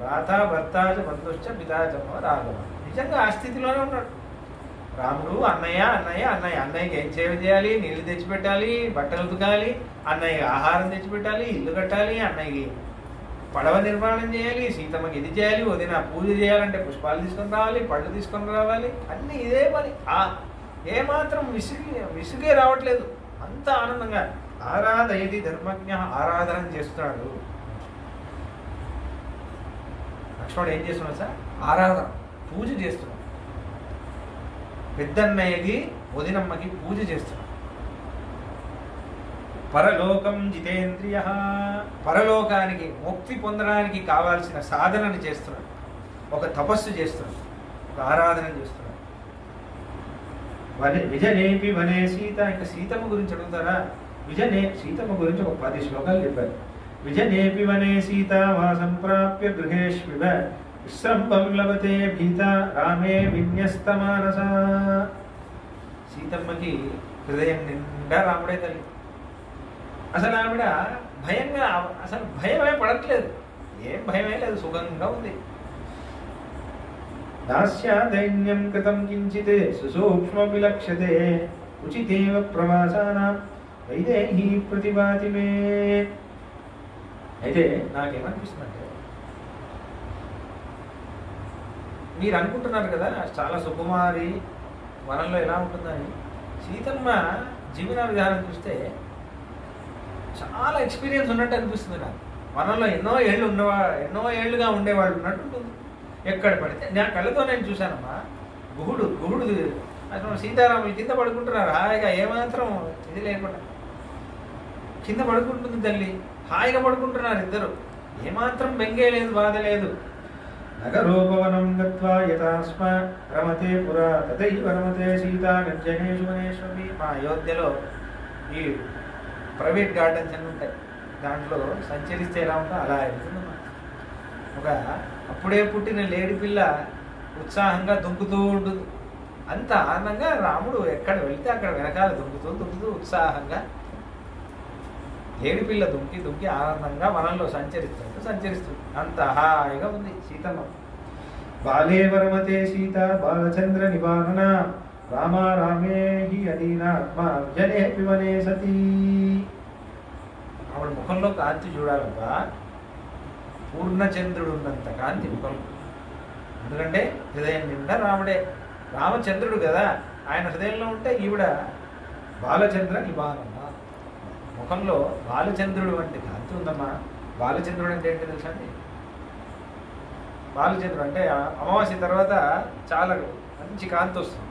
భ్రాతా భర్తాచ బంధుశ్చ పితాచమ రాఘవ. నిజంగా ఆ స్థితిలోనే ఉన్నాడు రాముడు. అన్నయ్య అన్నయ్య అన్నయ్య, అన్నయ్యకి ఏం సేవ చేయాలి, నీళ్లు తెచ్చిపెట్టాలి, బట్టలు ఉతకాలి, అన్నయ్యకి ఆహారం తెచ్చిపెట్టాలి, ఇల్లు కట్టాలి, అన్నయ్యకి పడవ నిర్మాణం చేయాలి, సీతమ్మకి ఇది చేయాలి, వదిన పూజ చేయాలంటే పుష్పాలు తీసుకొని రావాలి, పళ్ళు తీసుకొని రావాలి, అన్నీ ఇదే పని. ఏమాత్రం విసుగే రావట్లేదు, అంత ఆనందంగా. ఆరాధయతి ధర్మజ్ఞ, ఆరాధన చేస్తున్నాడు లక్ష్మణుడు. ఏం చేస్తున్నాడు సార్? ఆరాధన, పూజ చేస్తున్నాడు. పెద్దన్నయ్యకి వదినమ్మకి పూజ చేస్తున్నాడు. పరలోకం జితేంద్రియ, పరలోకానికి ముక్తి పొందడానికి కావాల్సిన సాధనని చేస్తున్నాడు, ఒక తపస్సు చేస్తున్నాడు, ఒక ఆరాధన చేస్తున్నాడు. విజనేపి వనే సీత. ఇంకా సీతమ్మ గురించి అడుగుతారా? సీతమ్మ గురించి ఒక 10 శ్లోకాలు చెప్పారు. విజనేపి వనే సీత వా సంప్రాప్య గృహేష్వివ విశ్రంభం లభతే భీత రామే విన్యస్త మానస. సీతమ్మకి హృదయం నిండా రాముడే తల్లి. అసలు ఆవిడ భయంగా, అసలు భయమే పడట్లేదు, ఏం భయమే లేదు, సుఖంగా ఉంది. దాస్యా దైన్యం కృతం కించిత్ సుసూక్ష్మ విలక్ష్యతే ఉచితేవ ప్రవాసానాం వైదేహీ ప్రతిభాతి మే. అయితే నాకేమనిపిస్తుందంటే, మీరు అనుకుంటున్నారు కదా చాలా సుకుమారి వనంలో ఎలా ఉంటుందని. సీతమ్మ జీవన విధానం చూస్తే చాలా ఎక్స్పీరియన్స్ ఉన్నట్టు అనిపిస్తుంది నాకు. వనంలో ఎన్నో ఏళ్ళుగా ఉండేవాళ్ళు ఉన్నట్టు ఉంటుంది. ఎక్కడ పడితే నా కళ్ళతో నేను చూశానమ్మా. గుహుడు అసలు సీతారాములు కింద పడుకుంటున్నారు హాయిగా, ఏమాత్రం ఇది లేకుండా కింద పడుకుంటుంది తల్లి, హాయిగా పడుకుంటున్నారు ఇద్దరు, ఏమాత్రం బెంగే లేదు, బాధ లేదు. నగరోపవనం గత్వా యథాస్మ రమతే పురా తథైవ రమతే సీతా నిర్జనేషు వనేష్వపి. మా అయోధ్యలో ఈ ప్రైవేట్ గార్డెన్స్ అన్నీ ఉంటాయి, దాంట్లో సంచరిస్తే ఎలా ఉంటుందో అలా వెళ్తుందమ్మా. ఒక అప్పుడే పుట్టిన లేడి పిల్ల ఉత్సాహంగా దుంకుతూ ఉంటుంది. అంత ఆనందంగా రాముడు ఎక్కడ వెళ్తే అక్కడ వెనకాల దుంకుతూ ఉత్సాహంగా లేడి పిల్ల దుంకి ఆనందంగా వనంలో సంచరిస్తుంది. అంత హాయిగా ఉంది సీతమ్మ. బాలే వరమతే సీత బాలచంద్ర నివారణ రామా రామే హి అదీనాత్మ జనే పివనే సతీ. ఆవిడ ముఖంలో కాంతి చూడాలబ్బా, పూర్ణచంద్రుడు ఉన్నంత కాంతి ముఖంలో. ఎందుకంటే హృదయం నిండా రాముడే, రామచంద్రుడు కదా, ఆయన హృదయంలో ఉంటే ఈవిడ బాలచంద్ర నివారణ. ముఖంలో బాలచంద్రుడు వంటి కాంతి ఉందమ్మా. బాలచంద్రుడు అంటే ఏంటి తెలుసా అండి? బాలచంద్రుడు అంటే అమావాస్య తర్వాత చాలా మంచి కాంతి వస్తుంది.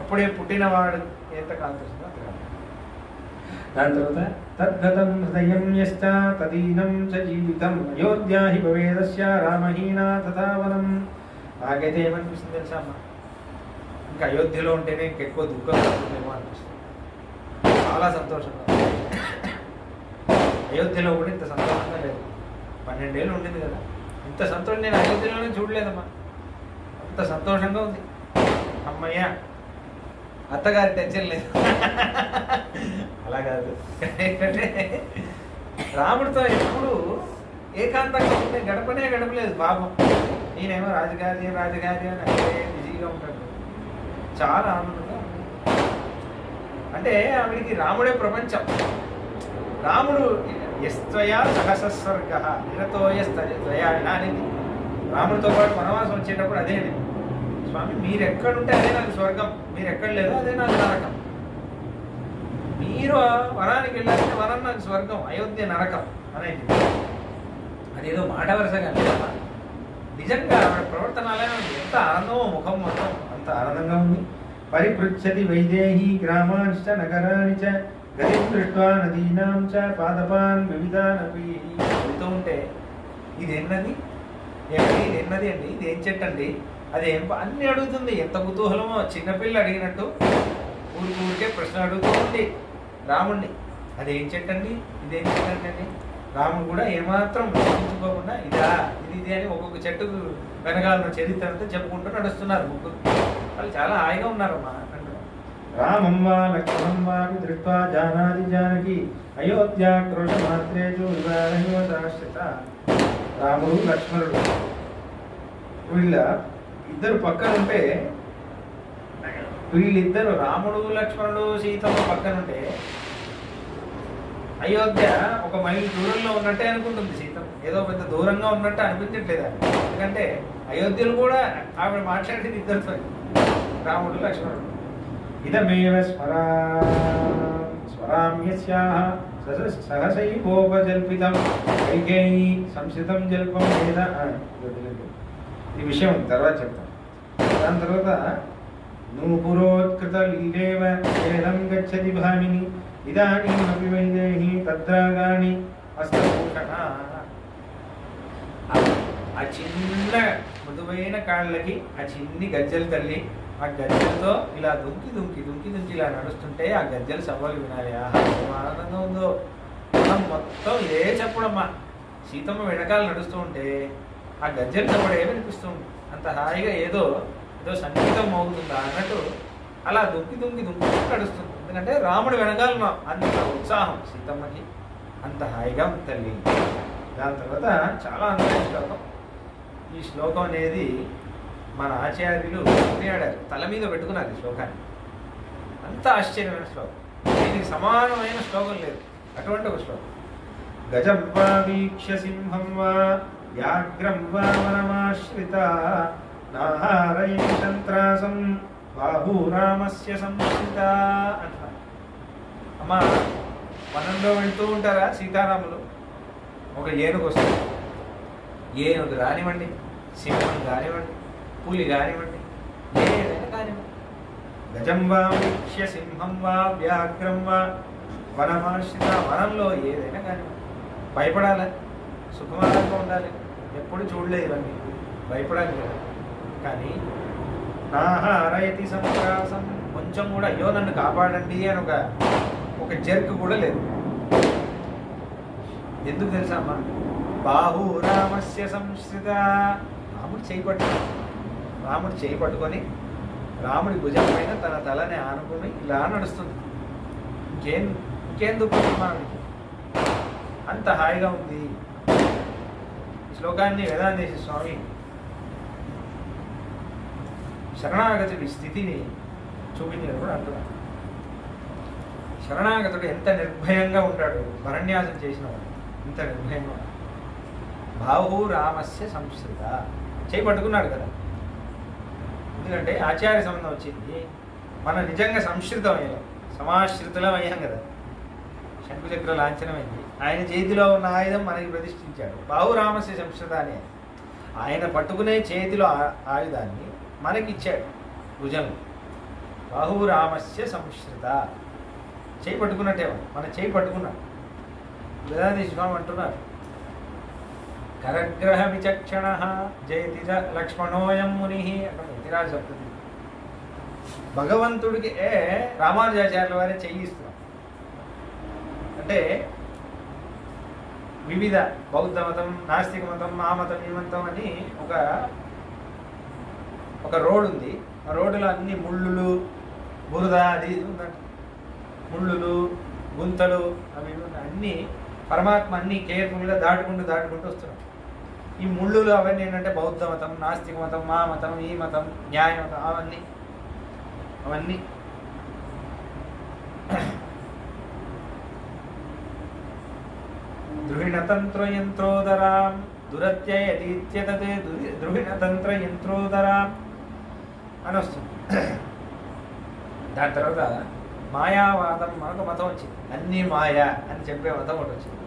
అప్పుడే పుట్టినవాడు ఎంత కాంతి వస్తుందో అంత కాంతి. దాని తర్వాత తద్గతం హృదయం యశ్చ తదీనం చ జీవితం అయోధ్యా హి భవేదస్య రామహీనా తథావనం. నాకైతే ఏమనిపిస్తుంది తెలుసా అమ్మ, ఇంకా అయోధ్యలో ఉంటేనే ఇంకెక్కువ దుఃఖం ఉంటుందేమో అనిపిస్తుంది. చాలా సంతోషంగా, అయోధ్యలో కూడా ఇంత సంతోషంగా లేదు. 12 ఏళ్ళు ఉండింది కదా, ఇంత సంతోషం నేను అయోధ్యలోనే చూడలేదమ్మా. అంత సంతోషంగా ఉంది. అమ్మయ్య, అత్తగారి టెన్షన్ లేదు. అలా కాదు, ఏంటంటే రాముడితో ఎప్పుడు ఏకాంతంగా ఉంటే గడపలేదు పాపం. నేనేమో రాజుగారి అని అక్కడే బిజీగా ఉంటాడు. చాలా ఆనందంగా ఉంది. అంటే ఆవిడికి రాముడే ప్రపంచం. రాముడు ఎస్త్వయా సహసస్వర్గ నిరతోయస్తయా అనేది రాముడితో పాటు వనవాసం వచ్చేటప్పుడు అదే స్వామి మీరు ఎక్కడుంటే అదే నాకు స్వర్గం, మీరు ఎక్కడ లేదో అదే నాకు నరకం. మీరు వనానికి వెళ్ళాలంటే వనం నాకు స్వర్గం, అయోధ్య నరకం అనేది. అదేదో మాట వరుసగా లేదమ్మా, నిజంగా ఆవిడ ప్రవర్తన అలానే ఉంది. ఎంత ఆనందమో ముఖం మొత్తం అంత ఆనందంగా ఉంది. పరిపృచ్చతి వైదేహి గ్రామాంశ్చ నగరాని చ గతిం దృష్ట్వా నదీనాం చ పాదపాన్ వివిధానపి. వెళ్తూ ఉంటే ఇది ఎన్నది ఏమండి, ఇది ఎన్నది అండి, ఇది ఏం చెట్టు అండి, అదేం అన్ని అడుగుతుంది. ఎంత కుతూహలమో, చిన్నపిల్ల అడిగినట్టు ఊరికే ప్రశ్న అడుగుతూ ఉంది రాముడిని. అదేం చెట్టు అండి, ఇదేం చెట్టు అండి. రాముడు కూడా ఏమాత్రం గుర్తించుకోకుండా ఇదా ఇది అని ఒక్కొక్క చెట్టుకు వెనకాల చరిత్ర అంతా చెప్పుకుంటూ నడుస్తున్నారు ముగ్గురు. వాళ్ళు చాలా హాయిగా ఉన్నారు అమ్మా. రామమ్మ లక్ష్మణమ్మ దృష్ట్వా జానాది జానకి అయోధ్యాక్రోశ మాత్రేజు వివాహ. రాముడు లక్ష్మణుడు వీళ్ళ ఇద్దరు పక్కనుంటే, వీళ్ళిద్దరు రాముడు లక్ష్మణుడు సీతమ్మ పక్కనుంటే అయోధ్య ఒక మైలు దూరంలో ఉన్నట్టే అనుకుంటుంది సీతమ్మ. ఏదో పెద్ద దూరంగా ఉన్నట్టు అనిపించట్లేదు. ఎందుకంటే అయోధ్యలో కూడా ఆవిడ మాట్లాడేది ఇద్దరితో, రాముడు లక్ష్మణుడు. ఇదమేవ స్వరామ్యస్యాః సహసైవోపజల్పితం కైకేయీ సంసితం జల్పం వేద. ఈ విషయం తర్వాత చెప్తాం. దాని తర్వాత నూపురోత్కృత లీలేవ వేదం గచ్చతి భామిని ఇదానీమపి వైదేహి తద్రాగాణి హస్తభూషణ. ఆ చిన్న మృదువైన కాళ్ళకి ఆ చిన్ని గజ్జల తల్లి ఆ గజ్జలతో ఇలా దుంకి దుంకి దుంకి దుంకి ఇలా నడుస్తుంటే ఆ గజ్జలు సవ్వలు వినాలి. ఆనందంగా ఉందో. మనం మొత్తం ఇదే చెప్పడమ్మా. సీతమ్మ వెనకాల నడుస్తూ ఉంటే ఆ గజ్జలు చెప్పడే వినిపిస్తుంది. అంత హాయిగా ఏదో ఏదో సంగీతం అవుతుందా అన్నట్టు అలా దుంకి దుంకి దుంకి నడుస్తుంది. ఎందుకంటే రాముడు వెనకాల అంత ఉత్సాహం సీతమ్మకి, అంత హాయిగా తల్లి. దాని తర్వాత చాలా అందమైన శ్లోకం. ఈ శ్లోకం అనేది మన ఆచార్యులు కొనియాడారు, తల మీద పెట్టుకున్నారు ఈ శ్లోకాన్ని. అంత ఆశ్చర్యమైన శ్లోకం, దీనికి సమానమైన శ్లోకం లేదు. అటువంటి ఒక శ్లోకం. గజం వా వీక్ష్య సింహం వా వ్యాఘ్రం వా వనమాశ్రిత నాహారయతి సంత్రాసం బాహు రామస్య సంస్థిత అంటారు. అమ్మా, వనంలో వెళ్తూ ఉంటారా సీతారాములు, ఒక ఏనుగు వస్తుంది. ఏనుగు రానివ్వండి, సింహం కానివ్వండి, పులి కానివ్వండి, ఏదైనా కానివ్వండి. గజం వా వీక్ష్య సింహం వా వ్యాఘ్రం వా వనమాశ్రిత, వనంలో ఏదైనా కానివ్వండి. భయపడాలి, సుఖమానంగా ఉండాలి. ఎప్పుడు చూడలేదు ఇవన్నీ, భయపడాలి కదా. కానీ నాహారయతి సంప్రాసం, కొంచెం కూడా అయ్యో నన్ను కాపాడండి అని ఒక జర్క్ కూడా లేదు. ఎందుకు తెలుసా అమ్మా? బాహు రామస్య సంశ్రిత, రాముడు చేయి పట్టుకొని రాముడి భుజం పైన తన తలని ఆనుకుని ఇలా నడుస్తుంది. ఇంకేం దుఃఖం, అంత హాయిగా ఉంది. ఈ శ్లోకాన్ని వేదాంతేశ స్వామి శరణాగతుడి స్థితిని చూపించినప్పుడు అంటున్నాడు. శరణాగతుడు ఎంత నిర్భయంగా ఉంటాడు, పరన్యాసం చేసినవాడు ఇంత నిర్భయంగా. బాహు రామస్య సంశ్రిత, చేయి పట్టుకున్నాడు కదా. ఎందుకంటే ఆచార్య సంబంధం వచ్చింది, మనం నిజంగా సంశ్రితమయ్యాం, సమాశ్రితులం అయ్యాం కదా. శంకుచక్ర లాంఛనమైంది, ఆయన చేతిలో ఉన్న ఆయుధం మనకి ప్రతిష్ఠించాడు. బాహు రామస్య సంశ్రిత అని ఆయన పట్టుకునే చేతిలో ఆయుధాన్ని మనకిచ్చాడు భుజంలో. బాహు రామస్య సంశ్రిత, చేయి పట్టుకున్నట్టే మన చేయి పట్టుకున్నాడు. వేదాంత స్వామి అంటున్నారు, కరగ్రహ విచక్షణ జయతి లక్ష్మణోయం ముని అంటే యతిరాజ సప్తతి. భగవంతుడికి రామానుజాచార్యుల వారే చెయ్యిస్తున్నాం. అంటే వివిధ బౌద్ధ మతం, నాస్తిక మతం, ఆ మతం, ఈ మతం అని ఒక రోడ్ ఉంది. ఆ రోడ్డులో అన్ని ముళ్ళులు, బురద, అది ఉందంట. ముళ్ళులు, గుంతలు, అవి అన్నీ పరమాత్మ అన్నీ కేర్ఫుల్గా దాటుకుంటూ వస్తున్నాం. ఈ ముళ్ళులు అవన్నీ ఏంటంటే బౌద్ధ మతం, నాస్తిక మతం, మా మతం, ఈ మతం, న్యాయ మతం, అవన్నీ ద్రుహిణతంత్రయంత్రోదరాం దురత్యయతీత్యతతే ద్రుహిణతంత్రయంత్రోదరాం అని వస్తుంది. దాని తర్వాత మాయావాదం మనకు మతం వచ్చింది. అన్నీ మాయా అని చెప్పే మతం ఒకటి వచ్చింది.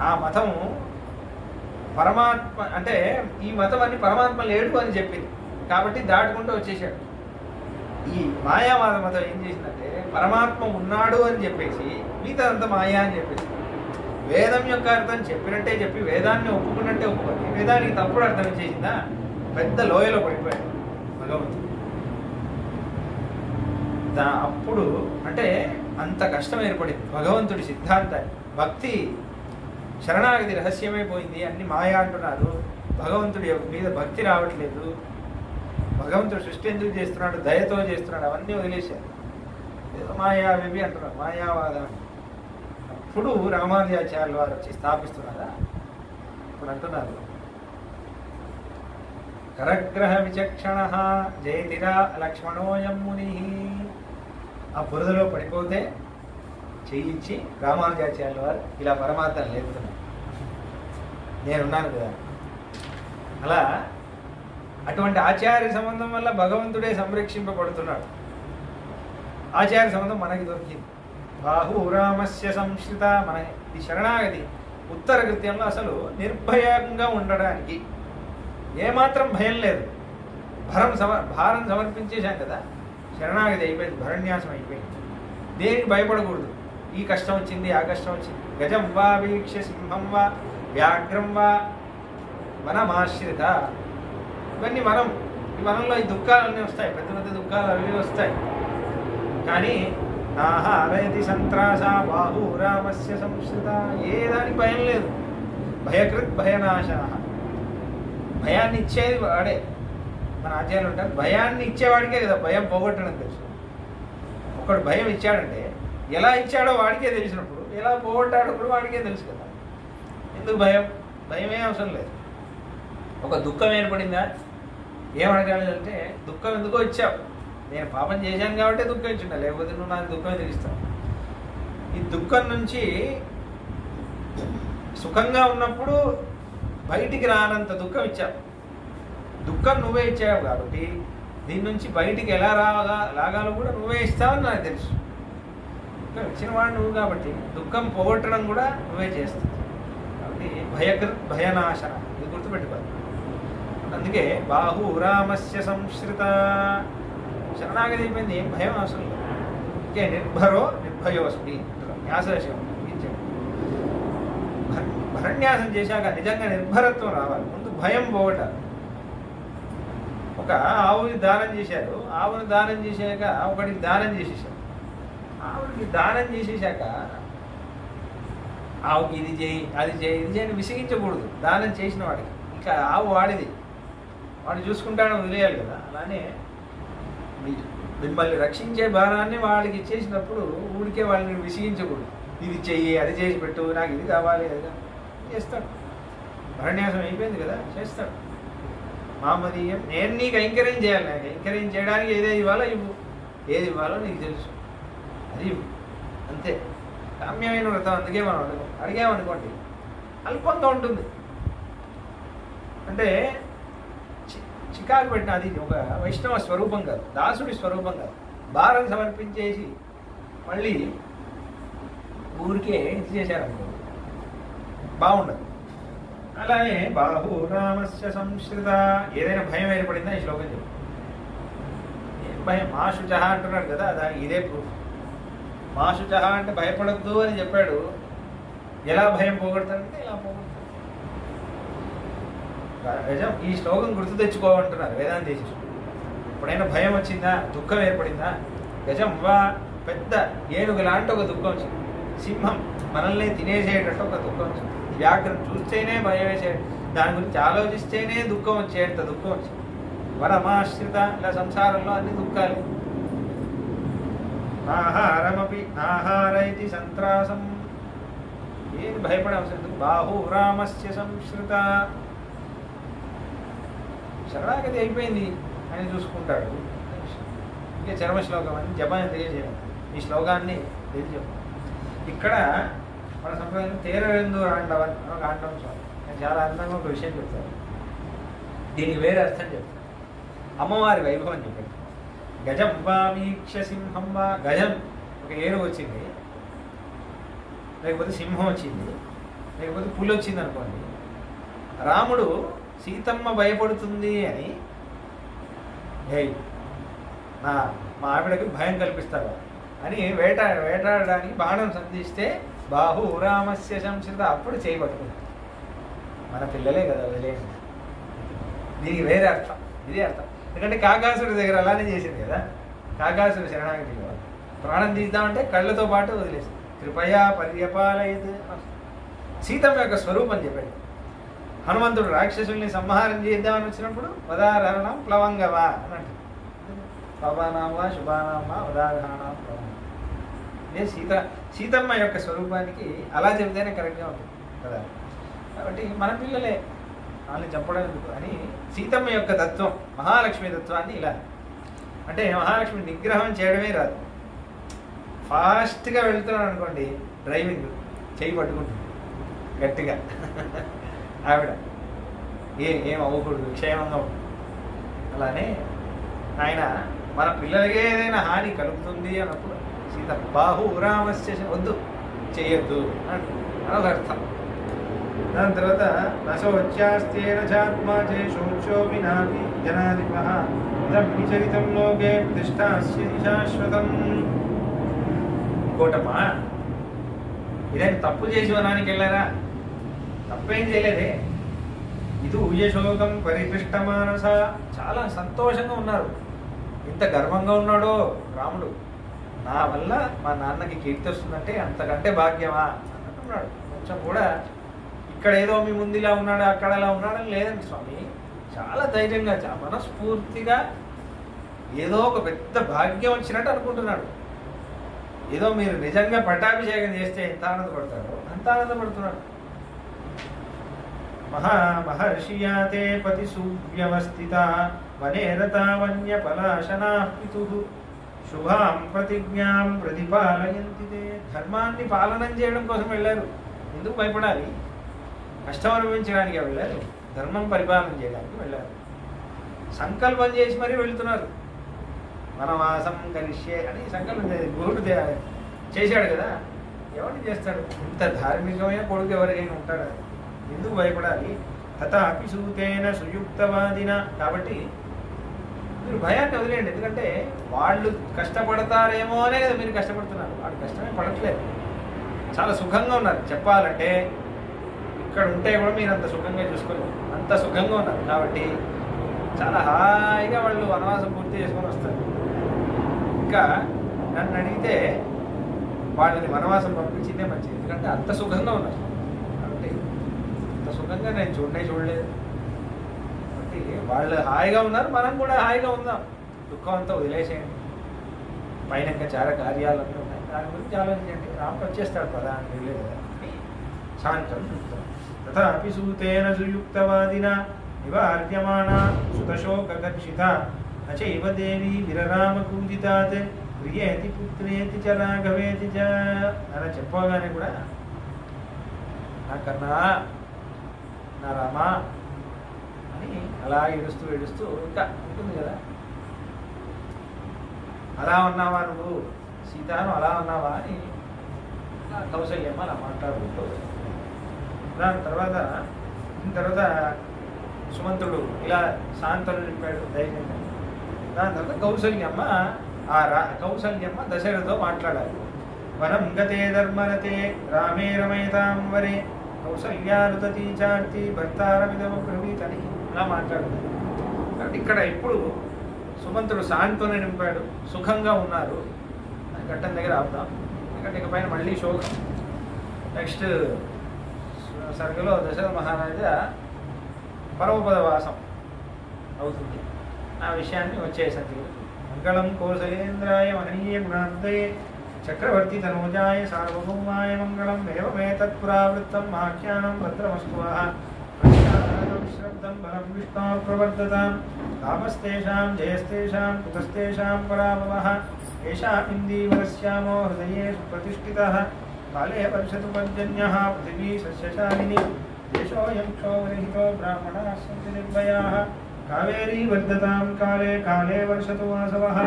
ఆ మతం పరమాత్మ అంటే ఈ మతం అన్ని పరమాత్మ లేడు అని చెప్పింది కాబట్టి దాటుకుంటూ వచ్చేసాడు. ఈ మాయావాద మతం ఏం చేసిందంటే పరమాత్మ ఉన్నాడు అని చెప్పేసి మిగతాదంతా మాయా అని చెప్పేసి వేదం యొక్క అర్థం చెప్పినట్టే చెప్పి వేదాన్ని ఒప్పుకున్నట్టే ఒప్పుకొని వేదానికి తప్పుడు అర్థం చేసిందా పెద్ద లోయలో పడిపోయాడు భగవంతుడు. అప్పుడు అంటే అంత కష్టం ఏర్పడింది భగవంతుడి సిద్ధాంతాన్ని. భక్తి శరణాగతి రహస్యమైపోయింది. అన్ని మాయా అంటున్నారు. భగవంతుడి మీద భక్తి రావట్లేదు. భగవంతుడు సృష్టి ఎందుకు చేస్తున్నాడు, దయతో చేస్తున్నాడు, అవన్నీ వదిలేశారు. ఏదో మాయావి అంటున్నారు, మాయావాదం. అప్పుడు రామానుజాచార్యుల వారు వచ్చి స్థాపిస్తున్నారా. ఇప్పుడు అంటున్నారు కరగ్రహ విచక్షణ జయతిరా లక్ష్మణోయం ముని. ఆ బురదలో పడిపోతే చేయించి రామానుజాచార్యుల వారు ఇలా పరమాత్మను లేపుతున్నారు. నేనున్నాను కదా. అలా అటువంటి ఆచార్య సంబంధం వల్ల భగవంతుడే సంరక్షింపబడుతున్నాడు. ఆచార్య సంబంధం మనకి దొరికింది. బాహురామస్య సంశ్రిత. మన ఈ శరణాగతి ఉత్తర కృత్యంలో అసలు నిర్భయంగా ఉండడానికి ఏమాత్రం భయం లేదు. భారం సమర్పించేశాం కదా. శరణాగతి అయిపోయింది, భరణ్యాసం అయిపోయింది. దేనికి భయపడకూడదు. ఈ కష్టం వచ్చింది, ఆ కష్టం వచ్చింది. గజం వా వీక్ష సింహం వా వ్యాఘ్రం వా వనమాశ్రిత. ఇవన్నీ వనం. ఈ వనంలో ఈ దుఃఖాలన్నీ వస్తాయి, పెద్ద పెద్ద దుఃఖాలు అవి వస్తాయి. కానీ నాహారయతి సంత్రాస బాహురామస్య సంశ్రిత. ఏ దానికి భయం లేదు. భయకృత్ భయనాశ. భయాన్ని ఇచ్చేది వాడే. మన ఆచార్యులు ఉంటారు భయాన్ని ఇచ్చేవాడికే కదా భయం పోగొట్టడం తెలుసు. ఒకడు భయం ఇచ్చాడంటే ఎలా ఇచ్చాడో వాడికే తెలిసినప్పుడు ఎలా పోగొట్టాడో కూడా వాడికే తెలుసు కదా. ఎందుకు భయం? భయమే అవసరం లేదు. ఒక దుఃఖం ఏర్పడిందా ఏమడగాలంటే దుఃఖం ఎందుకో ఇచ్చావు. నేను పాపం చేశాను కాబట్టి దుఃఖం ఇచ్చిండా, లేకపోతే నువ్వు నాకు దుఃఖమే తెలుస్తావు. ఈ దుఃఖం నుంచి సుఖంగా ఉన్నప్పుడు బయటికి రానంత దుఃఖం ఇచ్చావు. దుఃఖం నువ్వే ఇచ్చావు కాబట్టి దీని నుంచి బయటికి ఎలా లాగాలో కూడా నువ్వే ఇస్తావని నాకు తెలుసు. దుఃఖం ఇచ్చిన వాడు నువ్వు కాబట్టి దుఃఖం పోగొట్టడం కూడా నువ్వే చేస్తావు. కాబట్టి భయకృత్ భయనాశన. ఇది గుర్తుపెట్టుకోవాలి. అందుకే బాహురామస్య సంశ్రిత. శరణాగతి అయిపోయింది, ఏం భయం అవసరం లేదు. ఇంకే నిర్భరో నిర్భయోస్మి న్యాసశం భరణ్యాసం చేశాక నిజంగా నిర్భరత్వం రావాలి. ముందు భయం పోగొట్టాలి. ఒక ఆవుని దానం చేశారు. ఆవుని దానం చేశాక ఒకటికి దానం చేసేసారు. ఆవునికి దానం చేసేసాక ఆవుకి ఇది చేయి అది చేయి ఇది చేయని విసిగించకూడదు. దానం చేసిన వాడికి ఇంకా ఆవు వాడిది, వాడు చూసుకుంటాడని వదిలేయాలి కదా. అలానే మిమ్మల్ని రక్షించే భారాన్ని వాడికి ఇచ్చేసినప్పుడు ఊడికే వాళ్ళని విసిగించకూడదు. ఇది చెయ్యి అది చేసి పెట్టు, నాకు ఇది కావాలి అది చేస్తాడు. భరణ్యాసం అయిపోయింది కదా, చేస్తాడు. మామదీయం నేను నీకు ఎంకరేజ్ చేయాలి. నాకు ఎంకరేజ్ చేయడానికి ఏదేది ఇవ్వాలో ఇవ్వు, ఏది ఇవ్వాలో నీకు తెలుసు అది ఇవ్వు, అంతే. కామ్యమైన వ్రతం. అందుకే మనం అడిగామనుకోండి అల్పంగా ఉంటుంది. అంటే చికాకు పెట్టిన అది ఒక వైష్ణవ స్వరూపం కాదు, దాసుడి స్వరూపం కాదు. భారం సమర్పించేసి మళ్ళీ ఊరికే ఇది చేశారనుకో బాగుండదు. అలానే బాహురామస్య సంశ్రిత. ఏదైనా భయం ఏర్పడిందా ఈ శ్లోకం చెప్పు. ఏం భయం? మాశుచ అంటున్నాడు కదా, దానికి ఇదే ప్రూఫ్. మాశుచ అంటే భయపడద్దు అని చెప్పాడు. ఎలా భయం పోగొడతాడంటే ఇలా పోగొడతాడు. ఈ శ్లోకం గుర్తు తెచ్చుకోమంటున్నారు వేదాంత. ఎప్పుడైనా భయం వచ్చిందా, దుఃఖం ఏర్పడిందా, గజం వా పెద్ద ఏనుగు లాంటి ఒక దుఃఖం వచ్చింది, సింహం మనల్ని తినేసేటట్టు ఒక దుఃఖం వచ్చింది, వ్యాఘ్రం చూస్తేనే భయం వేసే, దాని గురించి ఆలోచిస్తేనే దుఃఖం వచ్చేంత దుఃఖం వచ్చింది, వరమాశ్రిత. ఇలా సంసారంలో అన్ని దుఃఖాలు. ఆహారమపి ఆహారైతి సంత్రాసం. ఏది భయపడే అవసరం లేదు. బాహురామస్య సంశ్రిత. శరణాగతి అయిపోయింది, ఆయన చూసుకుంటాడు. ఇంకే చర్మ శ్లోకం అని జపం తెలియజేయాలి. ఈ శ్లోకాన్ని తెలియజేయాలి. ఇక్కడ మన సంప్రదాయం తేరవెందు ఆండవన్ ఒక ఆండవం స్వామి నేను చాలా అందంగా ఒక విషయం చెప్తాను. దీనికి వేరే అర్థం చెప్తాను. అమ్మవారి వైభవం చెప్పండి. గజం వా వీక్ష సింహం వా, గజం ఒక ఏనుగు వచ్చింది, లేకపోతే సింహం వచ్చింది, లేకపోతే పులి వచ్చింది అనుకోండి. రాముడు సీతమ్మ భయపడుతుంది అని మా ఆవిడకి భయం కల్పిస్తాడు అని వేటాడడానికి బాణం సంధిస్తే బాహు రామస్య సంశ్రిత అప్పుడు చేయబట్టుకుంది. మన పిల్లలే కదా వదిలేదు. దీనికి వేరే అర్థం, ఇదే అర్థం. ఎందుకంటే కాకాసుడి దగ్గర అలానే చేసింది కదా. కాకాసుడి శరణాగతిలో ప్రాణం తీద్దామంటే కళ్ళతో పాటు వదిలేసింది. కృపయా పర్యపాలయత్. సీతమ్మ యొక్క స్వరూపం చెప్పాడు. హనుమంతుడు రాక్షసుల్ని సంహారం చేద్దామని వచ్చినప్పుడు వదారహణం ప్లవంగవా అని అంటారు. పవనామా శుభానామా వదారహణం ప్లవంగ. ఇదే సీతమ్మ యొక్క స్వరూపానికి అలా చెబితేనే కరెక్ట్గా ఉంటుంది కదా. కాబట్టి మన పిల్లలే వాళ్ళని చెప్పడం ఎందుకు అని సీతమ్మ యొక్క తత్వం, మహాలక్ష్మి తత్వాన్ని ఇలా అంటే మహాలక్ష్మి నిగ్రహం చేయడమే రాదు. ఫాస్ట్గా వెళ్తున్నాడు అనుకోండి, డ్రైవింగ్ చేయి పట్టుకుంటుంది గట్టిగా. ఆవిడ ఏం అవ్వకూడదు, క్షేమంగా ఉంటుంది. అలానే ఆయన మన పిల్లలకే ఏదైనా హాని కలుగుతుంది అన్నప్పుడు సీత బాహు రామస్య వద్దు చేయొద్దు అని అదొక అర్థం. దాని తర్వాత నశోచ్యాస్తేన చాత్మా చేశోచ్యో వినాపి జనాధిప ఇదం విచరితం లోకే ప్రతిష్టాస్య శాశ్వతం. కోటమ్మా ఇదేం తప్పు చేసి వనానికి వెళ్ళారా? తప్పేం చేయలేదే. ఇది ఉయ్యశోకం పరిపృష్టమానస. చాలా సంతోషంగా ఉన్నారు. ఇంత గర్వంగా ఉన్నాడో రాముడు, నా వల్ల మా నాన్నకి కీర్తి వస్తుందంటే అంతకంటే భాగ్యమా అన్నట్టున్నాడు. కొంచెం కూడా ఇక్కడ ఏదో మీ ముందులా ఉన్నాడు అక్కడ అలా ఉన్నాడని లేదండి స్వామి. చాలా ధైర్యంగా మనస్ఫూర్తిగా ఏదో ఒక పెద్ద భాగ్యం వచ్చినట్టు అనుకుంటున్నాడు. ఏదో మీరు నిజంగా పట్టాభిషేకం చేస్తే ఎంత ఆనందపడతాడో అంత ఆనందపడుతున్నాడు. మహర్షియాతే పతి సువ్యవస్థిత వనే రతావన్య పలాశనా పితుః శుభాం ప్రతిజ్ఞాం ప్రతిపాలయంతి. ధర్మాన్ని పాలనం చేయడం కోసం వెళ్ళారు. ఎందుకు భయపడాలి? కష్టం అనుభవించడానికి వెళ్ళారు, ధర్మం పరిపాలన చేయడానికి వెళ్ళారు. సంకల్పం చేసి మరీ వెళ్తున్నారు. వనవాసం కరిష్యే అని సంకల్పం గురుడు చేశాడు కదా. ఎవరిని చేస్తాడు? ఇంత ధార్మికమైన కొడుకు ఎవరికైనా ఉంటాడు. ఎందుకు భయపడాలి? తథాపి సూతేన సుయుక్తవాదిన. కాబట్టి మీరు భయాన్ని వదిలేయండి. ఎందుకంటే వాళ్ళు కష్టపడతారేమో అనే కదా మీరు కష్టపడుతున్నారు. వాళ్ళు కష్టమే పడట్లేదు, చాలా సుఖంగా ఉన్నారు. చెప్పాలంటే ఇక్కడ ఉంటే కూడా మీరు అంత సుఖంగా చూసుకోలేదు, అంత సుఖంగా ఉన్నారు. కాబట్టి చాలా హాయిగా వాళ్ళు వనవాసం పూర్తి చేసుకొని వస్తారు. ఇంకా నన్ను అడిగితే వాళ్ళని వనవాసం పంపించిందే మంచిది. ఎందుకంటే అంత సుఖంగా ఉన్నారు. కాబట్టి అంత సుఖంగా నేను చూడలేదు. కాబట్టి వాళ్ళు హాయిగా ఉన్నారు, మనం కూడా హాయిగా ఉందాం. దుఃఖం అంతా వదిలేసేయండి. పైన ఇంకా చాలా కార్యాలు అన్నీ ఉన్నాయి, దాని గురించి ఆలోచించండి. రాముడు వచ్చేస్తాడు పదా అని వెళ్ళలేదు కదా అని శాంతం చూస్తాం. తథాపి సూతేన సుయుక్తవాదిన నివార్యమాణ సుతశోకగర్షిత నచైవ దేవి విరరామకూజితాత్ ప్రియేతి పుత్రేతి చ రాఘవేతి చ అని చెప్పగానే కూడా నా కన్నా నా రామా అని అలా ఏడుస్తూ ఇంకా ఉంటుంది కదా. అలా ఉన్నావా నువ్వు సీతాను, అలా ఉన్నావా అని కౌసల్యమ్మ అలా మాట్లాడుకుంటూ దాని తర్వాత సుమంతుడు ఇలా శాంతలు నింపాడు ధైర్యంగా. దాని తర్వాత కౌసల్యమ్మ దశరథతో మాట్లాడాలి. వనం గతే ధర్మరతే రామే రమయతాం వరే కౌసల్యారుతీ చార్తి భర్తారమిదమబ్రవీత్ అని ఇలా మాట్లాడుతుంది. కాబట్టి ఇక్కడ ఇప్పుడు సుమంతుడు శాంతను నింపాడు, సుఖంగా ఉన్నారు అని ఘట్టం దగ్గర ఆపుదాం. ఎందుకంటే ఇక పైన మళ్ళీ శోకం. నెక్స్ట్ సర్గలో దశరథ మహారాజా పరమపదవాసం అవుతుంది. ఆ విషయాన్ని వచ్చేసరికి మంగళం కోసలేంద్రాయ మహనీయ గుణాంతయే చక్రవర్తి తనూజాయ సార్వభౌమాయ మంగళం ఏవమేతత్పురావృత్తం ఆఖ్యానం భద్రమస్తు. శ్రద్ధం బలం విష్ణో ప్రవర్ధతాం కామస్తేషాం జయస్తేషాం కుతస్తేషాం పరాభవః ఏషామిందీవరస్యామో హృదయేషు ప్రతిష్ఠితః काले वर्षतु पर्जन्यः पृथिवी सस्यशालिनी देशोऽयं क्षोभरहितो ब्राह्मणाः सन्ति निर्भयाः कावेरी वर्धतां काले काले वर्षतु वासवः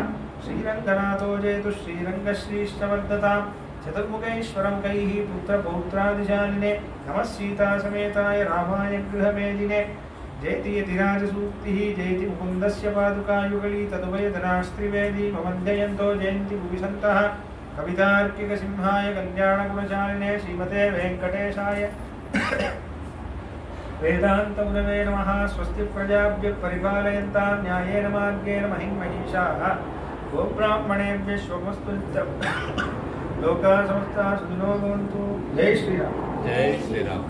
श्रीरङ्गनाथो जयतु श्रीरङ्गश्रीश्च वर्धतां चतुर्मुखैश्वरं कैः पुत्रपौत्रादिशालिने नमः सीतासमेताय रामाय गृहमेदिने जयति यतिराजसूक्तिः जयति मुकुन्दस्य पादुकायुगली तदुभयधनास्त्रिवेदी भवन्त्ययन्तो जयन्ति भुवि सन्तः कवितार्किकसिंहाय कल्याणगुणशालिने श्रीमते वेङ्कटेशाय वेदान्तगुरवे नमः स्वस्ति प्रजाभ्यः परिपालयन्तां न्यायेन मार्गेण महिं महिषाः गोब्राह्मणेभ्यः शुभमस्तु नित्यं लोकाः समस्ताः सुखिनो भवन्तु जय श्रीराम। जय श्रीराम।